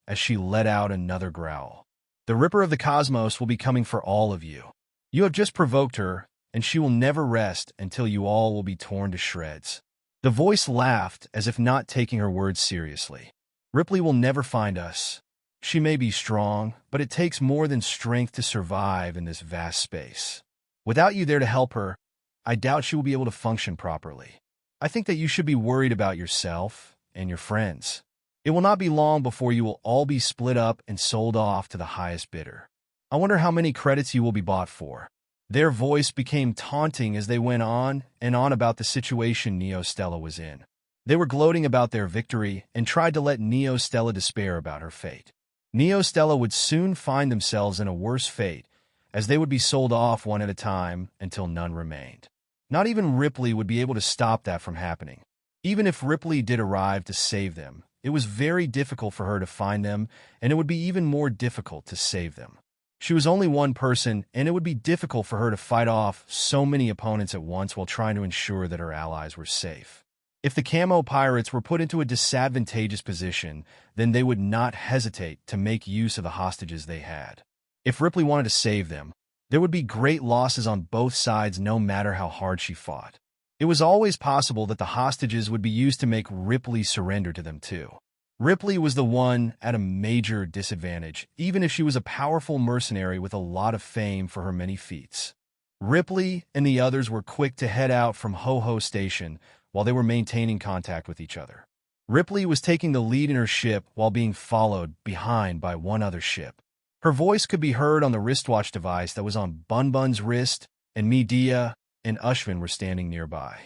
as she let out another growl. "The Ripper of the Cosmos will be coming for all of you. You have just provoked her, and she will never rest until you all will be torn to shreds." The voice laughed as if not taking her words seriously. "Ripley will never find us. She may be strong, but it takes more than strength to survive in this vast space. Without you there to help her, I doubt she will be able to function properly. I think that you should be worried about yourself and your friends. It will not be long before you will all be split up and sold off to the highest bidder. I wonder how many credits you will be bought for." Their voice became taunting as they went on and on about the situation Neo Stella was in. They were gloating about their victory and tried to let Neo Stella despair about her fate. Neo Stella would soon find themselves in a worse fate, as they would be sold off one at a time until none remained. Not even Ripley would be able to stop that from happening. Even if Ripley did arrive to save them, it was very difficult for her to find them, and it would be even more difficult to save them. She was only one person, and it would be difficult for her to fight off so many opponents at once while trying to ensure that her allies were safe. If the camo pirates were put into a disadvantageous position, then they would not hesitate to make use of the hostages they had. If Ripley wanted to save them, there would be great losses on both sides no matter how hard she fought. It was always possible that the hostages would be used to make Ripley surrender to them too. Ripley was the one at a major disadvantage, even if she was a powerful mercenary with a lot of fame for her many feats. Ripley and the others were quick to head out from Ho-Ho Station while they were maintaining contact with each other. Ripley was taking the lead in her ship while being followed behind by one other ship. Her voice could be heard on the wristwatch device that was on Bun-Bun's wrist, and Medea and Ushvin were standing nearby.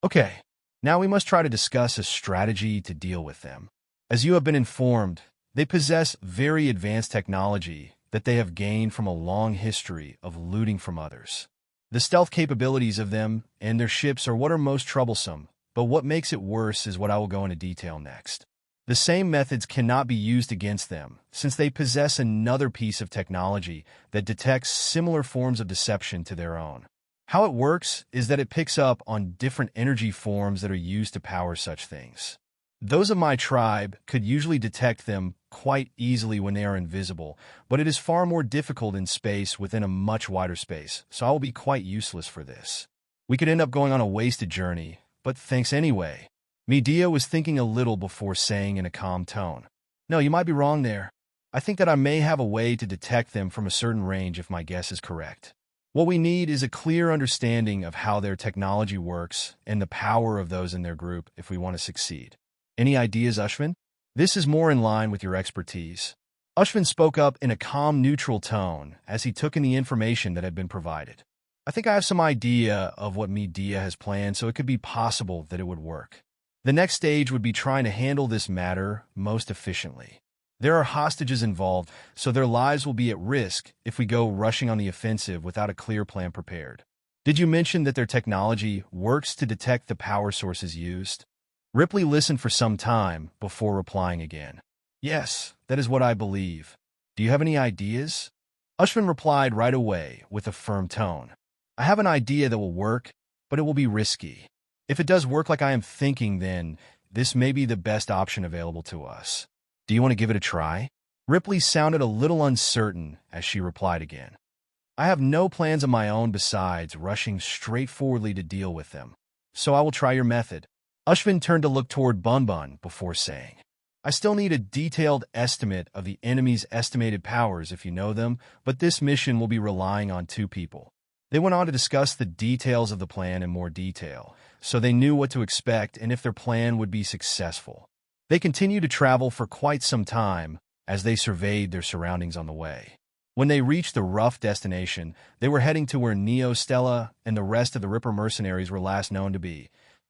Okay, now we must try to discuss a strategy to deal with them. As you have been informed, they possess very advanced technology that they have gained from a long history of looting from others. The stealth capabilities of them and their ships are what are most troublesome, but what makes it worse is what I will go into detail next. The same methods cannot be used against them, since they possess another piece of technology that detects similar forms of deception to their own. How it works is that it picks up on different energy forms that are used to power such things. Those of my tribe could usually detect them quite easily when they are invisible, but it is far more difficult in space within a much wider space, so I will be quite useless for this. We could end up going on a wasted journey, but thanks anyway. Medea was thinking a little before saying in a calm tone, "No, you might be wrong there. I think that I may have a way to detect them from a certain range if my guess is correct. What we need is a clear understanding of how their technology works and the power of those in their group if we want to succeed. Any ideas, Ushvin? This is more in line with your expertise." Ushvin spoke up in a calm, neutral tone as he took in the information that had been provided. "I think I have some idea of what Medea has planned, so it could be possible that it would work. The next stage would be trying to handle this matter most efficiently. There are hostages involved, so their lives will be at risk if we go rushing on the offensive without a clear plan prepared. Did you mention that their technology works to detect the power sources used?" Ripley listened for some time before replying again. "Yes, that is what I believe. Do you have any ideas?" Ushvin replied right away with a firm tone. "I have an idea that will work, but it will be risky. If it does work like I am thinking, then this may be the best option available to us. Do you want to give it a try?" Ripley sounded a little uncertain as she replied again. "I have no plans of my own besides rushing straightforwardly to deal with them, so I will try your method." Ushvin turned to look toward Bun-Bun before saying, "I still need a detailed estimate of the enemy's estimated powers if you know them, but this mission will be relying on two people." They went on to discuss the details of the plan in more detail, so they knew what to expect and if their plan would be successful. They continued to travel for quite some time as they surveyed their surroundings on the way. When they reached the rough destination, they were heading to where Neo, Stella, and the rest of the Ripper mercenaries were last known to be.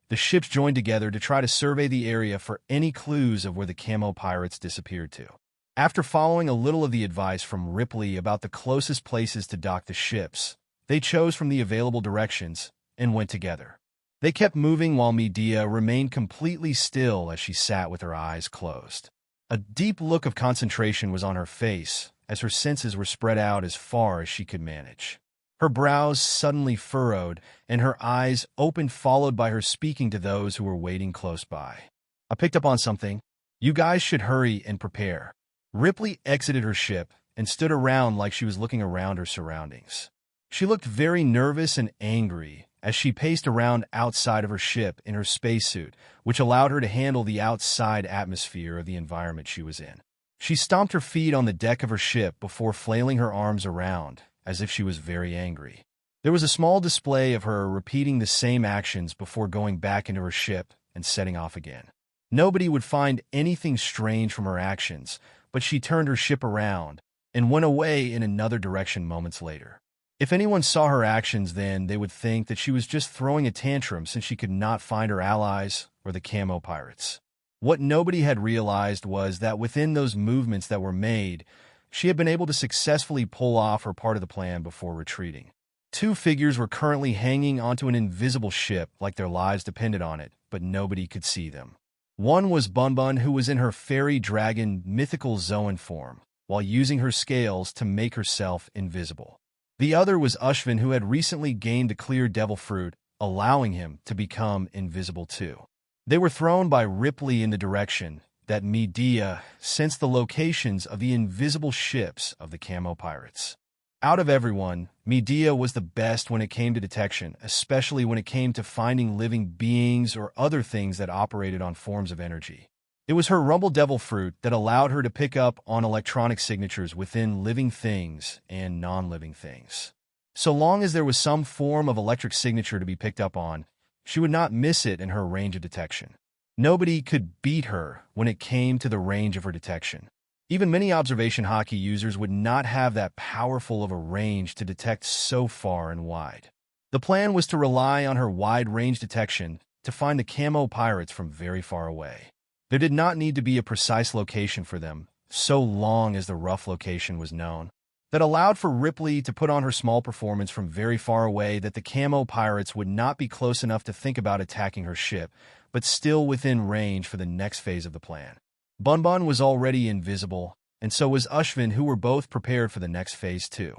The ships joined together to try to survey the area for any clues of where the camo pirates disappeared to. After following a little of the advice from Ripley about the closest places to dock the ships, they chose from the available directions and went together. They kept moving while Medea remained completely still as she sat with her eyes closed. A deep look of concentration was on her face as her senses were spread out as far as she could manage. Her brows suddenly furrowed, and her eyes opened, followed by her speaking to those who were waiting close by. "I picked up on something. You guys should hurry and prepare." Ripley exited her ship and stood around like she was looking around her surroundings. She looked very nervous and angry as she paced around outside of her ship in her spacesuit, which allowed her to handle the outside atmosphere of the environment she was in. She stomped her feet on the deck of her ship before flailing her arms around, as if she was very angry. There was a small display of her repeating the same actions before going back into her ship and setting off again. Nobody would find anything strange from her actions, but she turned her ship around and went away in another direction moments later. If anyone saw her actions then, they would think that she was just throwing a tantrum since she could not find her allies or the camo pirates. What nobody had realized was that within those movements that were made, she had been able to successfully pull off her part of the plan before retreating. Two figures were currently hanging onto an invisible ship like their lives depended on it, but nobody could see them. One was Bun-Bun, who was in her fairy dragon mythical Zoan form, while using her scales to make herself invisible. The other was Ushvin, who had recently gained the clear devil fruit, allowing him to become invisible too. They were thrown by Ripley in the direction that Medea sensed the locations of the invisible ships of the Camo Pirates. Out of everyone, Medea was the best when it came to detection, especially when it came to finding living beings or other things that operated on forms of energy. It was her Rumble Devil Fruit that allowed her to pick up on electronic signatures within living things and non-living things. So long as there was some form of electric signature to be picked up on, she would not miss it in her range of detection. Nobody could beat her when it came to the range of her detection. Even many observation hockey users would not have that powerful of a range to detect so far and wide. The plan was to rely on her wide-range detection to find the Camo Pirates from very far away. There did not need to be a precise location for them, so long as the rough location was known. That allowed for Ripley to put on her small performance from very far away that the Camo Pirates would not be close enough to think about attacking her ship, but still within range for the next phase of the plan. Bunbun was already invisible, and so was Ushvin, who were both prepared for the next phase too.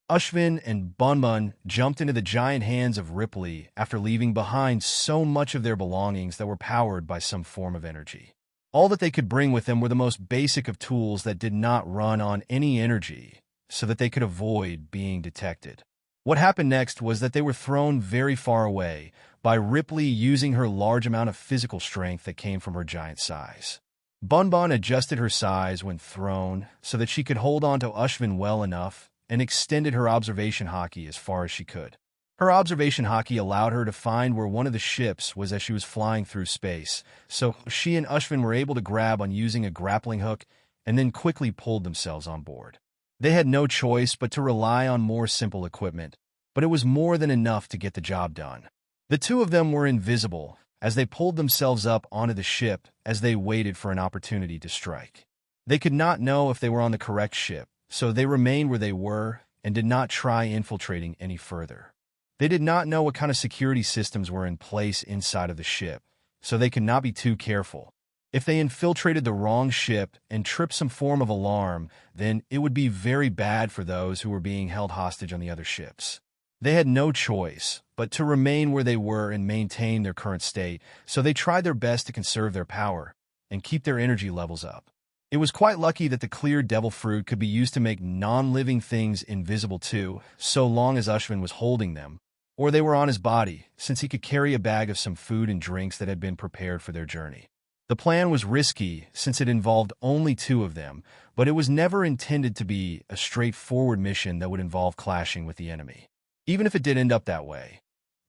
Ushvin and Bunbun jumped into the giant hands of Ripley after leaving behind so much of their belongings that were powered by some form of energy. All that they could bring with them were the most basic of tools that did not run on any energy, so that they could avoid being detected. What happened next was that they were thrown very far away by Ripley using her large amount of physical strength that came from her giant size. Bunbun adjusted her size when thrown so that she could hold on to Ushvin well enough and extended her observation hockey as far as she could. Her observation hockey allowed her to find where one of the ships was as she was flying through space, so she and Ushvin were able to grab on using a grappling hook and then quickly pulled themselves on board. They had no choice but to rely on more simple equipment, but it was more than enough to get the job done. The two of them were invisible as they pulled themselves up onto the ship as they waited for an opportunity to strike. They could not know if they were on the correct ship, so they remained where they were and did not try infiltrating any further. They did not know what kind of security systems were in place inside of the ship, so they could not be too careful. If they infiltrated the wrong ship and tripped some form of alarm, then it would be very bad for those who were being held hostage on the other ships. They had no choice but to remain where they were and maintain their current state, so they tried their best to conserve their power and keep their energy levels up. It was quite lucky that the clear devil fruit could be used to make non-living things invisible too, so long as Ushvin was holding them, or they were on his body, since he could carry a bag of some food and drinks that had been prepared for their journey. The plan was risky since it involved only two of them, but it was never intended to be a straightforward mission that would involve clashing with the enemy. Even if it did end up that way,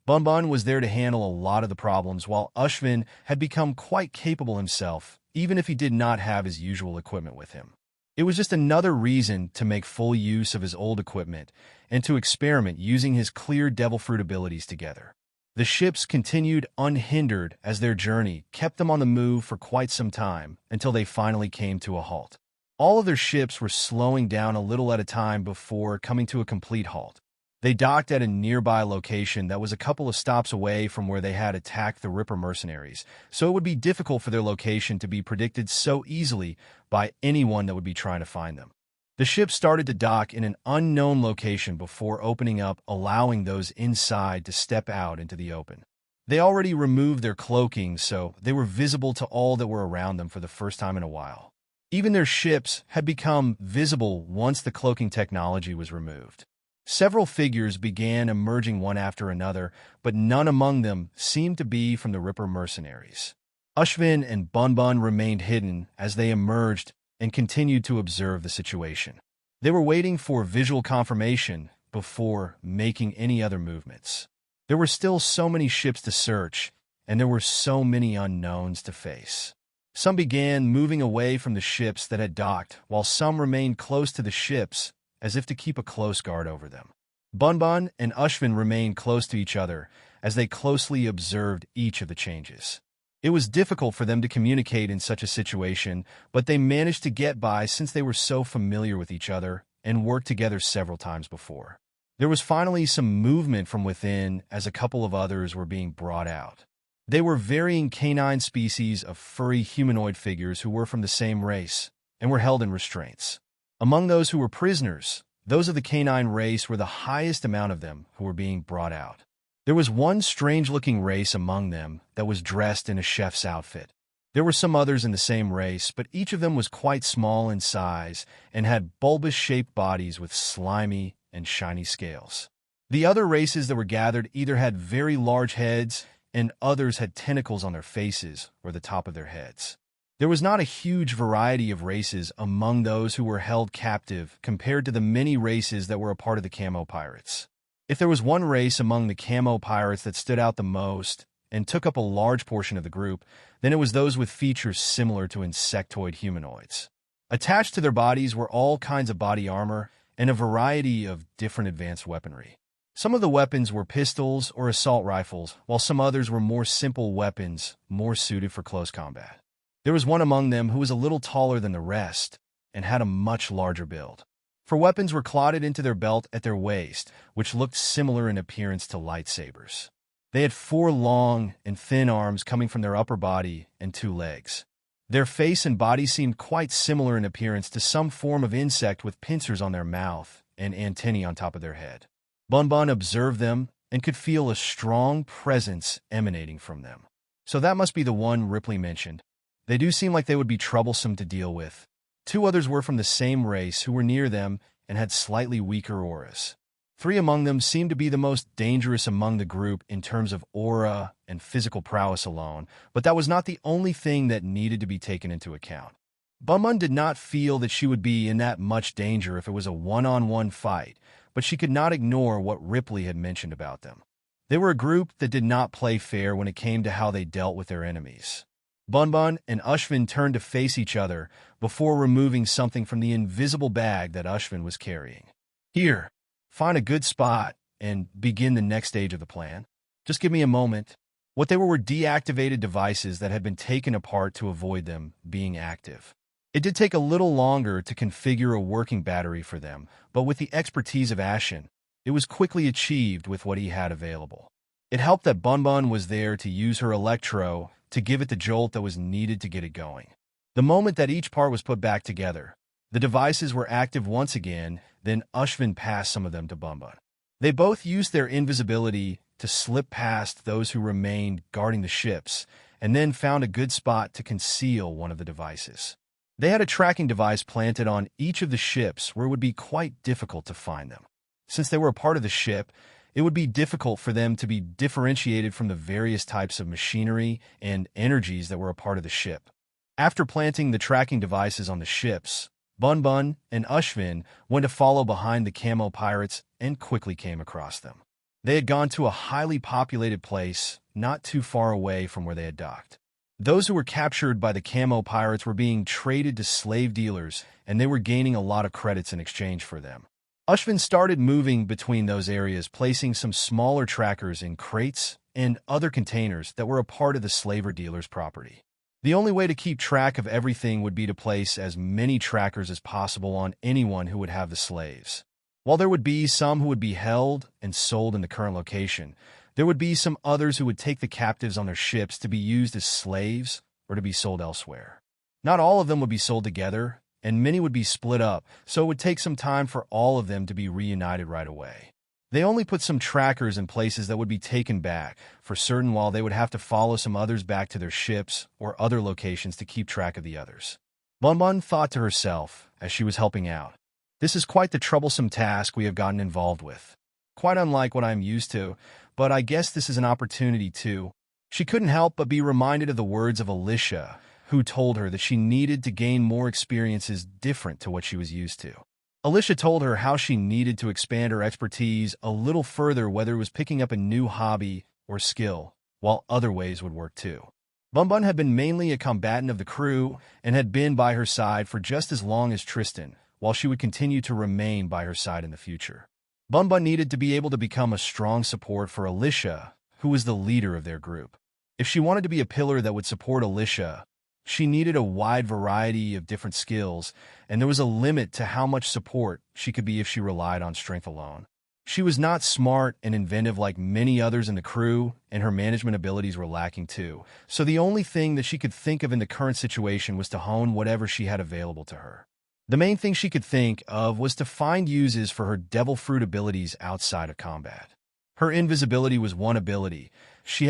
Bunbun was there to handle a lot of the problems, while Ushvin had become quite capable himself, even if he did not have his usual equipment with him. It was just another reason to make full use of his old equipment and to experiment using his clear devil fruit abilities together. The ships continued unhindered as their journey kept them on the move for quite some time until they finally came to a halt. All of their ships were slowing down a little at a time before coming to a complete halt. They docked at a nearby location that was a couple of stops away from where they had attacked the Ripper mercenaries, so it would be difficult for their location to be predicted so easily by anyone that would be trying to find them. The ship started to dock in an unknown location before opening up, allowing those inside to step out into the open. They already removed their cloaking, so they were visible to all that were around them for the first time in a while. Even their ships had become visible once the cloaking technology was removed. Several figures began emerging one after another, but none among them seemed to be from the Ripper mercenaries. Ushvin and Bunbun remained hidden as they emerged and continued to observe the situation. They were waiting for visual confirmation before making any other movements. There were still so many ships to search, and there were so many unknowns to face. Some began moving away from the ships that had docked, while some remained close to the ships as if to keep a close guard over them. Bunbun and Ushvin remained close to each other as they closely observed each of the changes. It was difficult for them to communicate in such a situation, but they managed to get by since they were so familiar with each other and worked together several times before. There was finally some movement from within as a couple of others were being brought out. They were varying canine species of furry humanoid figures who were from the same race and were held in restraints. Among those who were prisoners, those of the canine race were the highest amount of them who were being brought out. There was one strange-looking race among them that was dressed in a chef's outfit. There were some others in the same race, but each of them was quite small in size and had bulbous-shaped bodies with slimy and shiny scales. The other races that were gathered either had very large heads and others had tentacles on their faces or the top of their heads. There was not a huge variety of races among those who were held captive compared to the many races that were a part of the Camo Pirates. If there was one race among the Camo Pirates that stood out the most and took up a large portion of the group, then it was those with features similar to insectoid humanoids. Attached to their bodies were all kinds of body armor and a variety of different advanced weaponry. Some of the weapons were pistols or assault rifles, while some others were more simple weapons, more suited for close combat. There was one among them who was a little taller than the rest and had a much larger build. For weapons were clotted into their belt at their waist, which looked similar in appearance to lightsabers. They had 4 long and thin arms coming from their upper body and 2 legs. Their face and body seemed quite similar in appearance to some form of insect with pincers on their mouth and antennae on top of their head. Bun Bun observed them and could feel a strong presence emanating from them. So that must be the one Ripley mentioned. They do seem like they would be troublesome to deal with. 2 others were from the same race who were near them and had slightly weaker auras. 3 among them seemed to be the most dangerous among the group in terms of aura and physical prowess alone, but that was not the only thing that needed to be taken into account. Bun Bun did not feel that she would be in that much danger if it was a one-on-one fight, but she could not ignore what Ripley had mentioned about them. They were a group that did not play fair when it came to how they dealt with their enemies. Bun Bun and Ushvin turned to face each other before removing something from the invisible bag that Ushvin was carrying. "Here, find a good spot and begin the next stage of the plan. Just give me a moment." What they were deactivated devices that had been taken apart to avoid them being active. It did take a little longer to configure a working battery for them, but with the expertise of Ashen, it was quickly achieved with what he had available. It helped that Bun Bun was there to use her electro to give it the jolt that was needed to get it going. The moment that each part was put back together, the devices were active once again, then Ushvin passed some of them to Bun Bun. They both used their invisibility to slip past those who remained guarding the ships, and then found a good spot to conceal one of the devices. They had a tracking device planted on each of the ships where it would be quite difficult to find them. Since they were a part of the ship, it would be difficult for them to be differentiated from the various types of machinery and energies that were a part of the ship. After planting the tracking devices on the ships, Bun Bun and Ushvin went to follow behind the Camo Pirates and quickly came across them. They had gone to a highly populated place not too far away from where they had docked. Those who were captured by the Camo Pirates were being traded to slave dealers, and they were gaining a lot of credits in exchange for them. Ushvin started moving between those areas, placing some smaller trackers in crates and other containers that were a part of the slaver dealer's property. The only way to keep track of everything would be to place as many trackers as possible on anyone who would have the slaves. While there would be some who would be held and sold in the current location, there would be some others who would take the captives on their ships to be used as slaves or to be sold elsewhere. Not all of them would be sold together, and many would be split up, so it would take some time for all of them to be reunited right away. They only put some trackers in places that would be taken back for certain, while they would have to follow some others back to their ships or other locations to keep track of the others. Bun Bun thought to herself as she was helping out, "This is quite the troublesome task we have gotten involved with. Quite unlike what I am used to, but I guess this is an opportunity too." She couldn't help but be reminded of the words of Alyssia, who told her that she needed to gain more experiences different to what she was used to. Alyssia told her how she needed to expand her expertise a little further, whether it was picking up a new hobby or skill, while other ways would work too. Bun Bun had been mainly a combatant of the crew and had been by her side for just as long as Tristan, while she would continue to remain by her side in the future. Bun Bun needed to be able to become a strong support for Alyssia, who was the leader of their group. If she wanted to be a pillar that would support Alyssia, she needed a wide variety of different skills, and there was a limit to how much support she could be if she relied on strength alone. She was not smart and inventive like many others in the crew, and her management abilities were lacking too, so the only thing that she could think of in the current situation was to hone whatever she had available to her. The main thing she could think of was to find uses for her devil fruit abilities outside of combat. Her invisibility was one ability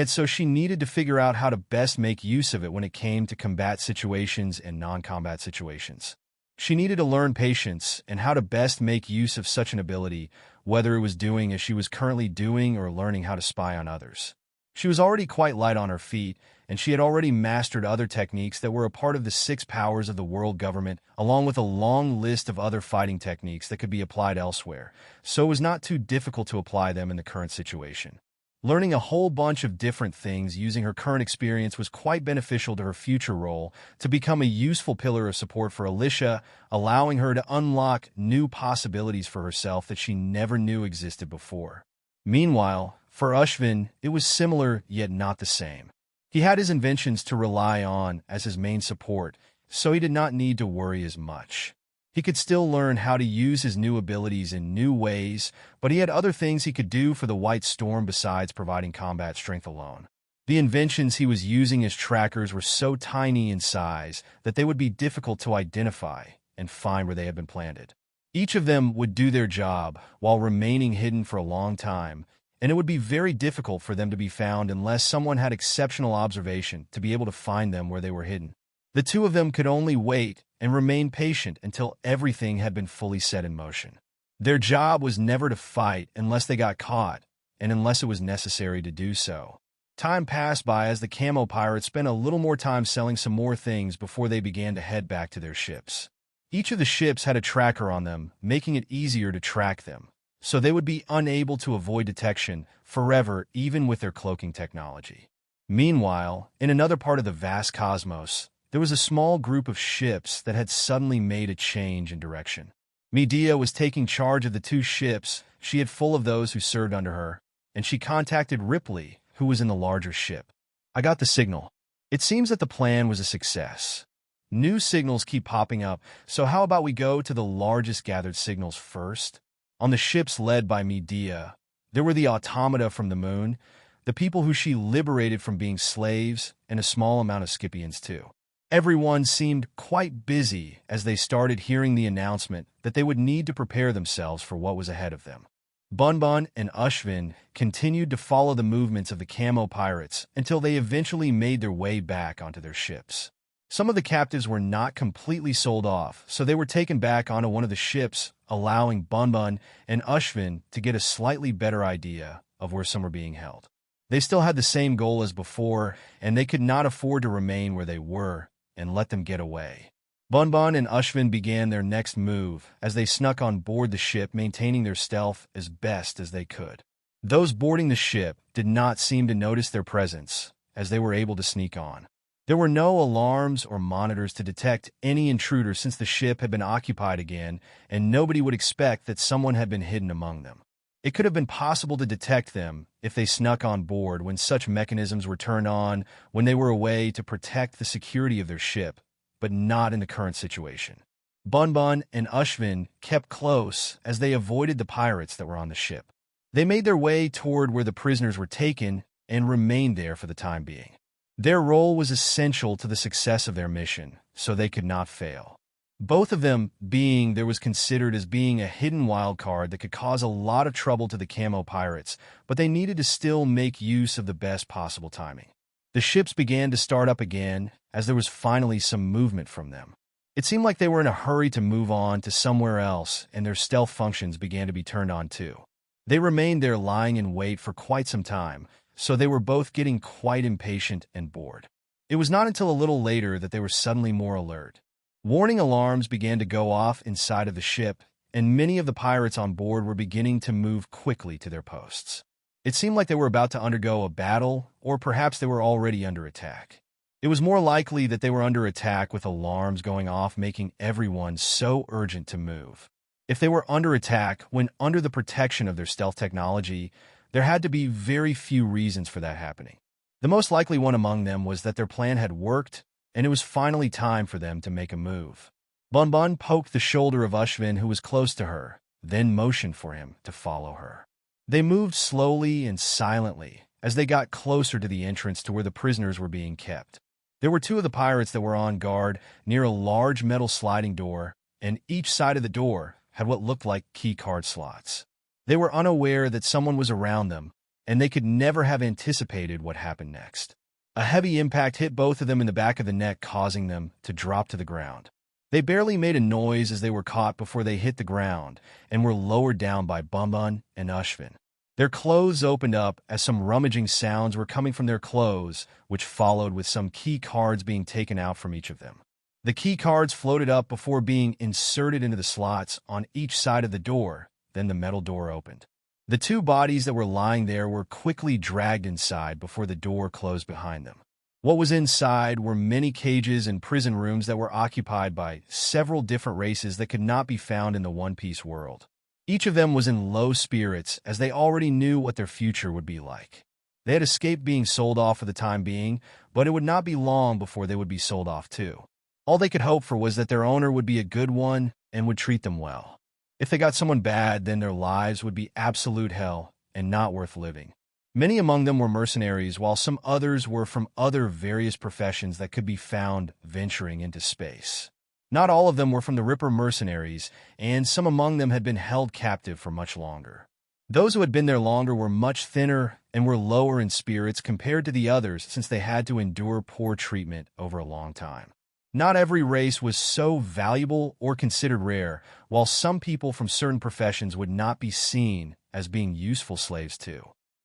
so she needed to figure out how to best make use of it when it came to combat situations and non-combat situations. She needed to learn patience and how to best make use of such an ability, whether it was doing as she was currently doing or learning how to spy on others. She was already quite light on her feet, and she had already mastered other techniques that were a part of the 6 powers of the world government, along with a long list of other fighting techniques that could be applied elsewhere, so it was not too difficult to apply them in the current situation. Learning a whole bunch of different things using her current experience was quite beneficial to her future role to become a useful pillar of support for Alyssia, allowing her to unlock new possibilities for herself that she never knew existed before. Meanwhile, for Ashvin, it was similar yet not the same. He had his inventions to rely on as his main support, so he did not need to worry as much. He could still learn how to use his new abilities in new ways, but he had other things he could do for the White Storm besides providing combat strength alone. The inventions he was using as trackers were so tiny in size that they would be difficult to identify and find where they had been planted. Each of them would do their job while remaining hidden for a long time, and it would be very difficult for them to be found unless someone had exceptional observation to be able to find them where they were hidden. The two of them could only wait and remain patient until everything had been fully set in motion. Their job was never to fight unless they got caught, and unless it was necessary to do so. Time passed by as the camo pirates spent a little more time selling some more things before they began to head back to their ships. Each of the ships had a tracker on them, making it easier to track them, so they would be unable to avoid detection forever even with their cloaking technology. Meanwhile, in another part of the vast cosmos, there was a small group of ships that had suddenly made a change in direction. Medea was taking charge of the 2 ships she had full of those who served under her, and she contacted Ripley, who was in the larger ship. I got the signal. It seems that the plan was a success. New signals keep popping up, so how about we go to the largest gathered signals first? On the ships led by Medea, there were the automata from the moon, the people who she liberated from being slaves, and a small amount of Scipians too. Everyone seemed quite busy as they started hearing the announcement that they would need to prepare themselves for what was ahead of them. Bun and Ashvin continued to follow the movements of the camo pirates until they eventually made their way back onto their ships. Some of the captives were not completely sold off, so they were taken back onto one of the ships, allowing Bun and Ashvin to get a slightly better idea of where some were being held. They still had the same goal as before, and they could not afford to remain where they were and let them get away. Bun and Ashvin began their next move as they snuck on board the ship, maintaining their stealth as best as they could. Those boarding the ship did not seem to notice their presence, as they were able to sneak on. There were no alarms or monitors to detect any intruders since the ship had been occupied again, and nobody would expect that someone had been hidden among them. It could have been possible to detect them if they snuck on board when such mechanisms were turned on when they were away to protect the security of their ship, but not in the current situation. Bun and Ashvin kept close as they avoided the pirates that were on the ship. They made their way toward where the prisoners were taken and remained there for the time being. Their role was essential to the success of their mission, so they could not fail. Both of them being there was considered as being a hidden wild card that could cause a lot of trouble to the camo pirates, but they needed to still make use of the best possible timing. The ships began to start up again as there was finally some movement from them. It seemed like they were in a hurry to move on to somewhere else, and their stealth functions began to be turned on too. They remained there lying in wait for quite some time, so they were both getting quite impatient and bored. It was not until a little later that they were suddenly more alert. Warning alarms began to go off inside of the ship, and many of the pirates on board were beginning to move quickly to their posts. It seemed like they were about to undergo a battle, or perhaps they were already under attack. It was more likely that they were under attack with alarms going off, making everyone so urgent to move. If they were under attack when under the protection of their stealth technology, there had to be very few reasons for that happening. The most likely one among them was that their plan had worked, and it was finally time for them to make a move. Bun poked the shoulder of Ashvin, who was close to her, then motioned for him to follow her. They moved slowly and silently as they got closer to the entrance to where the prisoners were being kept. There were 2 of the pirates that were on guard near a large metal sliding door, and each side of the door had what looked like key card slots. They were unaware that someone was around them, and they could never have anticipated what happened next. A heavy impact hit both of them in the back of the neck, causing them to drop to the ground. They barely made a noise as they were caught before they hit the ground and were lowered down by Bunbun and Ashvin. Their clothes opened up as some rummaging sounds were coming from their clothes, which followed with some key cards being taken out from each of them. The key cards floated up before being inserted into the slots on each side of the door. Then the metal door opened. The two bodies that were lying there were quickly dragged inside before the door closed behind them. What was inside were many cages and prison rooms that were occupied by several different races that could not be found in the One Piece world. Each of them was in low spirits as they already knew what their future would be like. They had escaped being sold off for the time being, but it would not be long before they would be sold off too. All they could hope for was that their owner would be a good one and would treat them well. If they got someone bad, then their lives would be absolute hell and not worth living. Many among them were mercenaries, while some others were from other various professions that could be found venturing into space. Not all of them were from the Ripper mercenaries, and some among them had been held captive for much longer. Those who had been there longer were much thinner and were lower in spirits compared to the others, since they had to endure poor treatment over a long time. Not every race was so valuable or considered rare, while some people from certain professions would not be seen as being useful slaves too.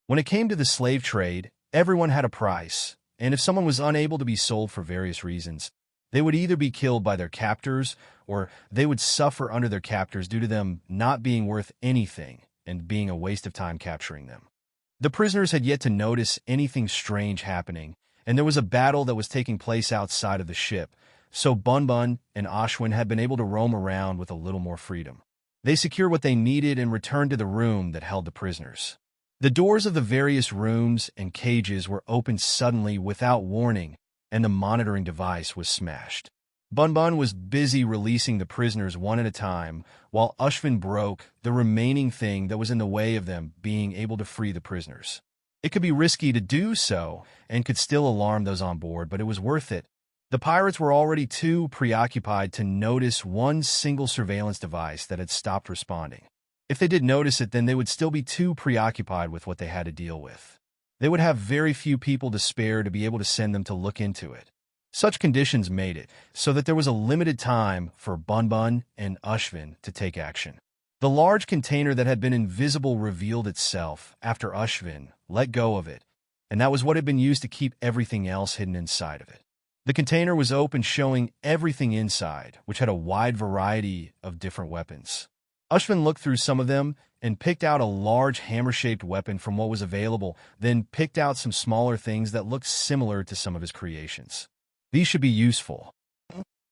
When it came to the slave trade, everyone had a price, and if someone was unable to be sold for various reasons, they would either be killed by their captors or they would suffer under their captors due to them not being worth anything and being a waste of time capturing them. The prisoners had yet to notice anything strange happening, and there was a battle that was taking place outside of the ship, so Bunbun and Ashwin had been able to roam around with a little more freedom. They secured what they needed and returned to the room that held the prisoners. The doors of the various rooms and cages were opened suddenly without warning, and the monitoring device was smashed. Bunbun was busy releasing the prisoners one at a time, while Ashvin broke the remaining thing that was in the way of them being able to free the prisoners. It could be risky to do so and could still alarm those on board, but it was worth it. The pirates were already too preoccupied to notice one single surveillance device that had stopped responding. If they did notice it, then they would still be too preoccupied with what they had to deal with. They would have very few people to spare to be able to send them to look into it. Such conditions made it so that there was a limited time for Bunbun and Ashvin to take action. The large container that had been invisible revealed itself after Ashvin let go of it, and that was what had been used to keep everything else hidden inside of it. The container was open, showing everything inside, which had a wide variety of different weapons. Ashvin looked through some of them and picked out a large hammer-shaped weapon from what was available, then picked out some smaller things that looked similar to some of his creations. These should be useful.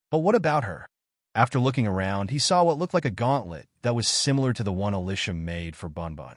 But what about her? After looking around, he saw what looked like a gauntlet that was similar to the one Alyssia made for Bunbun.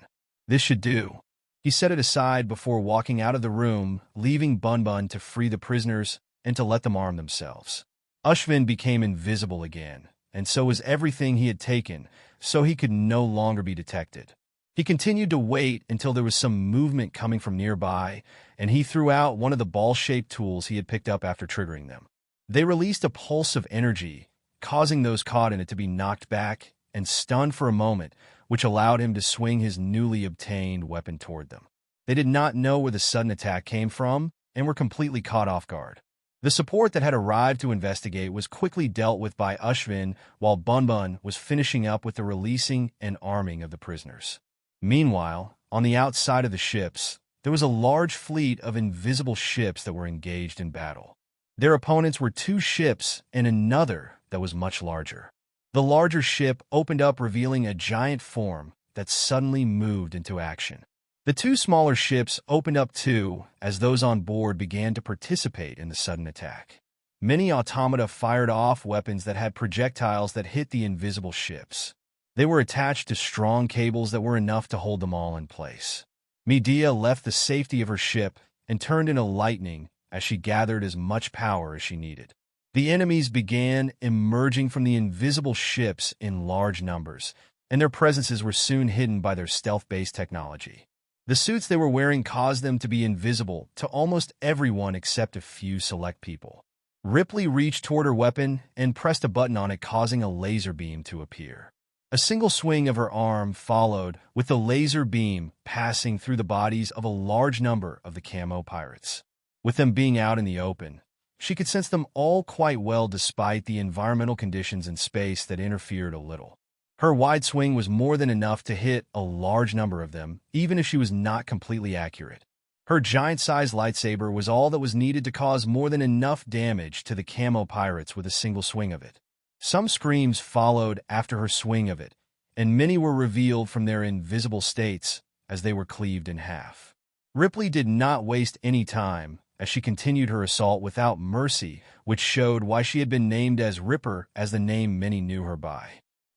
This should do. He set it aside before walking out of the room, leaving Bunbun to free the prisoners and to let them arm themselves. Ashvin became invisible again, and so was everything he had taken, so he could no longer be detected. He continued to wait until there was some movement coming from nearby, and he threw out one of the ball-shaped tools he had picked up after triggering them. They released a pulse of energy, causing those caught in it to be knocked back and stunned for a moment, which allowed him to swing his newly obtained weapon toward them. They did not know where the sudden attack came from and were completely caught off guard. The support that had arrived to investigate was quickly dealt with by Ashvin, while Bunbun was finishing up with the releasing and arming of the prisoners. Meanwhile, on the outside of the ships, there was a large fleet of invisible ships that were engaged in battle. Their opponents were two ships and another that was much larger. The larger ship opened up, revealing a giant form that suddenly moved into action. The two smaller ships opened up too, as those on board began to participate in the sudden attack. Many automata fired off weapons that had projectiles that hit the invisible ships. They were attached to strong cables that were enough to hold them all in place. Medea left the safety of her ship and turned into lightning as she gathered as much power as she needed. The enemies began emerging from the invisible ships in large numbers, and their presences were soon hidden by their stealth-based technology. The suits they were wearing caused them to be invisible to almost everyone except a few select people. Ripley reached toward her weapon and pressed a button on it, causing a laser beam to appear. A single swing of her arm followed, with the laser beam passing through the bodies of a large number of the camo pirates. With them being out in the open, she could sense them all quite well despite the environmental conditions in space that interfered a little. Her wide swing was more than enough to hit a large number of them, even if she was not completely accurate. Her giant-sized lightsaber was all that was needed to cause more than enough damage to the camo pirates with a single swing of it. Some screams followed after her swing of it, and many were revealed from their invisible states as they were cleaved in half. Ripley did not waste any time as she continued her assault without mercy, which showed why she had been named as Ripper, as the name many knew her by.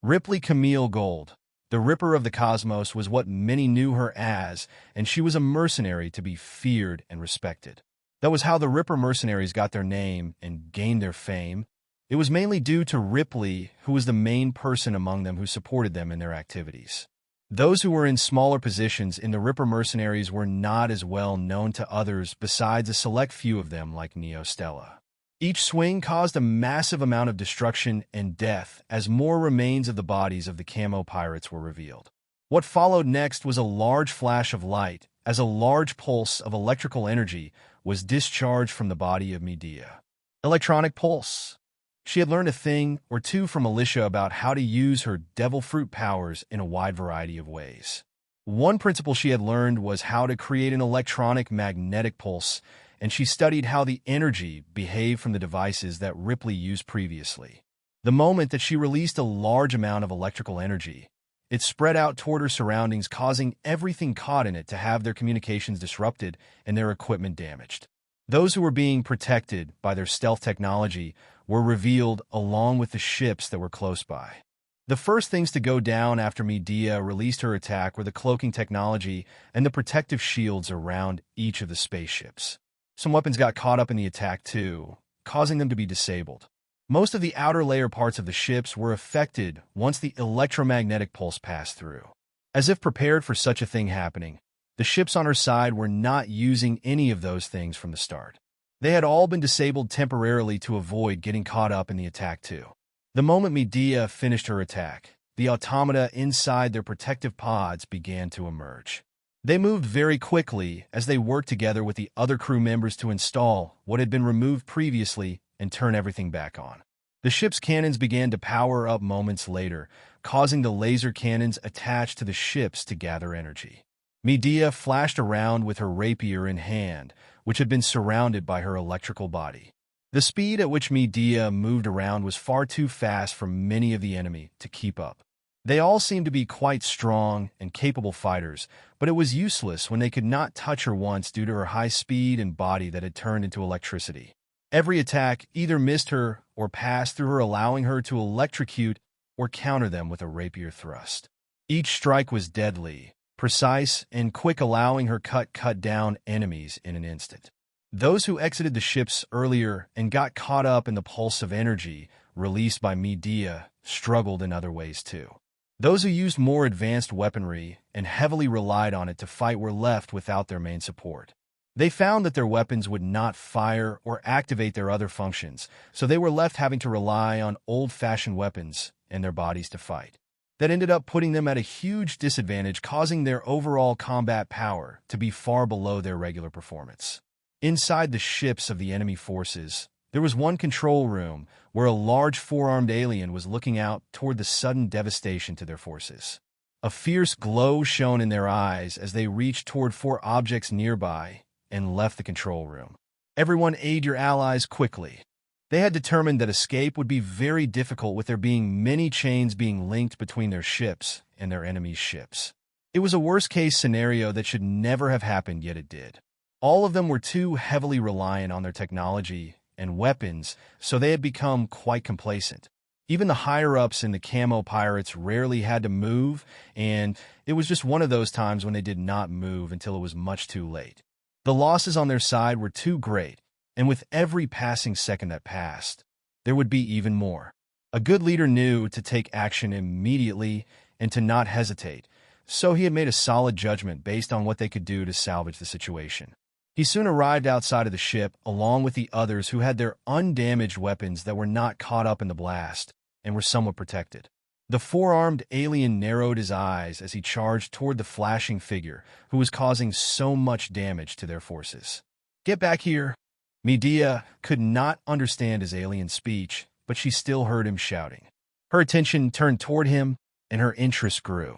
Ripley Camille Gold, the Ripper of the Cosmos, was what many knew her as, and she was a mercenary to be feared and respected. That was how the Ripper mercenaries got their name and gained their fame. It was mainly due to Ripley, who was the main person among them who supported them in their activities. Those who were in smaller positions in the Ripper mercenaries were not as well known to others besides a select few of them like Neo Stella. Each swing caused a massive amount of destruction and death as more remains of the bodies of the camo pirates were revealed. What followed next was a large flash of light as a large pulse of electrical energy was discharged from the body of Medea. Electronic pulse. She had learned a thing or two from Alyssia about how to use her devil fruit powers in a wide variety of ways. One principle she had learned was how to create an electronic magnetic pulse, and she studied how the energy behaved from the devices that Ripley used previously. The moment that she released a large amount of electrical energy, it spread out toward her surroundings, causing everything caught in it to have their communications disrupted and their equipment damaged. Those who were being protected by their stealth technology were revealed along with the ships that were close by. The first things to go down after Medea released her attack were the cloaking technology and the protective shields around each of the spaceships. Some weapons got caught up in the attack too, causing them to be disabled. Most of the outer layer parts of the ships were affected once the electromagnetic pulse passed through. As if prepared for such a thing happening, the ships on her side were not using any of those things from the start. They had all been disabled temporarily to avoid getting caught up in the attack too. The moment Medea finished her attack, the automata inside their protective pods began to emerge. They moved very quickly as they worked together with the other crew members to install what had been removed previously and turn everything back on. The ship's cannons began to power up moments later, causing the laser cannons attached to the ships to gather energy. Medea flashed around with her rapier in hand, which had been surrounded by her electrical body. The speed at which Medea moved around was far too fast for many of the enemy to keep up. They all seemed to be quite strong and capable fighters, but it was useless when they could not touch her once due to her high speed and body that had turned into electricity. Every attack either missed her or passed through her, allowing her to electrocute or counter them with a rapier thrust. Each strike was deadly, precise, and quick, allowing her cut down enemies in an instant. Those who exited the ships earlier and got caught up in the pulse of energy released by Medea struggled in other ways too. Those who used more advanced weaponry and heavily relied on it to fight were left without their main support. They found that their weapons would not fire or activate their other functions, so they were left having to rely on old-fashioned weapons and their bodies to fight. That ended up putting them at a huge disadvantage, causing their overall combat power to be far below their regular performance. Inside the ships of the enemy forces, there was one control room where a large four-armed alien was looking out toward the sudden devastation to their forces. A fierce glow shone in their eyes as they reached toward four objects nearby and left the control room. Everyone aid your allies quickly. They had determined that escape would be very difficult with there being many chains being linked between their ships and their enemies' ships. It was a worst-case scenario that should never have happened, yet it did. All of them were too heavily reliant on their technology and weapons, so they had become quite complacent. Even the higher-ups in the camo pirates rarely had to move, and it was just one of those times when they did not move until it was much too late. The losses on their side were too great, and with every passing second that passed, there would be even more. A good leader knew to take action immediately and to not hesitate, so he had made a solid judgment based on what they could do to salvage the situation. He soon arrived outside of the ship, along with the others who had their undamaged weapons that were not caught up in the blast and were somewhat protected. The four-armed alien narrowed his eyes as he charged toward the flashing figure who was causing so much damage to their forces. "Get back here!" Medea could not understand his alien speech, but she still heard him shouting. Her attention turned toward him, and her interest grew.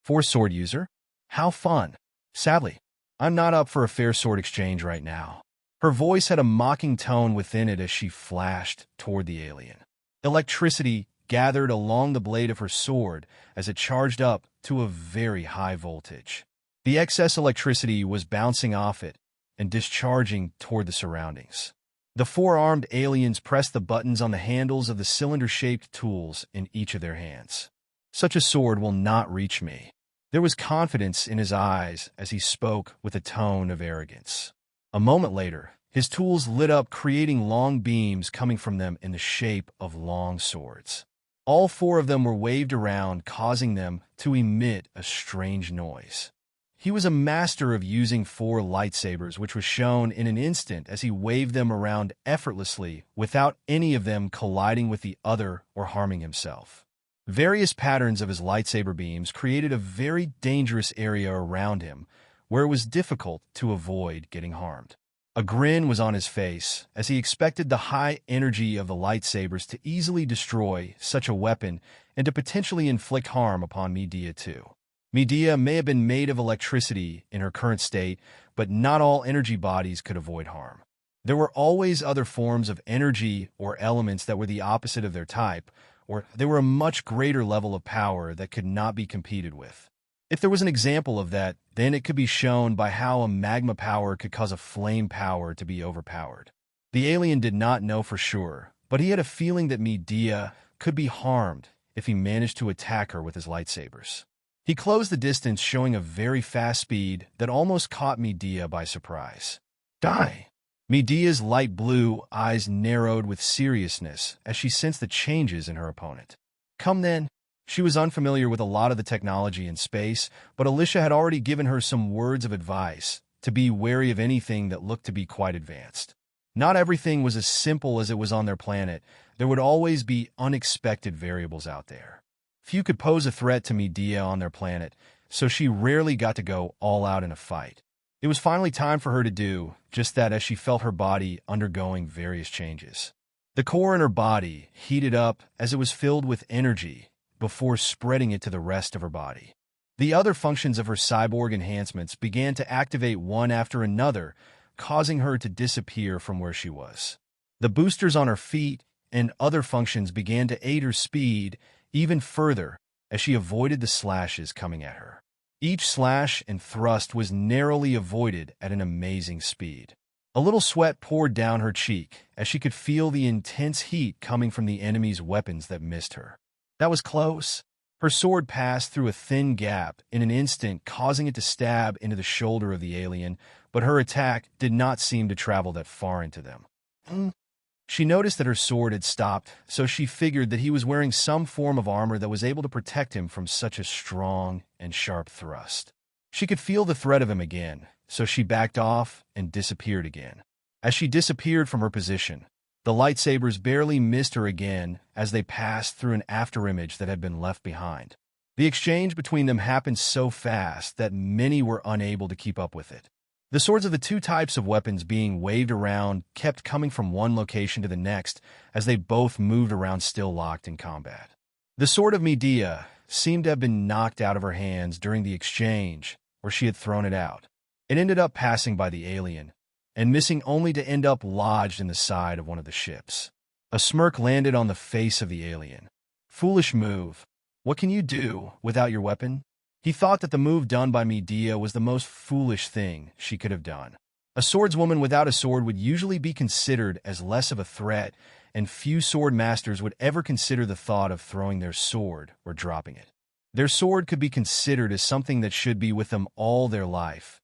"Four-sword user? How fun! Sadly, I'm not up for a fair sword exchange right now." Her voice had a mocking tone within it as she flashed toward the alien. Electricity gathered along the blade of her sword as it charged up to a very high voltage. The excess electricity was bouncing off it and discharging toward the surroundings. The four-armed aliens pressed the buttons on the handles of the cylinder-shaped tools in each of their hands. "Such a sword will not reach me." There was confidence in his eyes as he spoke with a tone of arrogance. A moment later, his tools lit up, creating long beams coming from them in the shape of long swords. All four of them were waved around, causing them to emit a strange noise. He was a master of using four lightsabers, which was shown in an instant as he waved them around effortlessly without any of them colliding with the other or harming himself. Various patterns of his lightsaber beams created a very dangerous area around him where it was difficult to avoid getting harmed. A grin was on his face as he expected the high energy of the lightsabers to easily destroy such a weapon and to potentially inflict harm upon Medea too. Medea may have been made of electricity in her current state, but not all energy bodies could avoid harm. There were always other forms of energy or elements that were the opposite of their type, or they were a much greater level of power that could not be competed with. If there was an example of that, then it could be shown by how a magma power could cause a flame power to be overpowered. The alien did not know for sure, but he had a feeling that Medea could be harmed if he managed to attack her with his lightsabers. He closed the distance, showing a very fast speed that almost caught Medea by surprise. "Die!" Medea's light blue eyes narrowed with seriousness as she sensed the changes in her opponent. "Come then." She was unfamiliar with a lot of the technology in space, but Alyssia had already given her some words of advice to be wary of anything that looked to be quite advanced. Not everything was as simple as it was on their planet. There would always be unexpected variables out there. Few could pose a threat to Medea on their planet, so she rarely got to go all out in a fight. It was finally time for her to do just that as she felt her body undergoing various changes. The core in her body heated up as it was filled with energy before spreading it to the rest of her body. The other functions of her cyborg enhancements began to activate one after another, causing her to disappear from where she was. The boosters on her feet and other functions began to aid her speed even further as she avoided the slashes coming at her. Each slash and thrust was narrowly avoided at an amazing speed. A little sweat poured down her cheek as she could feel the intense heat coming from the enemy's weapons that missed her. That was close. Her sword passed through a thin gap in an instant, causing it to stab into the shoulder of the alien, but her attack did not seem to travel that far into them. She noticed that her sword had stopped, so she figured that he was wearing some form of armor that was able to protect him from such a strong and sharp thrust. She could feel the threat of him again, so she backed off and disappeared again. As she disappeared from her position, the lightsabers barely missed her again as they passed through an afterimage that had been left behind. The exchange between them happened so fast that many were unable to keep up with it. The swords of the two types of weapons being waved around kept coming from one location to the next as they both moved around, still locked in combat. The sword of Medea seemed to have been knocked out of her hands during the exchange, or she had thrown it out. It ended up passing by the alien and missing, only to end up lodged in the side of one of the ships. A smirk landed on the face of the alien. "Foolish move. What can you do without your weapon?" He thought that the move done by Medea was the most foolish thing she could have done. A swordswoman without a sword would usually be considered as less of a threat, and few sword masters would ever consider the thought of throwing their sword or dropping it. Their sword could be considered as something that should be with them all their life.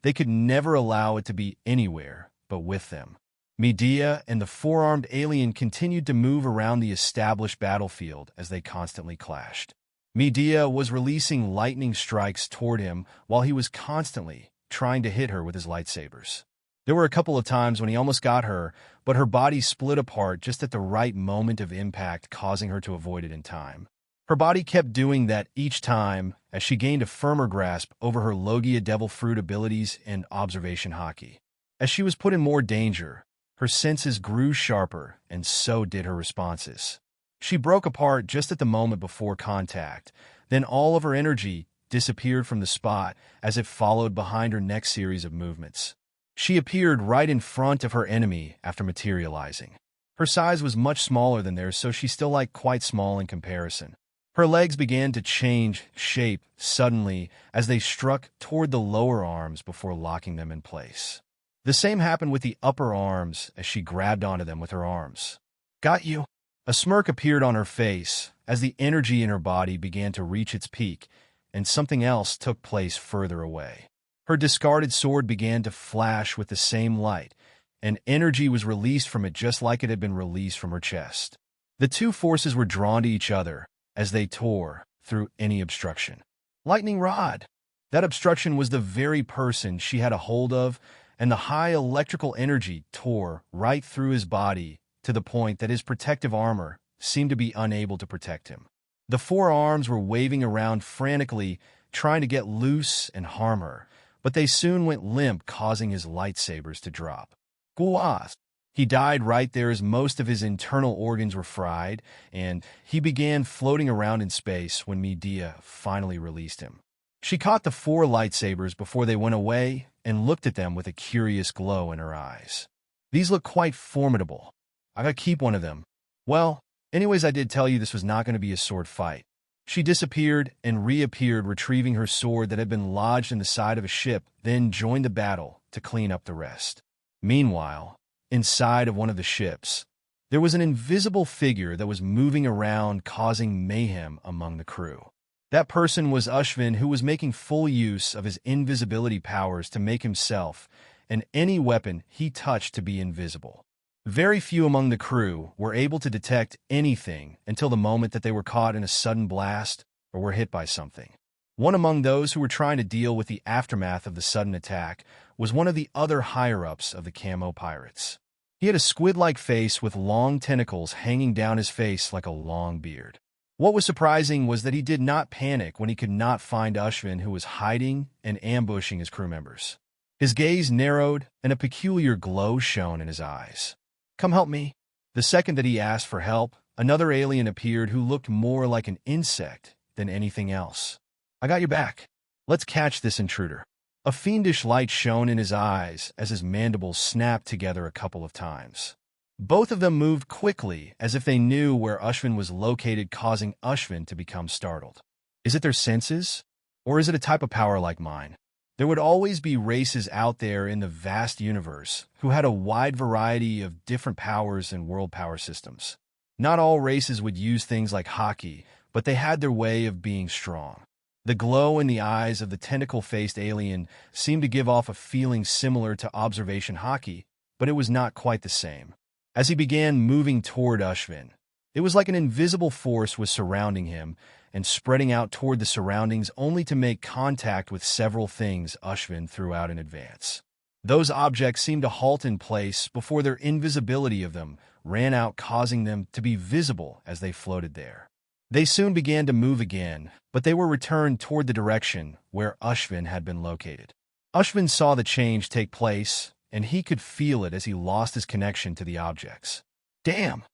They could never allow it to be anywhere but with them. Medea and the four-armed alien continued to move around the established battlefield as they constantly clashed. Medea was releasing lightning strikes toward him while he was constantly trying to hit her with his lightsabers. There were a couple of times when he almost got her, but her body split apart just at the right moment of impact, causing her to avoid it in time. Her body kept doing that each time as she gained a firmer grasp over her Logia Devil Fruit abilities and observation hockey. As she was put in more danger, her senses grew sharper, and so did her responses. She broke apart just at the moment before contact. Then all of her energy disappeared from the spot as it followed behind her next series of movements. She appeared right in front of her enemy after materializing. Her size was much smaller than theirs, so she still looked quite small in comparison. Her legs began to change shape suddenly as they struck toward the lower arms before locking them in place. The same happened with the upper arms as she grabbed onto them with her arms. "Got you." A smirk appeared on her face as the energy in her body began to reach its peak, and something else took place further away. Her discarded sword began to flash with the same light, and energy was released from it just like it had been released from her chest. The two forces were drawn to each other as they tore through any obstruction. Lightning rod! That obstruction was the very person she had a hold of, and the high electrical energy tore right through his body to the point that his protective armor seemed to be unable to protect him. The four arms were waving around frantically, trying to get loose and harm her, but they soon went limp, causing his lightsabers to drop. Guas! He died right there as most of his internal organs were fried, and he began floating around in space when Medea finally released him. She caught the four lightsabers before they went away and looked at them with a curious glow in her eyes. "These look quite formidable. I gotta keep one of them." "Well, anyways, I did tell you this was not going to be a sword fight." She disappeared and reappeared, retrieving her sword that had been lodged in the side of a ship, then joined the battle to clean up the rest. Meanwhile, inside of one of the ships, there was an invisible figure that was moving around, causing mayhem among the crew. That person was Ashvin, who was making full use of his invisibility powers to make himself and any weapon he touched to be invisible. Very few among the crew were able to detect anything until the moment that they were caught in a sudden blast or were hit by something. One among those who were trying to deal with the aftermath of the sudden attack was one of the other higher-ups of the Camo Pirates. He had a squid-like face with long tentacles hanging down his face like a long beard. What was surprising was that he did not panic when he could not find Ashvin, who was hiding and ambushing his crew members. His gaze narrowed and a peculiar glow shone in his eyes. "Come help me." The second that he asked for help, another alien appeared who looked more like an insect than anything else. "I got your back. Let's catch this intruder." A fiendish light shone in his eyes as his mandibles snapped together a couple of times. Both of them moved quickly as if they knew where Ashvin was located, causing Ashvin to become startled. Is it their senses? Or is it a type of power like mine? There would always be races out there in the vast universe who had a wide variety of different powers and world power systems. Not all races would use things like hockey, but they had their way of being strong. The glow in the eyes of the tentacle-faced alien seemed to give off a feeling similar to observation hockey, but it was not quite the same. As he began moving toward Ashvin, it was like an invisible force was surrounding him and spreading out toward the surroundings, only to make contact with several things Ashvin threw out in advance. Those objects seemed to halt in place before their invisibility of them ran out, causing them to be visible as they floated there. They soon began to move again, but they were returned toward the direction where Ashvin had been located. Ashvin saw the change take place, and he could feel it as he lost his connection to the objects. Damn!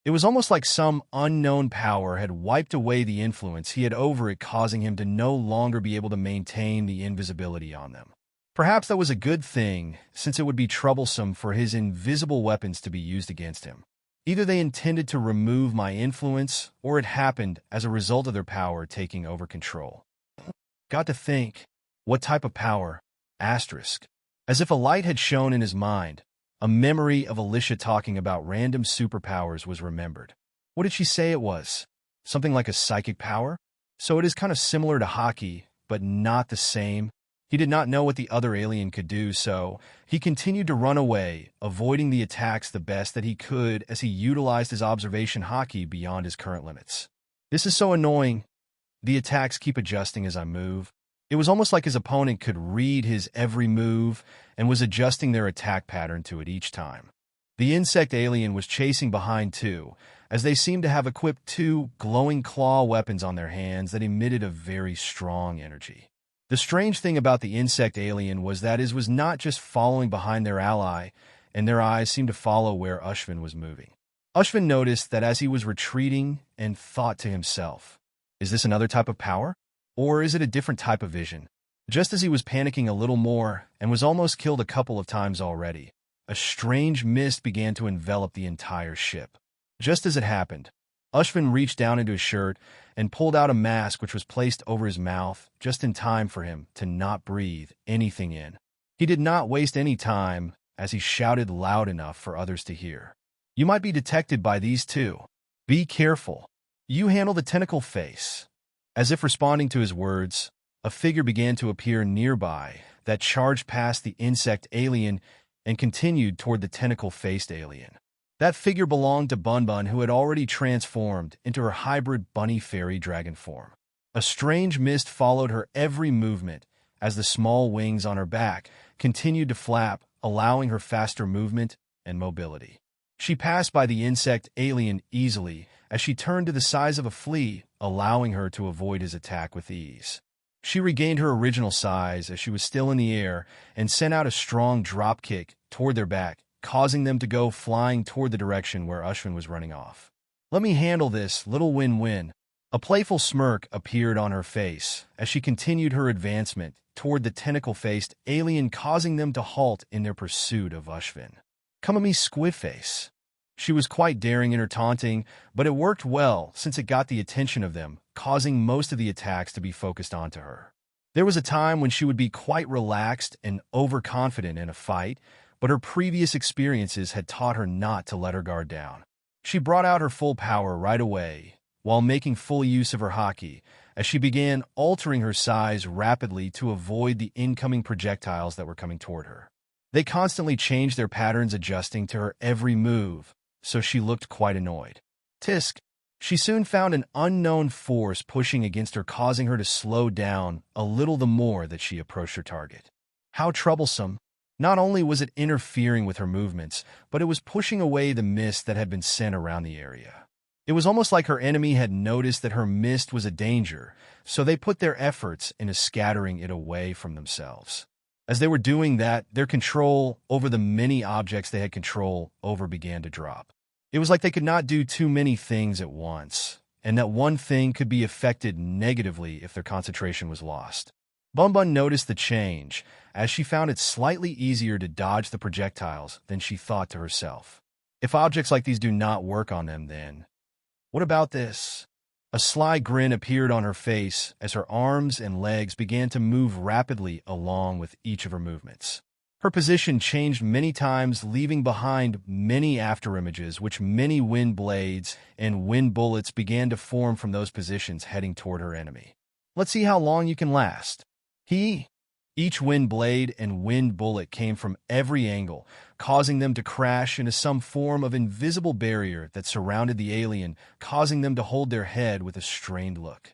It was almost like some unknown power had wiped away the influence he had over it, causing him to no longer be able to maintain the invisibility on them. Perhaps that was a good thing, since it would be troublesome for his invisible weapons to be used against him. Either they intended to remove my influence, or it happened as a result of their power taking over control. Got to think, what type of power? Asterisk. As if a light had shone in his mind, a memory of Alyssia talking about random superpowers was remembered. What did she say it was? Something like a psychic power? So it is kind of similar to hockey, but not the same. He did not know what the other alien could do, so he continued to run away, avoiding the attacks the best that he could as he utilized his observation hockey beyond his current limits. This is so annoying. The attacks keep adjusting as I move. It was almost like his opponent could read his every move and was adjusting their attack pattern to it each time. The insect alien was chasing behind too, as they seemed to have equipped two glowing claw weapons on their hands that emitted a very strong energy. The strange thing about the insect alien was that it was not just following behind their ally, and their eyes seemed to follow where Ushvin was moving. Ushvin noticed that as he was retreating and thought to himself, "Is this another type of power? Or is it a different type of vision?" Just as he was panicking a little more and was almost killed a couple of times already, a strange mist began to envelop the entire ship. Just as it happened, Ushvin reached down into his shirt and pulled out a mask which was placed over his mouth just in time for him to not breathe anything in. He did not waste any time as he shouted loud enough for others to hear. "You might be detected by these two. Be careful. You handle the tentacle face." As if responding to his words, a figure began to appear nearby that charged past the insect alien and continued toward the tentacle-faced alien. That figure belonged to Bun, who had already transformed into her hybrid bunny fairy dragon form. A strange mist followed her every movement as the small wings on her back continued to flap, allowing her faster movement and mobility. She passed by the insect alien easily as she turned to the size of a flea, allowing her to avoid his attack with ease. She regained her original size as she was still in the air and sent out a strong drop kick toward their back, causing them to go flying toward the direction where Ushvin was running off. "Let me handle this, little win-win." A playful smirk appeared on her face as she continued her advancement toward the tentacle-faced alien, causing them to halt in their pursuit of Ushvin. "Come at me, Squidface." She was quite daring in her taunting, but it worked well since it got the attention of them, causing most of the attacks to be focused onto her. There was a time when she would be quite relaxed and overconfident in a fight, but her previous experiences had taught her not to let her guard down. She brought out her full power right away, while making full use of her haki, as she began altering her size rapidly to avoid the incoming projectiles that were coming toward her. They constantly changed their patterns, adjusting to her every move, so she looked quite annoyed. Tisk! She soon found an unknown force pushing against her, causing her to slow down a little the more that she approached her target. How troublesome! Not only was it interfering with her movements, but it was pushing away the mist that had been sent around the area. It was almost like her enemy had noticed that her mist was a danger, so they put their efforts into scattering it away from themselves. As they were doing that, their control over the many objects they had control over began to drop. It was like they could not do too many things at once, and that one thing could be affected negatively if their concentration was lost. Bun noticed the change, as she found it slightly easier to dodge the projectiles than she thought to herself. If objects like these do not work on them, then what about this? A sly grin appeared on her face as her arms and legs began to move rapidly along with each of her movements. Her position changed many times, leaving behind many afterimages, which many wind blades and wind bullets began to form from those positions heading toward her enemy. "Let's see how long you can last." Each wind blade and wind bullet came from every angle, causing them to crash into some form of invisible barrier that surrounded the alien, causing them to hold their head with a strained look.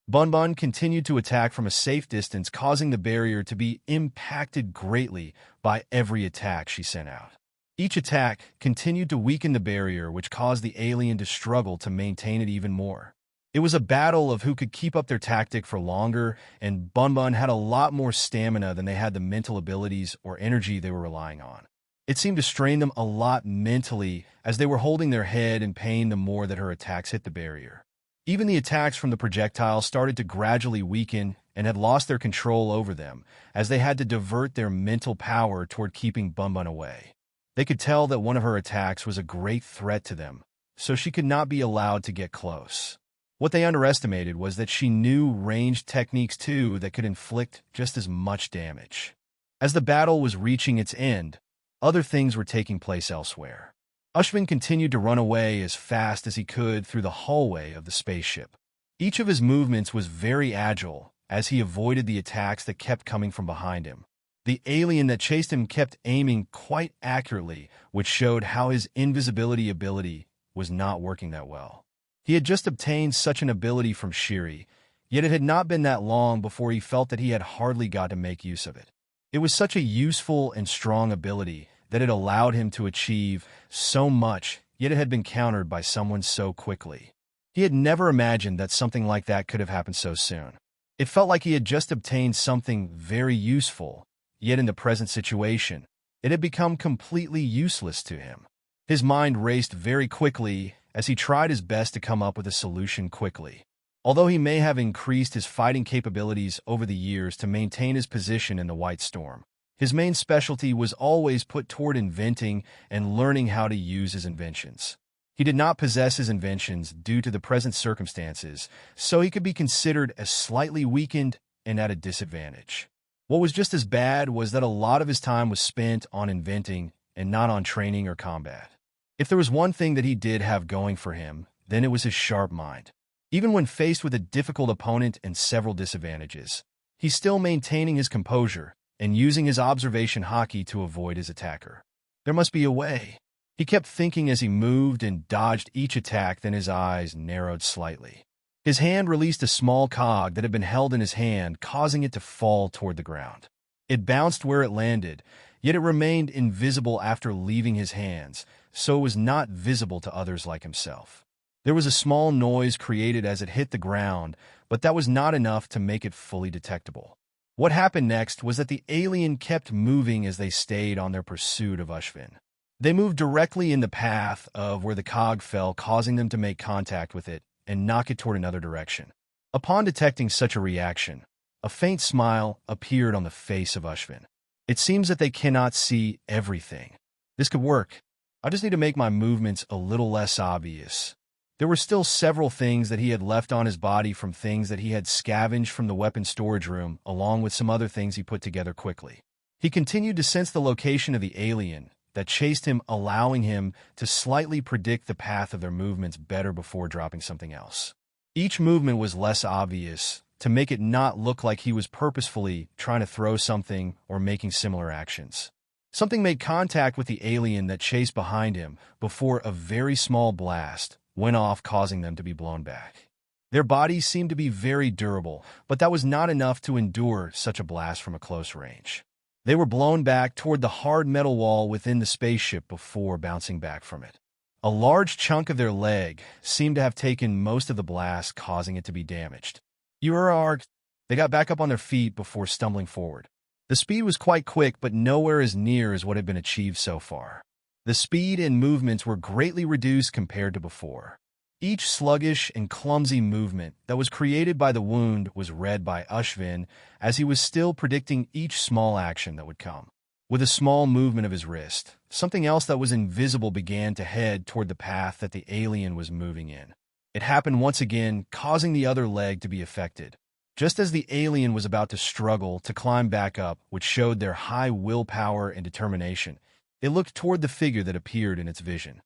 Bun continued to attack from a safe distance, causing the barrier to be impacted greatly by every attack she sent out. Each attack continued to weaken the barrier, which caused the alien to struggle to maintain it even more. It was a battle of who could keep up their tactic for longer, and Bun had a lot more stamina than they had the mental abilities or energy they were relying on. It seemed to strain them a lot mentally as they were holding their head in pain the more that her attacks hit the barrier. Even the attacks from the projectiles started to gradually weaken and had lost their control over them, as they had to divert their mental power toward keeping Bun away. They could tell that one of her attacks was a great threat to them, so she could not be allowed to get close. What they underestimated was that she knew ranged techniques too that could inflict just as much damage. As the battle was reaching its end, other things were taking place elsewhere. Ushvin continued to run away as fast as he could through the hallway of the spaceship. Each of his movements was very agile as he avoided the attacks that kept coming from behind him. The alien that chased him kept aiming quite accurately, which showed how his invisibility ability was not working that well. He had just obtained such an ability from Shiri, Yet it had not been that long before he felt that he had hardly got to make use of it. It was such a useful and strong ability that it allowed him to achieve so much, yet it had been countered by someone so quickly. He had never imagined that something like that could have happened so soon. It felt like he had just obtained something very useful, yet in the present situation, it had become completely useless to him. His mind raced very quickly as he tried his best to come up with a solution quickly. Although he may have increased his fighting capabilities over the years to maintain his position in the White Storm, his main specialty was always put toward inventing and learning how to use his inventions. He did not possess his inventions due to the present circumstances, so he could be considered as slightly weakened and at a disadvantage. What was just as bad was that a lot of his time was spent on inventing and not on training or combat. If there was one thing that he did have going for him, then it was his sharp mind. Even when faced with a difficult opponent and several disadvantages, he's still maintaining his composure and using his observation hockey to avoid his attacker. There must be a way. He kept thinking as he moved and dodged each attack, then his eyes narrowed slightly. His hand released a small cog that had been held in his hand, causing it to fall toward the ground. It bounced where it landed, yet it remained invisible after leaving his hands, so it was not visible to others like himself. There was a small noise created as it hit the ground, but that was not enough to make it fully detectable. What happened next was that the alien kept moving as they stayed on their pursuit of Ushvin. They moved directly in the path of where the cog fell, causing them to make contact with it and knock it toward another direction. Upon detecting such a reaction, a faint smile appeared on the face of Ushvin. It seems that they cannot see everything. This could work. I just need to make my movements a little less obvious. There were still several things that he had left on his body from things that he had scavenged from the weapon storage room, along with some other things he put together quickly. He continued to sense the location of the alien that chased him, allowing him to slightly predict the path of their movements better before dropping something else. Each movement was less obvious to make it not look like he was purposefully trying to throw something or making similar actions. Something made contact with the alien that chased behind him before a very small blast went off, causing them to be blown back. Their bodies seemed to be very durable, but that was not enough to endure such a blast from a close range. They were blown back toward the hard metal wall within the spaceship before bouncing back from it. A large chunk of their leg seemed to have taken most of the blast, causing it to be damaged. They got back up on their feet before stumbling forward. The speed was quite quick, but nowhere as near as what had been achieved so far. The speed and movements were greatly reduced compared to before. Each sluggish and clumsy movement that was created by the wound was read by Ushvin as he was still predicting each small action that would come. With a small movement of his wrist, something else that was invisible began to head toward the path that the alien was moving in. It happened once again, causing the other leg to be affected. Just as the alien was about to struggle to climb back up, which showed their high willpower and determination, it looked toward the figure that appeared in its vision.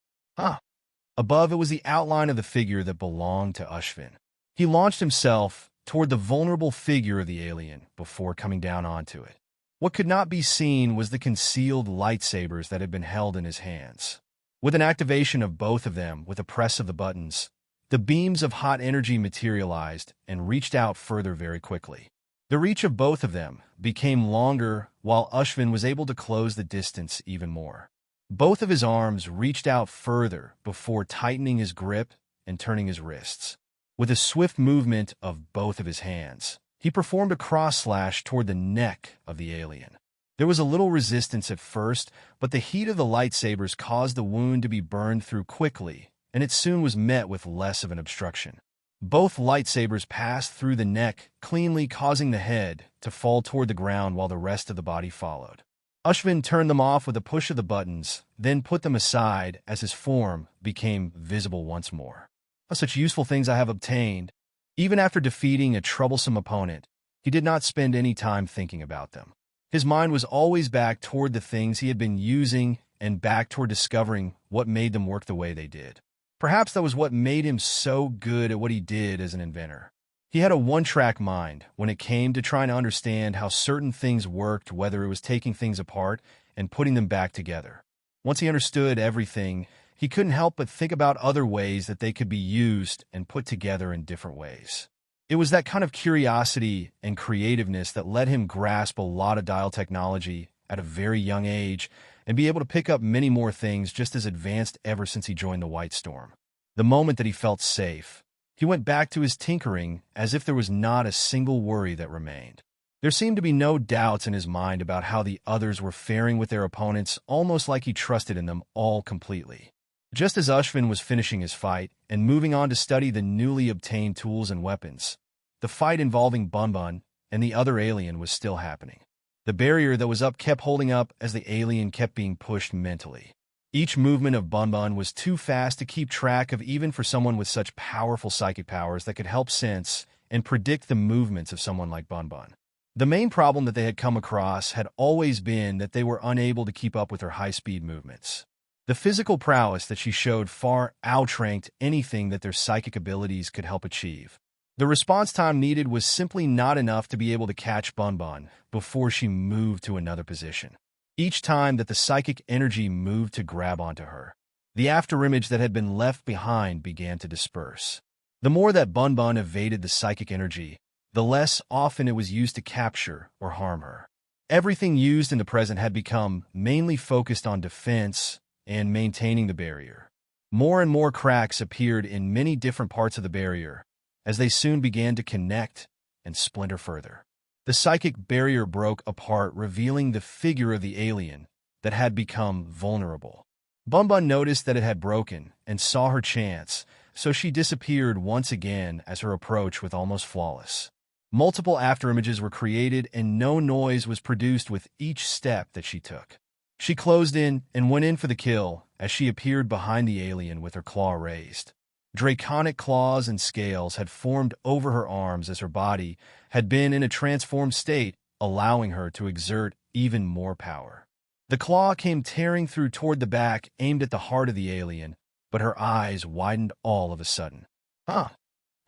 Above it was the outline of the figure that belonged to Ushvin. He launched himself toward the vulnerable figure of the alien before coming down onto it. What could not be seen was the concealed lightsabers that had been held in his hands. With an activation of both of them with a press of the buttons, the beams of hot energy materialized and reached out further very quickly. The reach of both of them became longer, while Ushvin was able to close the distance even more. Both of his arms reached out further before tightening his grip and turning his wrists. With a swift movement of both of his hands, he performed a cross-slash toward the neck of the alien. There was a little resistance at first, but the heat of the lightsabers caused the wound to be burned through quickly, and it soon was met with less of an obstruction. Both lightsabers passed through the neck cleanly, causing the head to fall toward the ground while the rest of the body followed. Ushvin turned them off with a push of the buttons, then put them aside as his form became visible once more. Such useful things I have obtained. Even after defeating a troublesome opponent, he did not spend any time thinking about them. His mind was always back toward the things he had been using and back toward discovering what made them work the way they did. Perhaps that was what made him so good at what he did as an inventor. He had a one-track mind when it came to trying to understand how certain things worked, whether it was taking things apart and putting them back together. Once he understood everything, he couldn't help but think about other ways that they could be used and put together in different ways. It was that kind of curiosity and creativeness that let him grasp a lot of dial technology at a very young age and be able to pick up many more things just as advanced ever since he joined the White Storm. The moment that he felt safe, he went back to his tinkering as if there was not a single worry that remained. There seemed to be no doubts in his mind about how the others were faring with their opponents, almost like he trusted in them all completely. Just as Ashvin was finishing his fight and moving on to study the newly obtained tools and weapons, the fight involving Bunbun and the other alien was still happening. The barrier that was up kept holding up as the alien kept being pushed mentally. Each movement of Bunbun was too fast to keep track of even for someone with such powerful psychic powers that could help sense and predict the movements of someone like Bunbun. The main problem that they had come across had always been that they were unable to keep up with her high-speed movements. The physical prowess that she showed far outranked anything that their psychic abilities could help achieve. The response time needed was simply not enough to be able to catch Bunbun before she moved to another position. Each time that the psychic energy moved to grab onto her, the afterimage that had been left behind began to disperse. The more that Bunbun evaded the psychic energy, the less often it was used to capture or harm her. Everything used in the present had become mainly focused on defense and maintaining the barrier. More and more cracks appeared in many different parts of the barrier, as they soon began to connect and splinter further. The psychic barrier broke apart, revealing the figure of the alien that had become vulnerable. Bunbun noticed that it had broken and saw her chance, so she disappeared once again as her approach was almost flawless. Multiple afterimages were created and no noise was produced with each step that she took. She closed in and went in for the kill as she appeared behind the alien with her claw raised. Draconic claws and scales had formed over her arms as her body had been in a transformed state, allowing her to exert even more power. The claw came tearing through toward the back, aimed at the heart of the alien, but her eyes widened all of a sudden.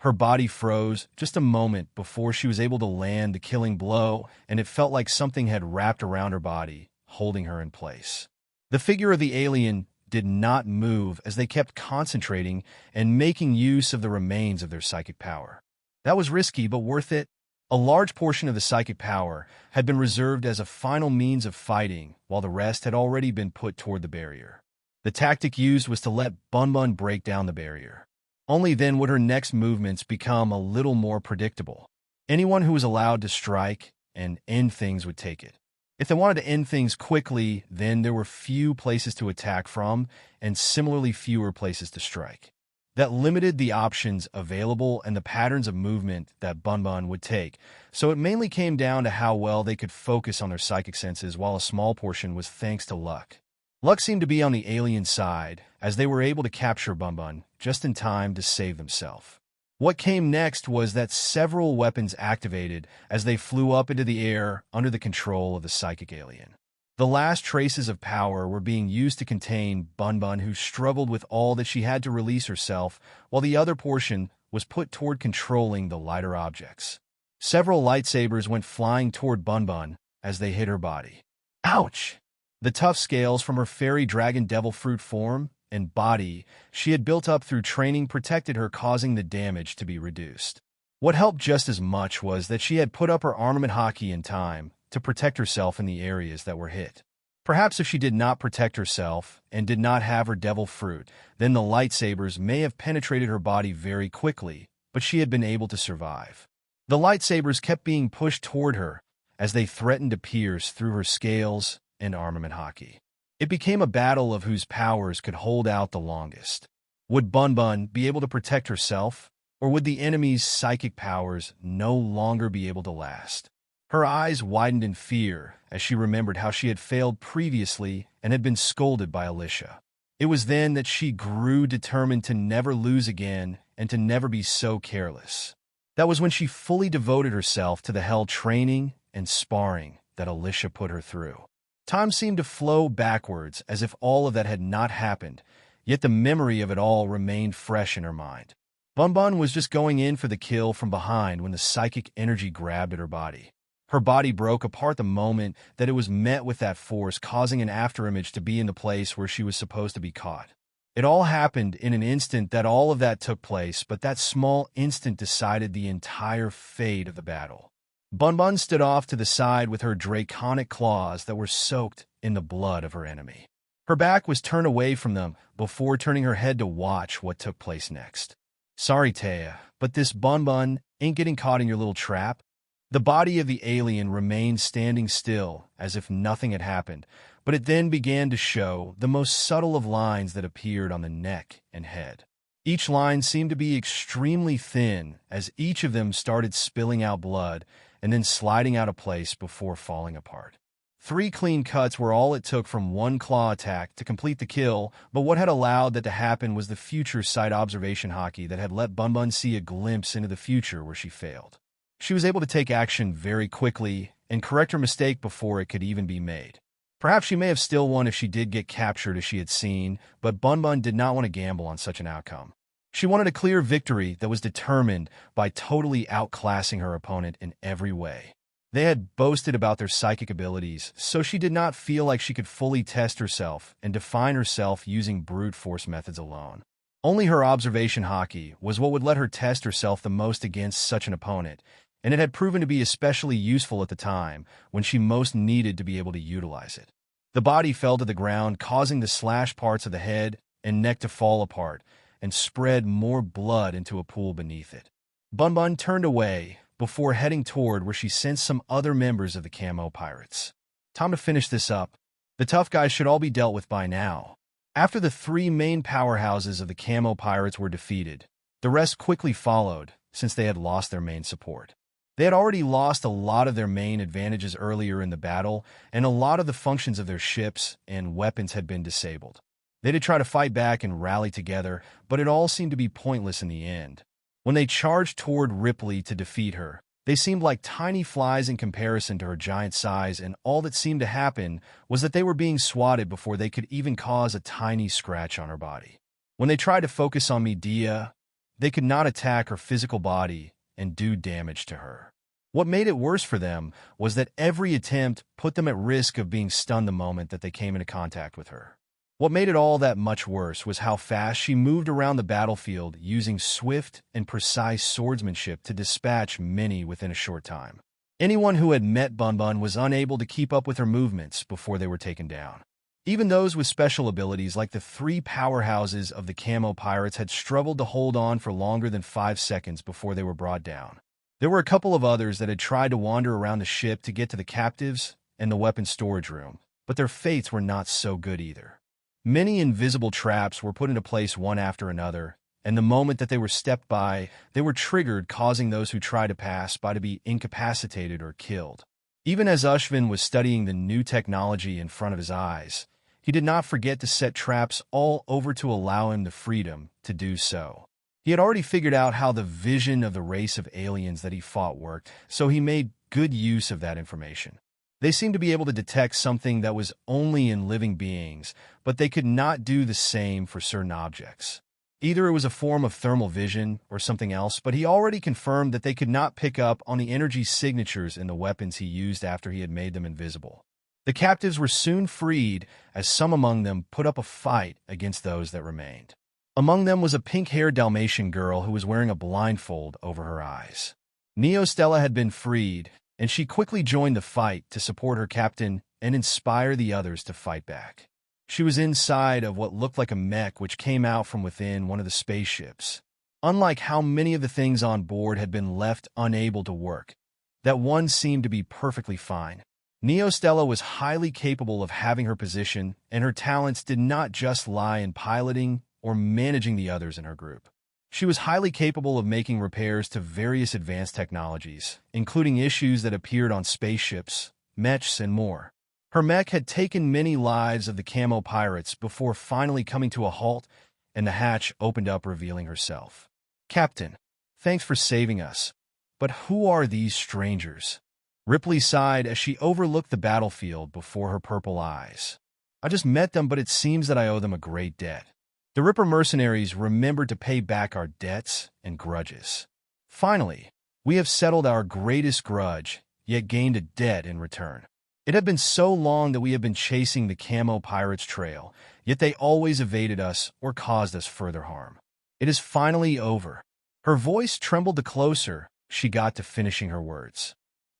Her body froze just a moment before she was able to land the killing blow, and it felt like something had wrapped around her body, holding her in place. The figure of the alien did not move as they kept concentrating and making use of the remains of their psychic power. That was risky, but worth it. A large portion of the psychic power had been reserved as a final means of fighting, while the rest had already been put toward the barrier. The tactic used was to let Bunbun break down the barrier. Only then would her next movements become a little more predictable. Anyone who was allowed to strike and end things would take it. If they wanted to end things quickly, then there were few places to attack from and similarly fewer places to strike. That limited the options available and the patterns of movement that Bunbun would take, so it mainly came down to how well they could focus on their psychic senses, while a small portion was thanks to luck. Luck seemed to be on the alien side, as they were able to capture Bunbun just in time to save themselves. What came next was that several weapons activated as they flew up into the air under the control of the psychic alien. The last traces of power were being used to contain Bunbun, who struggled with all that she had to release herself, while the other portion was put toward controlling the lighter objects. Several lightsabers went flying toward Bunbun as they hit her body. Ouch! The tough scales from her fairy dragon devil fruit form and body she had built up through training protected her, causing the damage to be reduced. What helped just as much was that she had put up her armament hockey in time to protect herself in the areas that were hit. Perhaps if she did not protect herself and did not have her devil fruit, then the lightsabers may have penetrated her body very quickly, but she had been able to survive. The lightsabers kept being pushed toward her as they threatened to pierce through her scales and armament hockey. It became a battle of whose powers could hold out the longest. Would Bunbun be able to protect herself, or would the enemy's psychic powers no longer be able to last? Her eyes widened in fear as she remembered how she had failed previously and had been scolded by Alyssia. It was then that she grew determined to never lose again and to never be so careless. That was when she fully devoted herself to the hell training and sparring that Alyssia put her through. Time seemed to flow backwards as if all of that had not happened, yet the memory of it all remained fresh in her mind. Bunbun was just going in for the kill from behind when the psychic energy grabbed at her body. Her body broke apart the moment that it was met with that force, causing an afterimage to be in the place where she was supposed to be caught. It all happened in an instant that all of that took place, but that small instant decided the entire fate of the battle. Bun stood off to the side with her draconic claws that were soaked in the blood of her enemy. Her back was turned away from them before turning her head to watch what took place next. "Sorry, Taya, but this Bun ain't getting caught in your little trap." The body of the alien remained standing still as if nothing had happened, but it then began to show the most subtle of lines that appeared on the neck and head. Each line seemed to be extremely thin as each of them started spilling out blood and then sliding out of place before falling apart. 3 clean cuts were all it took from one claw attack to complete the kill, but what had allowed that to happen was the future sight observation hockey that had let Bun see a glimpse into the future where she failed. She was able to take action very quickly and correct her mistake before it could even be made. Perhaps she may have still won if she did get captured as she had seen, but Bun did not want to gamble on such an outcome. She wanted a clear victory that was determined by totally outclassing her opponent in every way. They had boasted about their psychic abilities, so she did not feel like she could fully test herself and define herself using brute force methods alone. Only her observation hockey was what would let her test herself the most against such an opponent, and it had proven to be especially useful at the time when she most needed to be able to utilize it. The body fell to the ground, causing the slashed parts of the head and neck to fall apart and spread more blood into a pool beneath it. Bun turned away before heading toward where she sensed some other members of the Camo Pirates. Time to finish this up. The tough guys should all be dealt with by now. After the 3 main powerhouses of the Camo Pirates were defeated, the rest quickly followed since they had lost their main support. They had already lost a lot of their main advantages earlier in the battle, and a lot of the functions of their ships and weapons had been disabled. They did try to fight back and rally together, but it all seemed to be pointless in the end. When they charged toward Ripley to defeat her, they seemed like tiny flies in comparison to her giant size, and all that seemed to happen was that they were being swatted before they could even cause a tiny scratch on her body. When they tried to focus on Medea, they could not attack her physical body and do damage to her. What made it worse for them was that every attempt put them at risk of being stunned the moment that they came into contact with her. What made it all that much worse was how fast she moved around the battlefield using swift and precise swordsmanship to dispatch many within a short time. Anyone who had met Bun was unable to keep up with her movements before they were taken down. Even those with special abilities like the 3 powerhouses of the Camo Pirates had struggled to hold on for longer than 5 seconds before they were brought down. There were a couple of others that had tried to wander around the ship to get to the captives and the weapons storage room, but their fates were not so good either. Many invisible traps were put into place one after another, and the moment that they were stepped by, they were triggered, causing those who tried to pass by to be incapacitated or killed. Even as Ushvin was studying the new technology in front of his eyes, he did not forget to set traps all over to allow him the freedom to do so. He had already figured out how the vision of the race of aliens that he fought worked, so he made good use of that information. They seemed to be able to detect something that was only in living beings, but they could not do the same for certain objects. Either it was a form of thermal vision or something else, but he already confirmed that they could not pick up on the energy signatures in the weapons he used after he had made them invisible. The captives were soon freed, as some among them put up a fight against those that remained. Among them was a pink-haired Dalmatian girl who was wearing a blindfold over her eyes. Neostella had been freed, and she quickly joined the fight to support her captain and inspire the others to fight back. She was inside of what looked like a mech which came out from within one of the spaceships. Unlike how many of the things on board had been left unable to work, that one seemed to be perfectly fine. Neostella was highly capable of having her position, and her talents did not just lie in piloting or managing the others in her group. She was highly capable of making repairs to various advanced technologies, including issues that appeared on spaceships, mechs, and more. Her mech had taken many lives of the Camo Pirates before finally coming to a halt, and the hatch opened up, revealing herself. "Captain, thanks for saving us. But who are these strangers?" Ripley sighed as she overlooked the battlefield before her purple eyes. "I just met them, but it seems that I owe them a great debt." The Ripper mercenaries remembered to pay back our debts and grudges. "Finally, we have settled our greatest grudge, yet gained a debt in return. It had been so long that we had been chasing the camo pirates' trail, yet they always evaded us or caused us further harm. It is finally over. Her voice trembled the closer she got to finishing her words.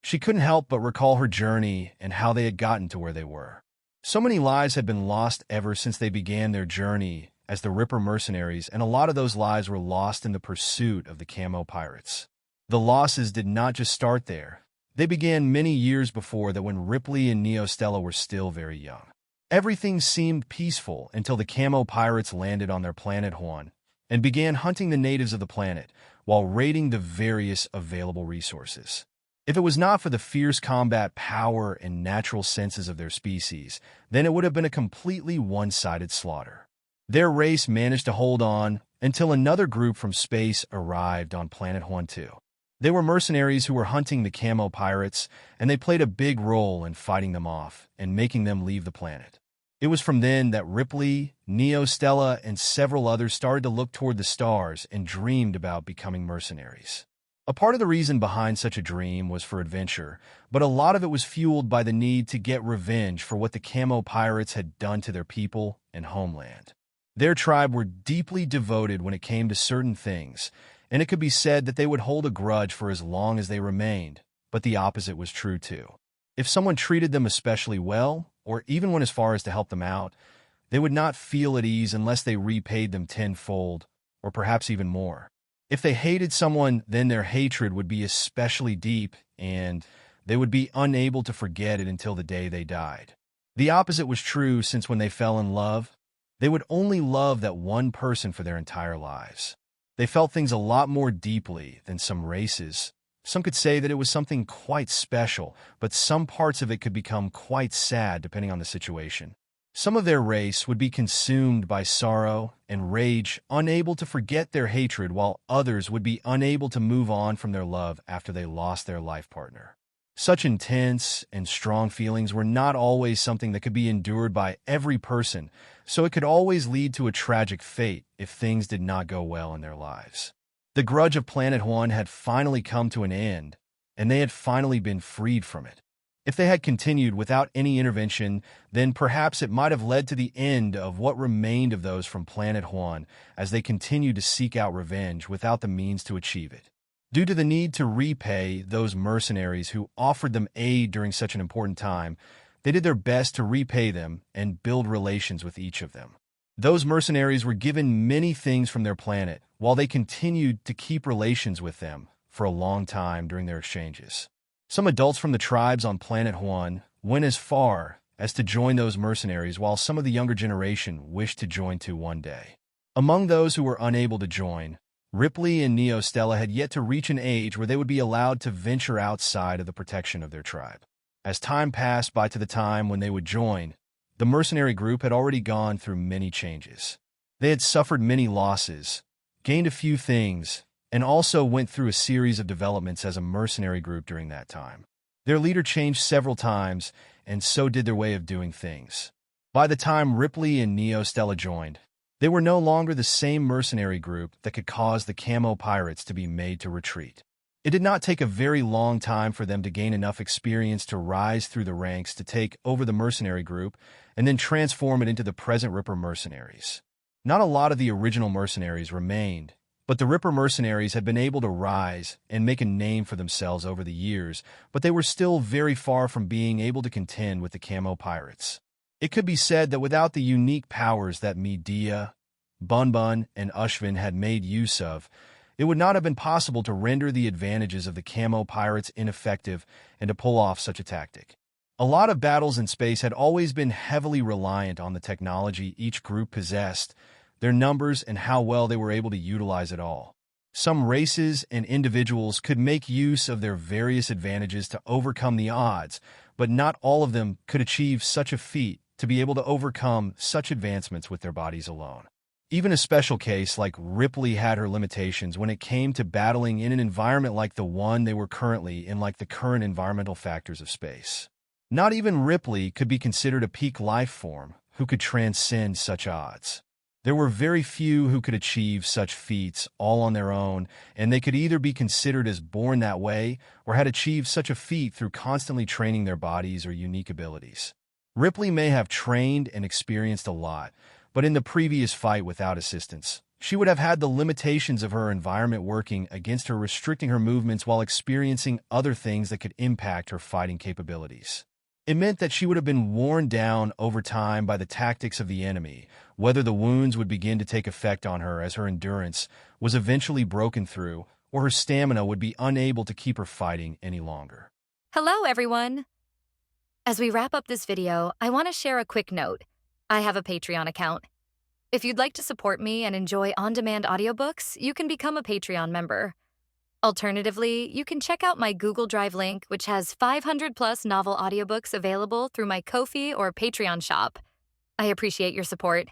She couldn't help but recall her journey and how they had gotten to where they were. So many lives had been lost ever since they began their journey as the Ripper mercenaries, and a lot of those lives were lost in the pursuit of the camo pirates. The losses did not just start there. They began many years before that, when Ripley and Neostella were still very young. Everything seemed peaceful until the camo pirates landed on their planet Juan and began hunting the natives of the planet while raiding the various available resources. If it was not for the fierce combat power and natural senses of their species, then it would have been a completely one-sided slaughter. Their race managed to hold on until another group from space arrived on planet Juan too. They were mercenaries who were hunting the camo pirates, and they played a big role in fighting them off and making them leave the planet. It was from then that Ripley, Neostella, and several others started to look toward the stars and dreamed about becoming mercenaries. A part of the reason behind such a dream was for adventure, but a lot of it was fueled by the need to get revenge for what the camo pirates had done to their people and homeland. Their tribe were deeply devoted when it came to certain things, and it could be said that they would hold a grudge for as long as they remained, but the opposite was true too. If someone treated them especially well, or even went as far as to help them out, they would not feel at ease unless they repaid them tenfold, or perhaps even more. If they hated someone, then their hatred would be especially deep, and they would be unable to forget it until the day they died. The opposite was true, since when they fell in love, they would only love that one person for their entire lives. They felt things a lot more deeply than some races. Some could say that it was something quite special, but some parts of it could become quite sad depending on the situation. Some of their race would be consumed by sorrow and rage, unable to forget their hatred, while others would be unable to move on from their love after they lost their life partner. Such intense and strong feelings were not always something that could be endured by every person, so it could always lead to a tragic fate if things did not go well in their lives. The grudge of Planet Juan had finally come to an end, and they had finally been freed from it. If they had continued without any intervention, then perhaps it might have led to the end of what remained of those from Planet Juan as they continued to seek out revenge without the means to achieve it. Due to the need to repay those mercenaries who offered them aid during such an important time, they did their best to repay them and build relations with each of them. Those mercenaries were given many things from their planet, while they continued to keep relations with them for a long time during their exchanges. Some adults from the tribes on Planet Juan went as far as to join those mercenaries, while some of the younger generation wished to join too one day. Among those who were unable to join, Ripley and Neostella had yet to reach an age where they would be allowed to venture outside of the protection of their tribe. As time passed by to the time when they would join, the mercenary group had already gone through many changes. They had suffered many losses, gained a few things, and also went through a series of developments as a mercenary group during that time. Their leader changed several times, and so did their way of doing things. By the time Ripley and Neostella joined, they were no longer the same mercenary group that could cause the camo pirates to be made to retreat. It did not take a very long time for them to gain enough experience to rise through the ranks to take over the mercenary group and then transform it into the present Ripper mercenaries. Not a lot of the original mercenaries remained, but the Ripper mercenaries had been able to rise and make a name for themselves over the years, but they were still very far from being able to contend with the camo pirates. It could be said that without the unique powers that Medea, Bun, and Ushvin had made use of, it would not have been possible to render the advantages of the camo pirates ineffective and to pull off such a tactic. A lot of battles in space had always been heavily reliant on the technology each group possessed, their numbers, and how well they were able to utilize it all. Some races and individuals could make use of their various advantages to overcome the odds, but not all of them could achieve such a feat to be able to overcome such advancements with their bodies alone. Even a special case like Ripley had her limitations when it came to battling in an environment like the one they were currently in, like the current environmental factors of space. Not even Ripley could be considered a peak life form who could transcend such odds. There were very few who could achieve such feats all on their own, and they could either be considered as born that way or had achieved such a feat through constantly training their bodies or unique abilities. Ripley may have trained and experienced a lot, but in the previous fight without assistance, she would have had the limitations of her environment working against her, restricting her movements while experiencing other things that could impact her fighting capabilities. It meant that she would have been worn down over time by the tactics of the enemy, whether the wounds would begin to take effect on her as her endurance was eventually broken through, or her stamina would be unable to keep her fighting any longer. Hello, everyone. As we wrap up this video, I want to share a quick note. I have a Patreon account. If you'd like to support me and enjoy on-demand audiobooks, you can become a Patreon member. Alternatively, you can check out my Google Drive link, which has 500+ novel audiobooks available through my Ko-fi or Patreon shop. I appreciate your support.